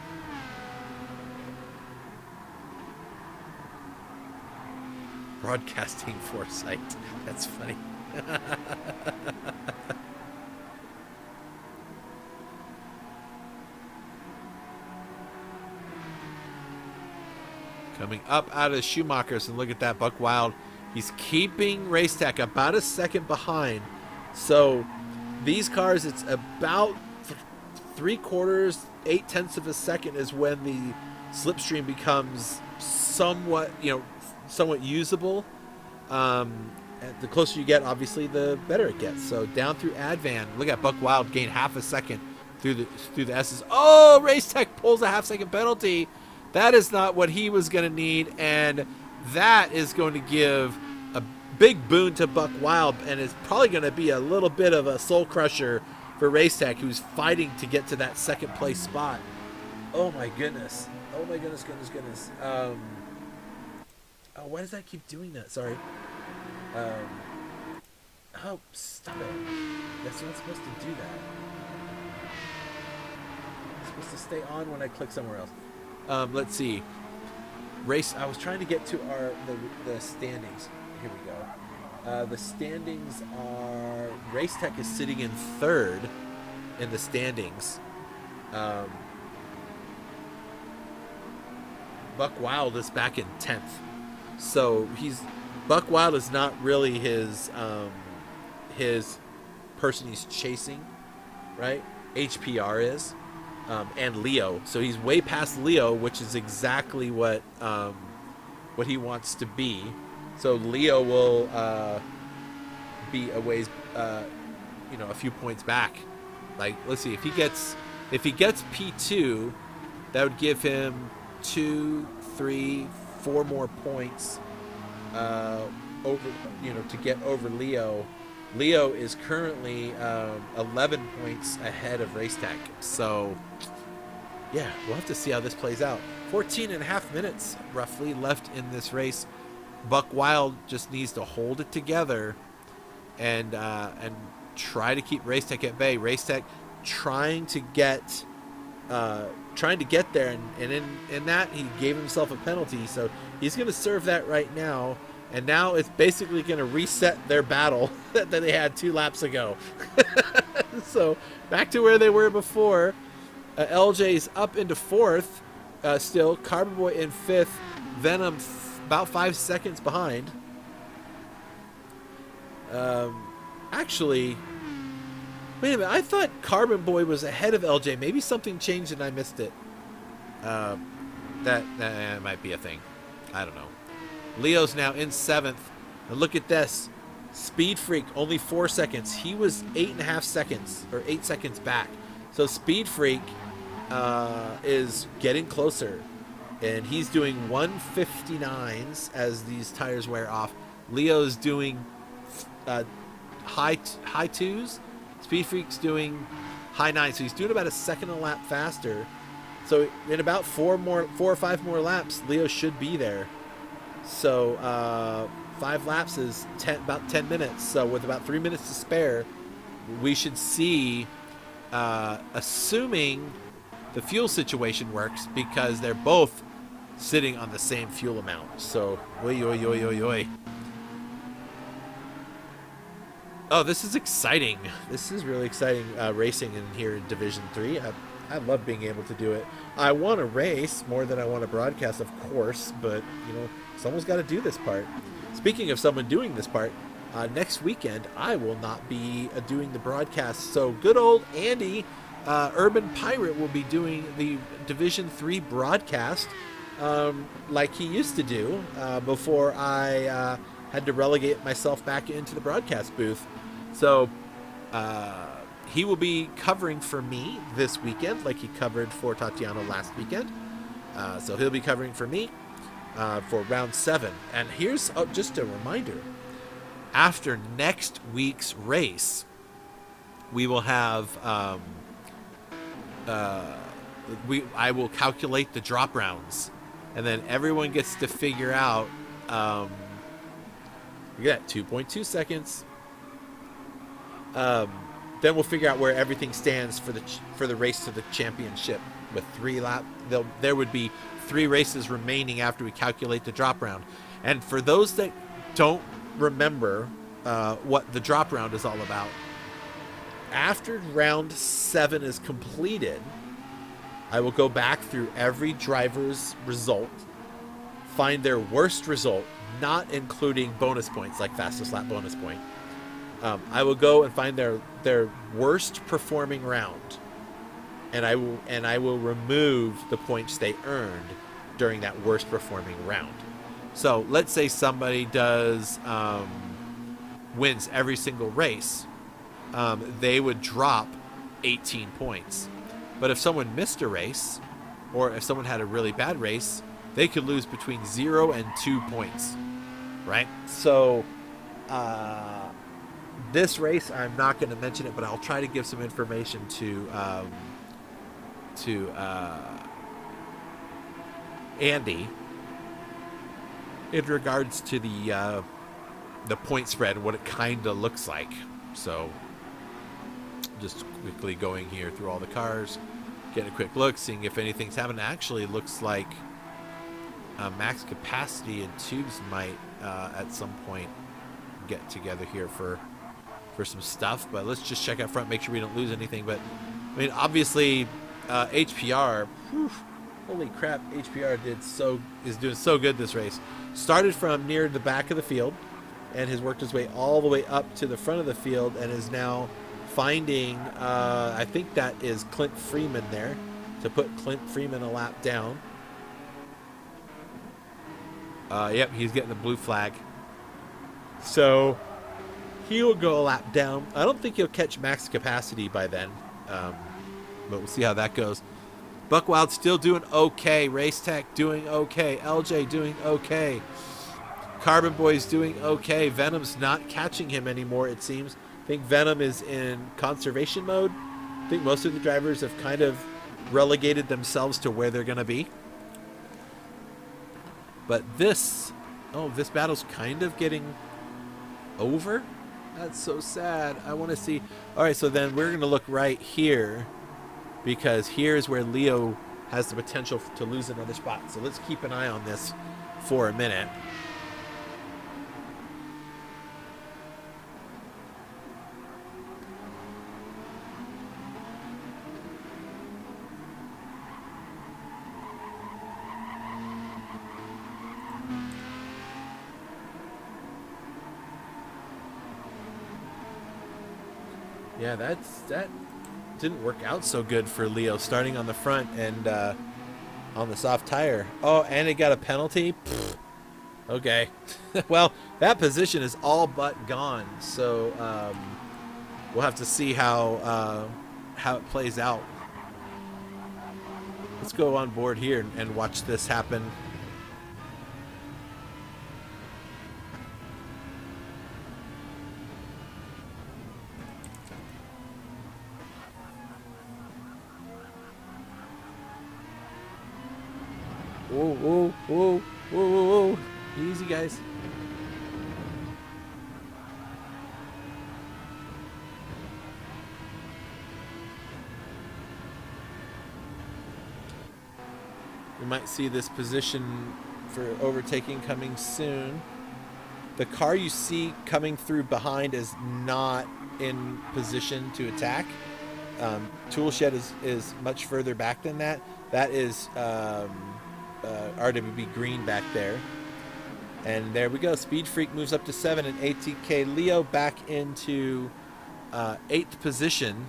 Broadcasting foresight. That's funny. Coming up out of Schumacher's, and look at that, Buck Wild. He's keeping Racetech about a second behind. So these cars, it's about 3/4, 8/10 of a second is when the slipstream becomes somewhat usable. And the closer you get, obviously, the better it gets. So down through Advan, look at Buck Wild gain half a second through the S's. Oh, Racetech pulls a half-second penalty. That is not what he was going to need, and that is going to give a big boon to Buck Wild, and it's probably going to be a little bit of a soul crusher for Racetech, who's fighting to get to that second place spot. Oh my goodness. Oh my goodness. Oh, why does that keep doing that? Sorry. Oh, stop it. That's not supposed to do that. It's supposed to stay on when I click somewhere else. Let's see. I was trying to get to the standings. Here we go. The standings are Racetech is sitting in 3rd in the standings. Buck Wild is back in 10th. So Buck Wild is not really his person he's chasing, right? HPR is. And Leo, so he's way past Leo, which is exactly what he wants to be. So Leo will be a ways, a few points back. Like, let's see, if he gets P2, that would give him 2, 3, 4 more points over, to get over Leo. Leo is currently 11 points ahead of Racetech. So, yeah, we'll have to see how this plays out. 14.5 minutes, roughly, left in this race. Buck Wild just needs to hold it together and try to keep Racetech at bay. Racetech trying to get there, and in that, he gave himself a penalty. So he's going to serve that right now. And now it's basically going to reset their battle that they had 2 laps ago. So back to where they were before. LJ's up into 4th still. Carbon Boy in 5th. Venom about 5 seconds behind. Actually, wait a minute. I thought Carbon Boy was ahead of LJ. Maybe something changed and I missed it. That might be a thing. I don't know. Leo's now in 7th. And look at this. Speed Freak, only 4 seconds. He was 8.5 seconds, or 8 seconds back. So Speed Freak is getting closer. And he's doing 159s as these tires wear off. Leo's doing high 2s. Speed Freak's doing high 9s. So he's doing about a second a lap faster. So in about 4 or 5 more laps, Leo should be there. So 5 laps is about 10 minutes. So with about 3 minutes to spare, we should see, assuming the fuel situation works, because they're both sitting on the same fuel amount. So, oi, oi, oi, oi, oi. Oh, this is exciting. This is really exciting racing in here in Division 3. I love being able to do it. I want to race more than I want to broadcast, of course, but, you know, someone's got to do this part. Speaking of someone doing this part, next weekend I will not be doing the broadcast. So good old Andy, Urban Pirate, will be doing the Division 3 broadcast like he used to do before I had to relegate myself back into the broadcast booth. So he will be covering for me this weekend like he covered for Tatiana last weekend. So he'll be covering for me for round 7. And here's just a reminder. After next week's race, we will have I will calculate the drop rounds, and then everyone gets to figure out you got 2.2 seconds. Then we'll figure out where everything stands for the race to the championship with 3 laps. There would be 3 races remaining after we calculate the drop round. And for those that don't remember what the drop round is all about, after round 7 is completed, I will go back through every driver's result, find their worst result, not including bonus points like fastest lap bonus point. I will go and find their worst performing round, and I will remove the points they earned during that worst performing round. So let's say somebody does wins every single race, they would drop 18 points. But if someone missed a race, or if someone had a really bad race, they could lose between 0 and 2 points, right? So this race, I'm not going to mention it, but I'll try to give some information to Andy in regards to the point spread and what it kind of looks like. So just quickly going here through all the cars, getting a quick look, seeing if anything's happened. Actually, looks like max capacity and tubes might at some point get together here for some stuff, but let's just check out front, make sure we don't lose anything. But I mean, obviously HPR, holy crap, HPR is doing so good this race. Started from near the back of the field and has worked his way all the way up to the front of the field and is now finding I think that is Clint Freeman there, to put Clint Freeman a lap down. Yep, he's getting the blue flag. So he will go a lap down. I don't think he'll catch max capacity by then, but we'll see how that goes. Buckwild still doing okay. Race Tech doing okay. LJ doing okay. Carbon Boy's doing okay. Venom's not catching him anymore, it seems. I think Venom is in conservation mode. I think most of the drivers have kind of relegated themselves to where they're going to be. But this battle's kind of getting over. That's so sad. I want to see. All right, so then we're going to look right here, because here's where Leo has the potential to lose another spot. So let's keep an eye on this for a minute. Yeah, that didn't work out so good for Leo, starting on the front and on the soft tire. Oh, and it got a penalty? Pfft. Okay. Well, that position is all but gone, so we'll have to see how it plays out. Let's go on board here and watch this happen. Whoa, whoa, whoa, whoa, whoa, whoa. Easy, guys. We might see this position for overtaking coming soon. The car you see coming through behind is not in position to attack. Toolshed is much further back than that. That is RWB Green back there. And there we go. Speed Freak moves up to 7, and ATK Leo back into 8th position.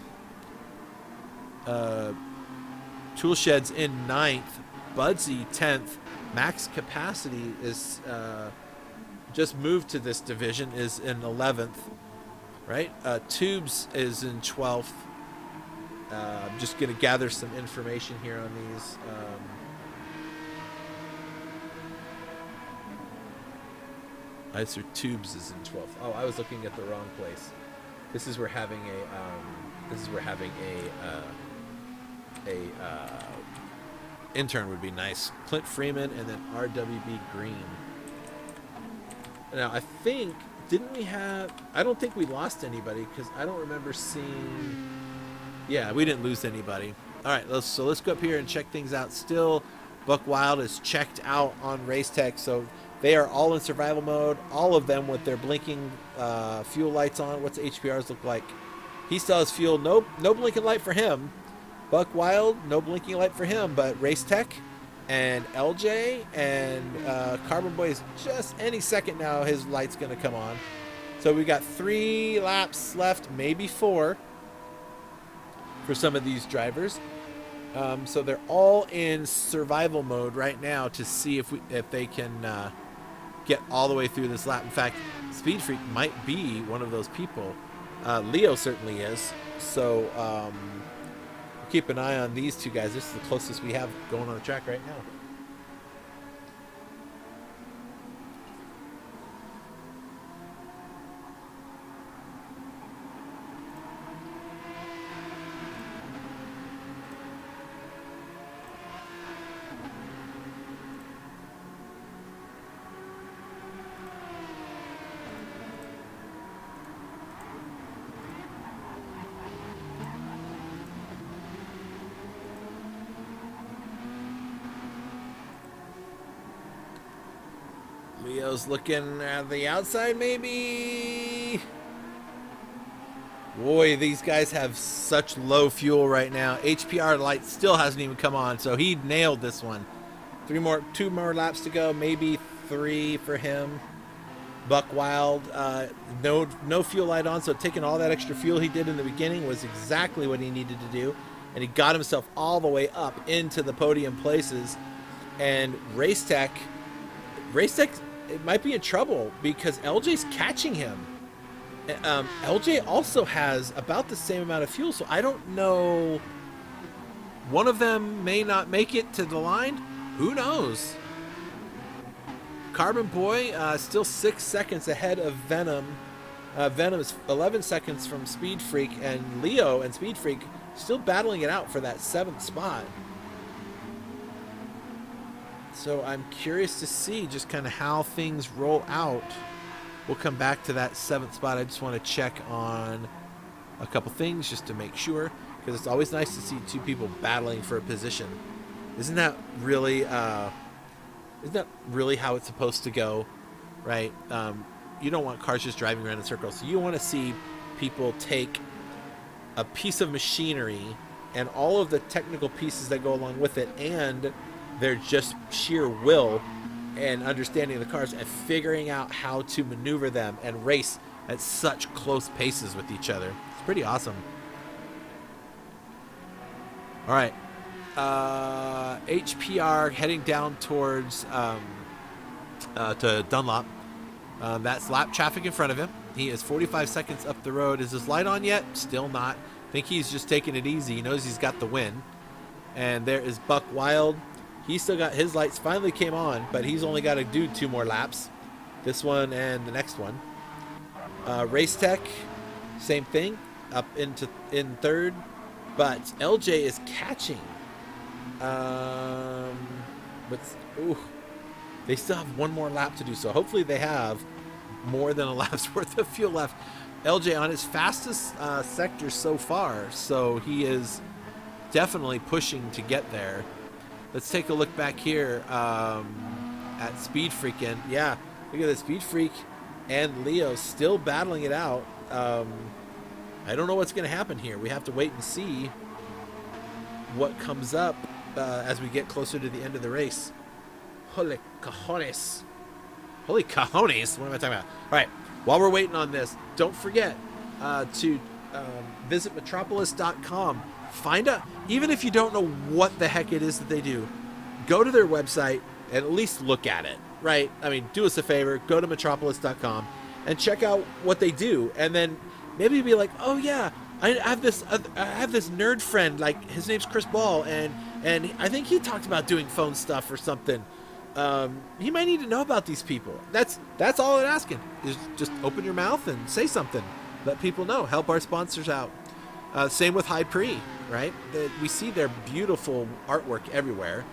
Toolshed's in 9th. Budsy 10th. Max Capacity is just moved to this division, is in 11th. Right? Tubes is in 12th. I'm just going to gather some information here on these. Icer Tubes is in 12th. Oh, I was looking at the wrong place. This is where having a intern would be nice. Clint Freeman and then RWB Green. Now I think I don't think we lost anybody because I don't remember seeing. Yeah, we didn't lose anybody. All right, let's go up here and check things out. Still, Buck Wild is checked out on Racetech, so they are all in survival mode. All of them with their blinking fuel lights on. What's HPRs look like? He still has fuel. No blinking light for him. Buck Wild, no blinking light for him. But Racetech and LJ and Carbon Boy is just any second now. His light's going to come on. So we got 3 laps left, maybe 4. For some of these drivers, so they're all in survival mode right now to see if they can get all the way through this lap. In fact, Speed Freak might be one of those people. Leo certainly is. So keep an eye on these two guys. This is the closest we have going on the track right now. Leo's looking at the outside, maybe. Boy, these guys have such low fuel right now. HPR light still hasn't even come on, so he nailed this one. 2 more laps to go, maybe 3 for him. Buck Wild, no fuel light on, so taking all that extra fuel he did in the beginning was exactly what he needed to do, and he got himself all the way up into the podium places. And Racetech, it might be in trouble because LJ's catching him. LJ also has about the same amount of fuel, so I don't know. One of them may not make it to the line. Who knows? Carbon Boy still 6 seconds ahead of Venom. Venom is 11 seconds from Speed Freak, and Leo and Speed Freak still battling it out for that 7th spot. So I'm curious to see just kind of how things roll out. We'll come back to that 7th spot. I just want to check on a couple things just to make sure, because it's always nice to see 2 people battling for a position. Isn't that really how it's supposed to go, right? You don't want cars just driving around in circles. So you want to see people take a piece of machinery and all of the technical pieces that go along with it, and their just sheer will and understanding of the cars and figuring out how to maneuver them and race at such close paces with each other. It's pretty awesome. All right. HPR heading down towards to Dunlop. That's lap traffic in front of him. He is 45 seconds up the road. Is his light on yet? Still not. I think he's just taking it easy. He knows he's got the win. And there is Buck Wild. He still got his lights, finally came on, but he's only got to do 2 more laps. This one and the next one. Racetech, same thing, up in 3rd. But LJ is catching. They still have 1 more lap to do, so hopefully they have more than a lap's worth of fuel left. LJ on his fastest sector so far, so he is definitely pushing to get there. let's take a look back here at Speed Freak. And yeah, look at the Speed Freak and Leo still battling it out. I don't know what's going to happen here. We have to wait and see what comes up as we get closer to the end of the race. Holy cojones. Holy cojones. What am I talking about? All right. While we're waiting on this, don't forget to visit metropolis.com. Find out, even if you don't know what the heck it is that they do, go to their website and at least look at it, right? I mean, do us a favor, go to metropolis.com and check out what they do. And then maybe be like, oh yeah, I have this nerd friend, like his name's Chris Ball, and I think he talked about doing phone stuff or something. He might need to know about these people. That's all I'm asking, is just open your mouth and say something. Let people know. Help our sponsors out. Same with High Pre, right? We see their beautiful artwork everywhere,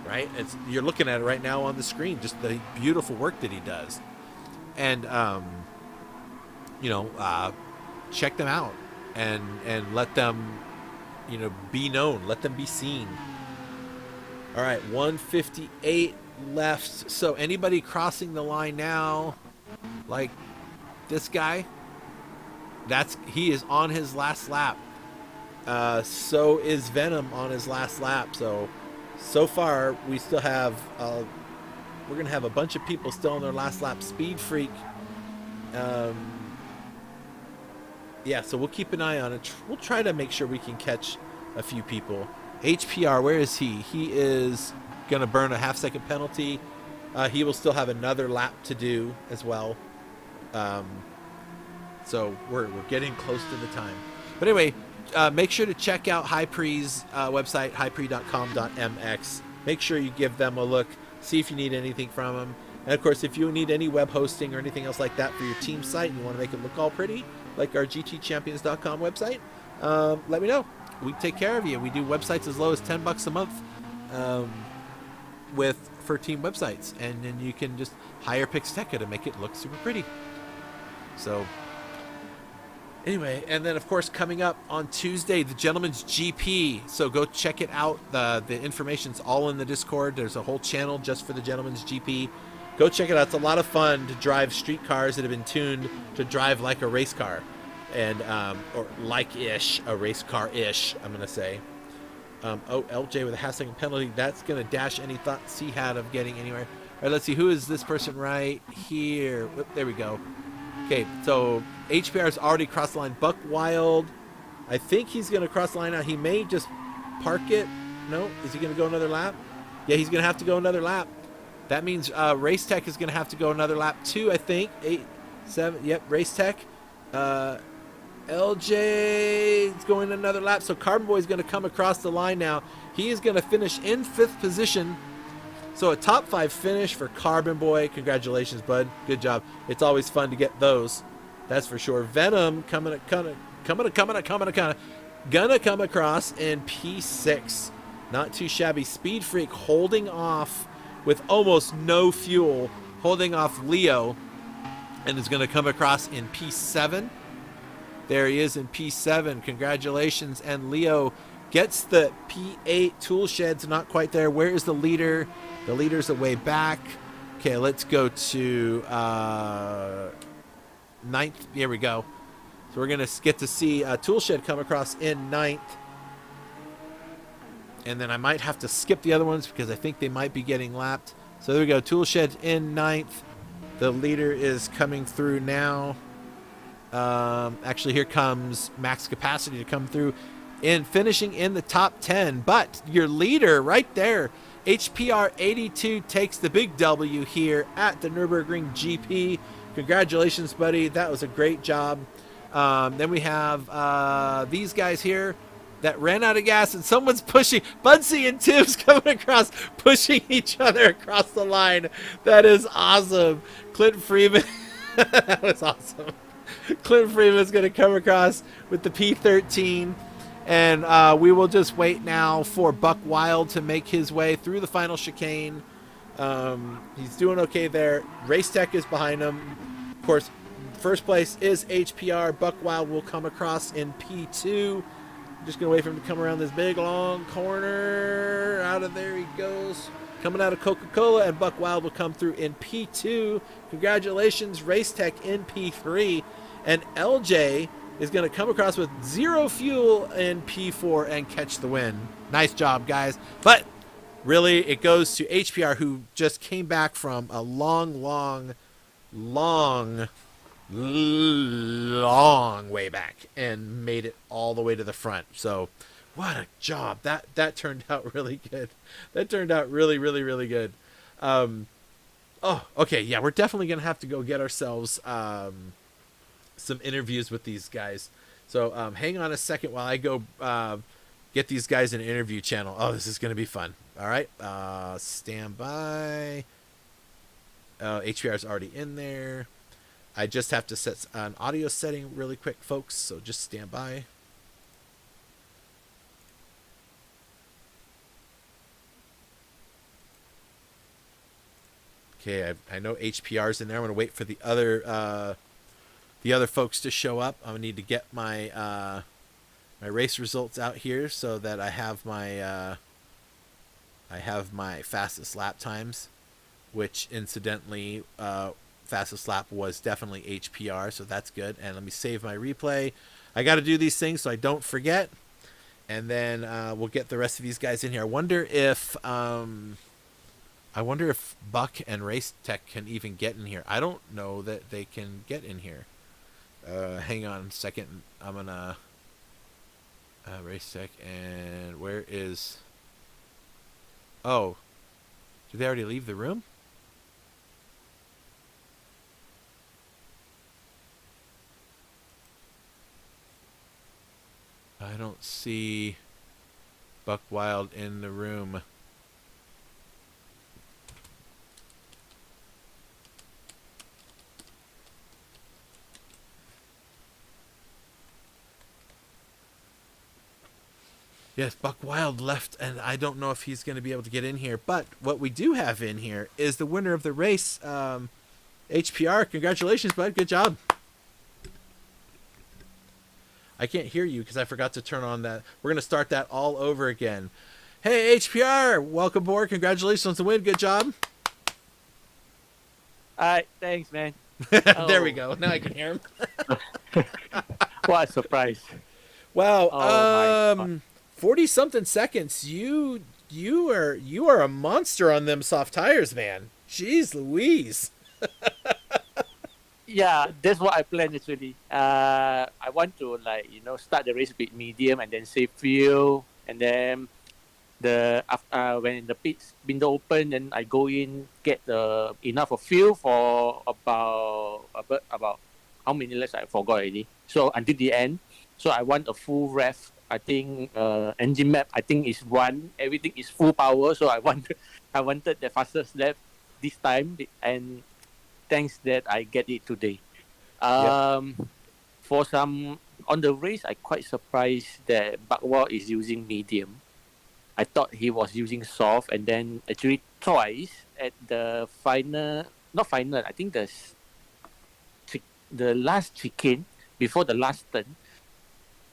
right? You're looking at it right now on the screen, just the beautiful work that he does. And, check them out and let them, be known. Let them be seen. All right, 158 left. So anybody crossing the line now, like this guy, he is on his last lap. So is Venom on his last lap. So far we still have we're gonna have a bunch of people still on their last lap. Speed Freak, yeah, so we'll keep an eye on it. We'll try to make sure we can catch a few people. HPR, where is he? He is gonna burn a half-second penalty. He will still have another lap to do as well. So we're getting close to the time. But anyway, make sure to check out High Pre's website, highpre.com.mx. Make sure you give them a look. See if you need anything from them. And of course, if you need any web hosting or anything else like that for your team site and you want to make it look all pretty, like our gtchampions.com website, let me know. We take care of you. We do websites as low as $10 a month for team websites. And then you can just hire Pixteca to make it look super pretty. So anyway, and then of course coming up on Tuesday, the Gentleman's GP. So go check it out. The information's all in the Discord. There's a whole channel just for the Gentleman's GP. Go check it out. It's a lot of fun to drive street cars that have been tuned to drive like a race car, and or like-ish, a race car-ish, I'm gonna say. LJ with a half-second penalty. That's gonna dash any thoughts he had of getting anywhere. All right, let's see, who is this person right here? Whoop, there we go. Okay, so HPR's already crossed the line. Buck Wild, I think he's gonna cross the line now. He may just park it. No, is he gonna go another lap? Yeah, he's gonna have to go another lap. That means Race Tech is going to have to go another lap too, I think. 8, 7, yep, Race Tech. LJ is going another lap. So Carbon Boy is going to come across the line now. He is going to finish in 5th position. So a top 5 finish for Carbon Boy. Congratulations, bud. Good job. It's always fun to get those. That's for sure. Venom gonna come across in P6. Not too shabby. Speed Freak holding off with almost no fuel, holding off Leo, and is going to come across in P7. There he is in P7. Congratulations. And Leo gets the P8. Tool Shed's not quite there. Where is the leader? The leader's a way back. Okay, let's go to 9th. Here we go. So we're going to get to see Tool Shed come across in 9th. And then I might have to skip the other ones because I think they might be getting lapped. So there we go. Tool Shed in 9th. The leader is coming through now. Actually, here comes Max Capacity to come through and finishing in the top 10. But your leader right there, HPR 82, takes the big W here at the Nürburgring GP. Congratulations, buddy. That was a great job. Then we have these guys here that ran out of gas, and someone's pushing. Budsy and Tibbs coming across, pushing each other across the line. That is awesome. Clinton Freeman. That was awesome. Clinton Freeman's going to come across with the P13. And we will just wait now for Buck Wild to make his way through the final chicane. He's doing okay there. Race Tech is behind him. Of course, first place is HPR. Buck Wild will come across in P2. Just going to wait for him to come around this big, long corner. Out of there he goes. Coming out of Coca-Cola, and Buck Wild will come through in P2. Congratulations, Race Tech in P3. And LJ is going to come across with 0 fuel in P4 and catch the win. Nice job, guys. But really, it goes to HPR, who just came back from a long way back and made it all the way to the front. So what a job. That turned out really good. That turned out really good. Okay, yeah, we're definitely gonna have to go get ourselves some interviews with these guys. So hang on a second while I go get these guys an interview channel. Oh, this is gonna be fun. All right, stand by. HPR is already in there. I just have to set an audio setting really quick, folks, so just stand by. Okay, I know HPR's in there. I'm going to wait for the other folks to show up. I'm going to need to get my my race results out here so that I have my fastest lap times, which incidentally fastest lap was definitely HPR, so that's good. And let me save my replay. I got to do these things so I don't forget, and then we'll get the rest of these guys in here. I wonder if Buck and Race Tech can even get in here. I don't know that they can get in here. Hang on a second. I'm gonna Race Tech, and where is? Oh, did they already leave the room? I don't see Buck Wild in the room. Yes, Buck Wild left, and I don't know if he's going to be able to get in here. But what we do have in here is the winner of the race, HPR. Congratulations, bud. Good job. I can't hear you because I forgot to turn on that. We're going to start that all over again. Hey, HPR, welcome aboard. Congratulations on the win. Good job. All right, thanks, man. There we go. Now I can hear him. What a surprise. Wow. Oh, 40-something seconds. You are a monster on them soft tires, man. Jeez Louise. Yeah, that's what I planned actually. I want to start the race with medium and then save fuel, and then when the pits window open, then I go in, get enough of fuel for about how many laps I forgot already. So until the end, so I want a full ref. I think engine map I think is 1. Everything is full power. So I wanted the fastest lap this time, and thanks that I get it today. For some on the race, I quite surprised that Buckwald is using medium. I thought he was using soft, and then actually twice at the not final. I think the last chicane before the last turn.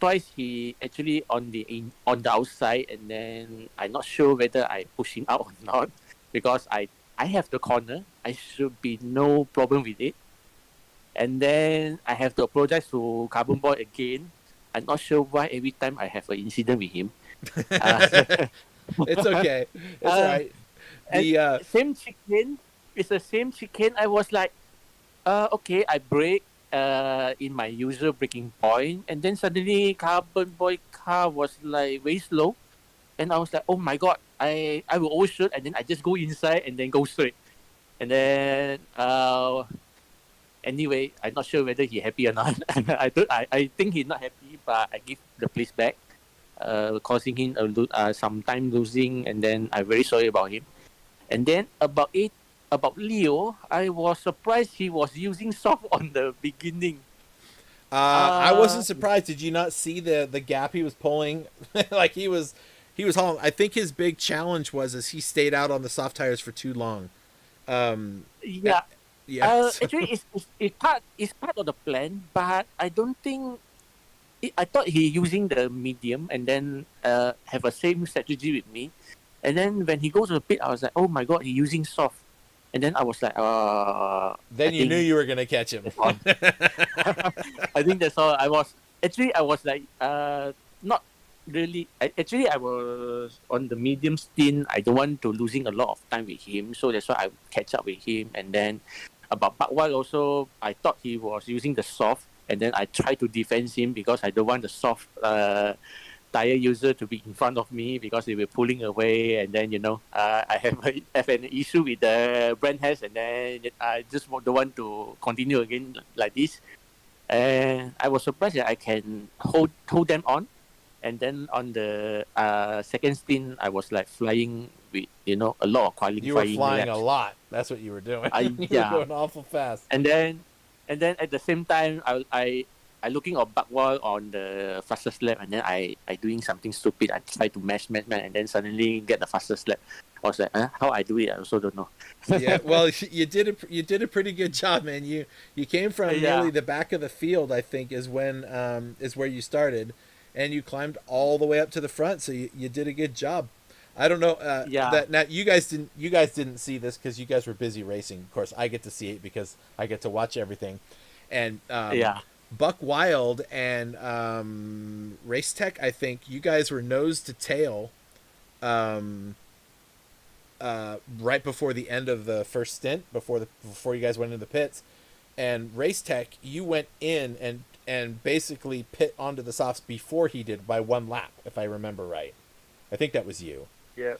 Twice he actually on the outside, and then I'm not sure whether I push him out or not because I have the corner. I should be no problem with it. And then I have to apologize to Carbon Boy again. I'm not sure why every time I have an incident with him. It's okay. It's all right. The same chicane. It's the same chicane. I was like, okay, I brake in my usual braking point, and then suddenly Carbon Boy car was like very slow, and I was like, oh my god, I will overshoot, and then I just go inside and then go straight, and then anyway, I'm not sure whether he happy or not. I think he's not happy, but I give the place back, causing him some time losing, and then I'm very sorry about him. And then about Leo, I was surprised he was using soft on the beginning. I wasn't surprised. Did you not see the gap he was pulling? Like he was hauling. I think his big challenge was he stayed out on the soft tires for too long. Yeah. Yeah. Actually, it's part of the plan, but I don't think I thought he using the medium and then have a same strategy with me. And then when he goes to the pit, I was like, oh my god, he using soft. And then I was like, Then you knew you were gonna catch him. I think that's all. I was like, not really. Actually, I was on the medium stint. I don't want to losing a lot of time with him, so that's why I catch up with him. And then about Buckwald also, I thought he was using the soft, and then I tried to defend him because I don't want the soft tire user to be in front of me because they were pulling away, and then I have an issue with the brand has, and then I just don't want to continue again like this. And I was surprised that I can hold them on, and then on the second stint I was like flying with a lot of qualifying. You were flying laps. A lot. That's what you were doing. You yeah. were going awful fast. And then at the same time I looking at Buckwald on the fastest lap, and then I doing something stupid. I try to mash, and then suddenly get the fastest lap. I was like, how I do it? I also don't know. Yeah, well, you did a pretty good job, man. You came from nearly the back of the field, I think, is where you started, and you climbed all the way up to the front. So you did a good job. I don't know. That now you guys didn't see this because you guys were busy racing. Of course, I get to see it because I get to watch everything, and Buck Wild and Race Tech, I think you guys were nose to tail right before the end of the first stint, before you guys went into the pits. And Race Tech, you went in and basically pit onto the softs before he did by one lap, if I remember right. I think that was you. Yeah.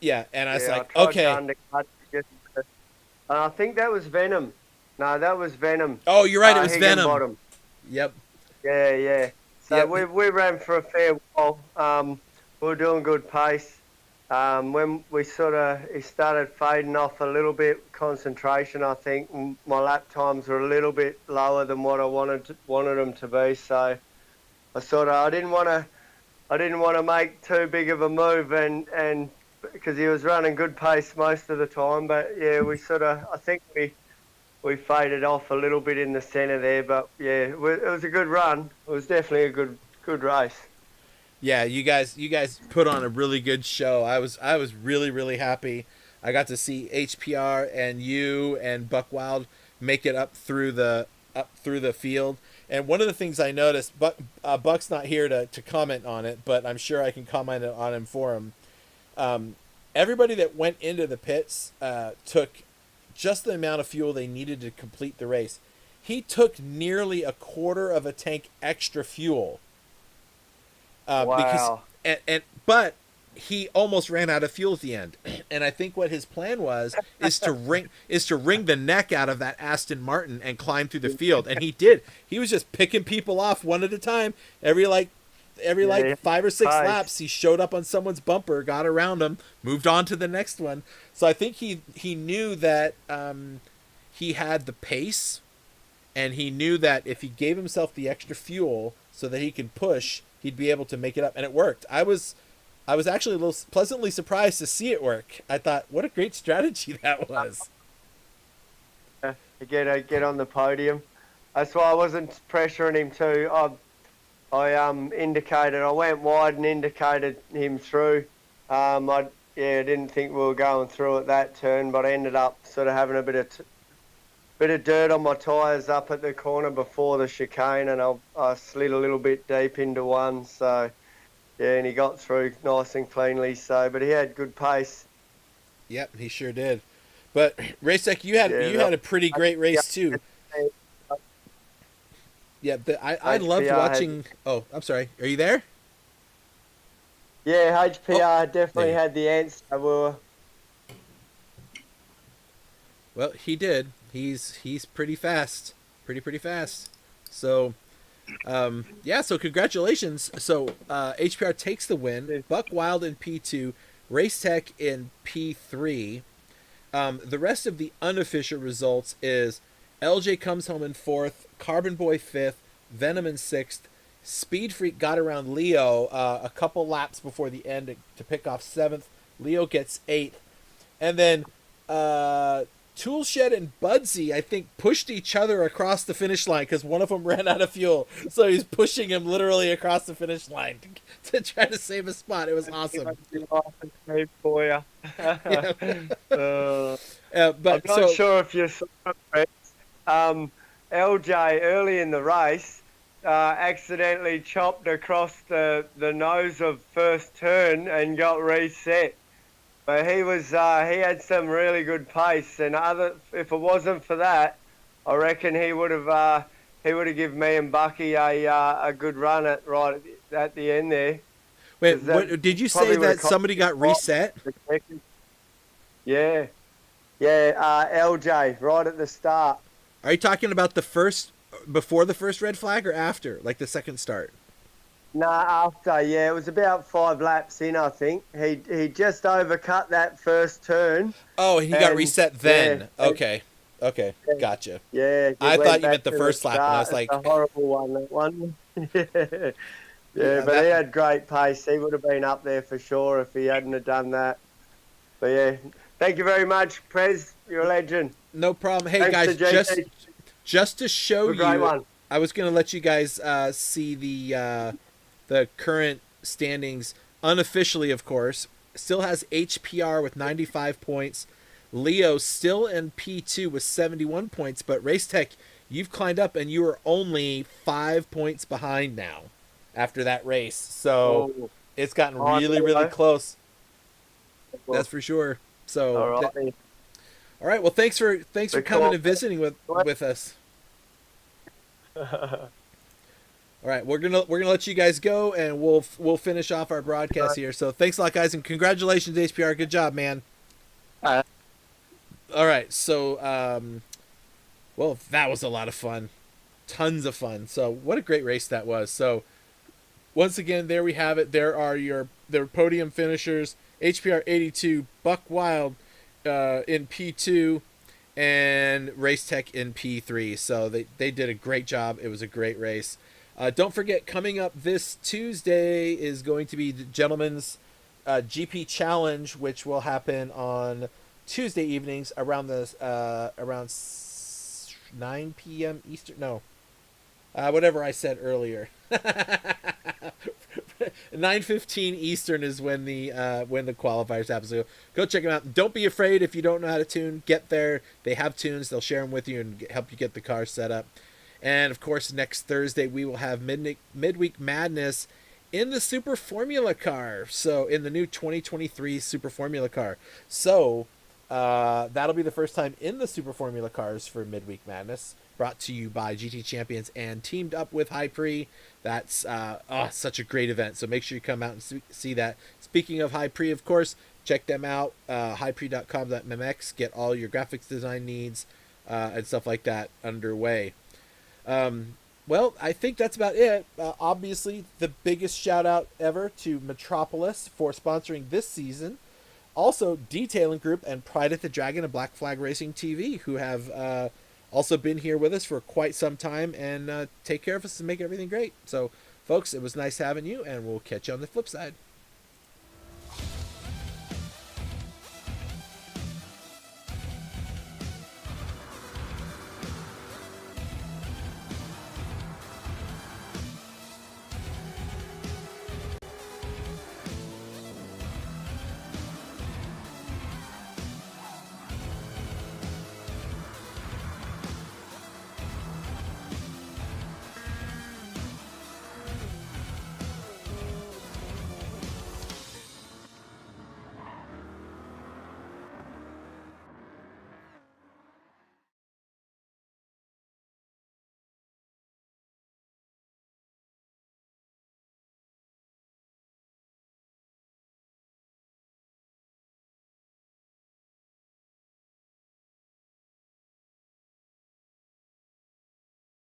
Yeah, and I was like, I tried okay. to undercut just, I think that was Venom. No, that was Venom. Oh, you're right. It was Venom. Bottom. Yep. Yeah. So yep. we ran for a fair while. We were doing good pace. When we it started fading off a little bit, concentration, I think my lap times were a little bit lower than what I wanted them to be. So I didn't want to make too big of a move, and because he was running good pace most of the time. But yeah, I think we faded off a little bit in the centre there, but yeah, it was a good run. It was definitely a good race. Yeah, you guys put on a really good show. I was really, really happy. I got to see HPR and you and Buck Wild make it up through the field. And one of the things I noticed, Buck's not here to comment on it, but I'm sure I can comment on him for him. Everybody that went into the pits took just the amount of fuel they needed to complete the race. He took nearly a quarter of a tank extra fuel. Wow. But he almost ran out of fuel at the end. And I think what his plan is to wring the neck out of that Aston Martin and climb through the field. And he did. He was just picking people off one at a time. Every 5 or 6 laps, he showed up on someone's bumper, got around them, moved on to the next one. So I think he knew that he had the pace, and he knew that if he gave himself the extra fuel so that he could push, he'd be able to make it up, and it worked. I was actually a little pleasantly surprised to see it work. I thought, what a great strategy that was. Get on the podium. That's why I wasn't pressuring him too. I went wide and indicated him through. I didn't think we were going through at that turn, but I ended up sort of having a bit of dirt on my tyres up at the corner before the chicane, and I slid a little bit deep into one. So yeah, and he got through nice and cleanly. So, but he had good pace. Yep, he sure did. But Racek, you had a pretty great race too. Yeah, I loved watching. Oh, I'm sorry. Are you there? Yeah, HPR definitely had the answer. Well, he did. He's pretty fast. Pretty fast. So, so congratulations. So, HPR takes the win. Buck Wild in P2, Race Tech in P3. The rest of the unofficial results is LJ comes home in 4th, Carbon Boy 5th, Venom in 6th. Speed Freak got around Leo a couple laps before the end to pick off 7th. Leo gets 8th. And then Toolshed and Budsy, I think, pushed each other across the finish line because one of them ran out of fuel. So he's pushing him literally across the finish line to try to save a spot. It was awesome. For you. Yeah. I'm not sure if you saw it, Chris. LJ early in the race accidentally chopped across the nose of first turn and got reset. But he had some really good pace, and if it wasn't for that, I reckon he would have given me and Bucky a good run at the end there. Wait, what, did you say that somebody got reset? Yeah, LJ right at the start. Are you talking about before the first red flag or after, like the second start? Nah, after, yeah. It was about 5 laps in, I think. He just overcut that first turn. Oh, he got reset then. Yeah, okay, gotcha. Yeah. I thought you meant the first lap, and I was like... It's a horrible one, that one. Yeah, but he had great pace. He would have been up there for sure if he hadn't have done that. But yeah, thank you very much, Prez. You're a legend. No problem. Hey, Thanks guys, just to show you, one. I was going to let you guys see the current standings unofficially, of course. Still has HPR with 95 points. Leo still in P2 with 71 points, but Racetech, you've climbed up and you are only 5 points behind now after that race. So it's gotten really, really close. That's for sure. So all right. Well, thanks for coming and visiting with us. All right, we're gonna let you guys go, and we'll finish off our broadcast here. So thanks a lot, guys, and congratulations, HPR. Good job, man. All right, so well, that was a lot of fun, tons of fun. So what a great race that was. So once again, there we have it. There are their podium finishers: HPR 82, Buck Wild in P2, and Racetech in P3. So they did a great job. It was a great race. Don't forget, coming up this Tuesday is going to be the Gentleman's GP Challenge, which will happen on Tuesday evenings around 9 p.m. Eastern. No, whatever I said earlier. 9:15 Eastern is when the qualifiers happen. So go check them out. Don't be afraid if you don't know how to tune. Get there. They have tunes. They'll share them with you and help you get the car set up. And, of course, next Thursday we will have Midweek Madness in the Super Formula car. So, in the new 2023 Super Formula car. So, that'll be the first time in the Super Formula cars for Midweek Madness. Brought to you by GT Champions and teamed up with High-Pre. That's such a great event. So, make sure you come out and see that. Speaking of High-Pre, of course, check them out. highpre.com.mx. Get all your graphics design needs and stuff like that underway. Well, I think that's about it. Obviously, the biggest shout out ever to Metropolis for sponsoring this season. Also, Detailing Group and Pride at the Dragon and Black Flag Racing TV, who have also been here with us for quite some time and take care of us and make everything great. So, folks, it was nice having you, and we'll catch you on the flip side.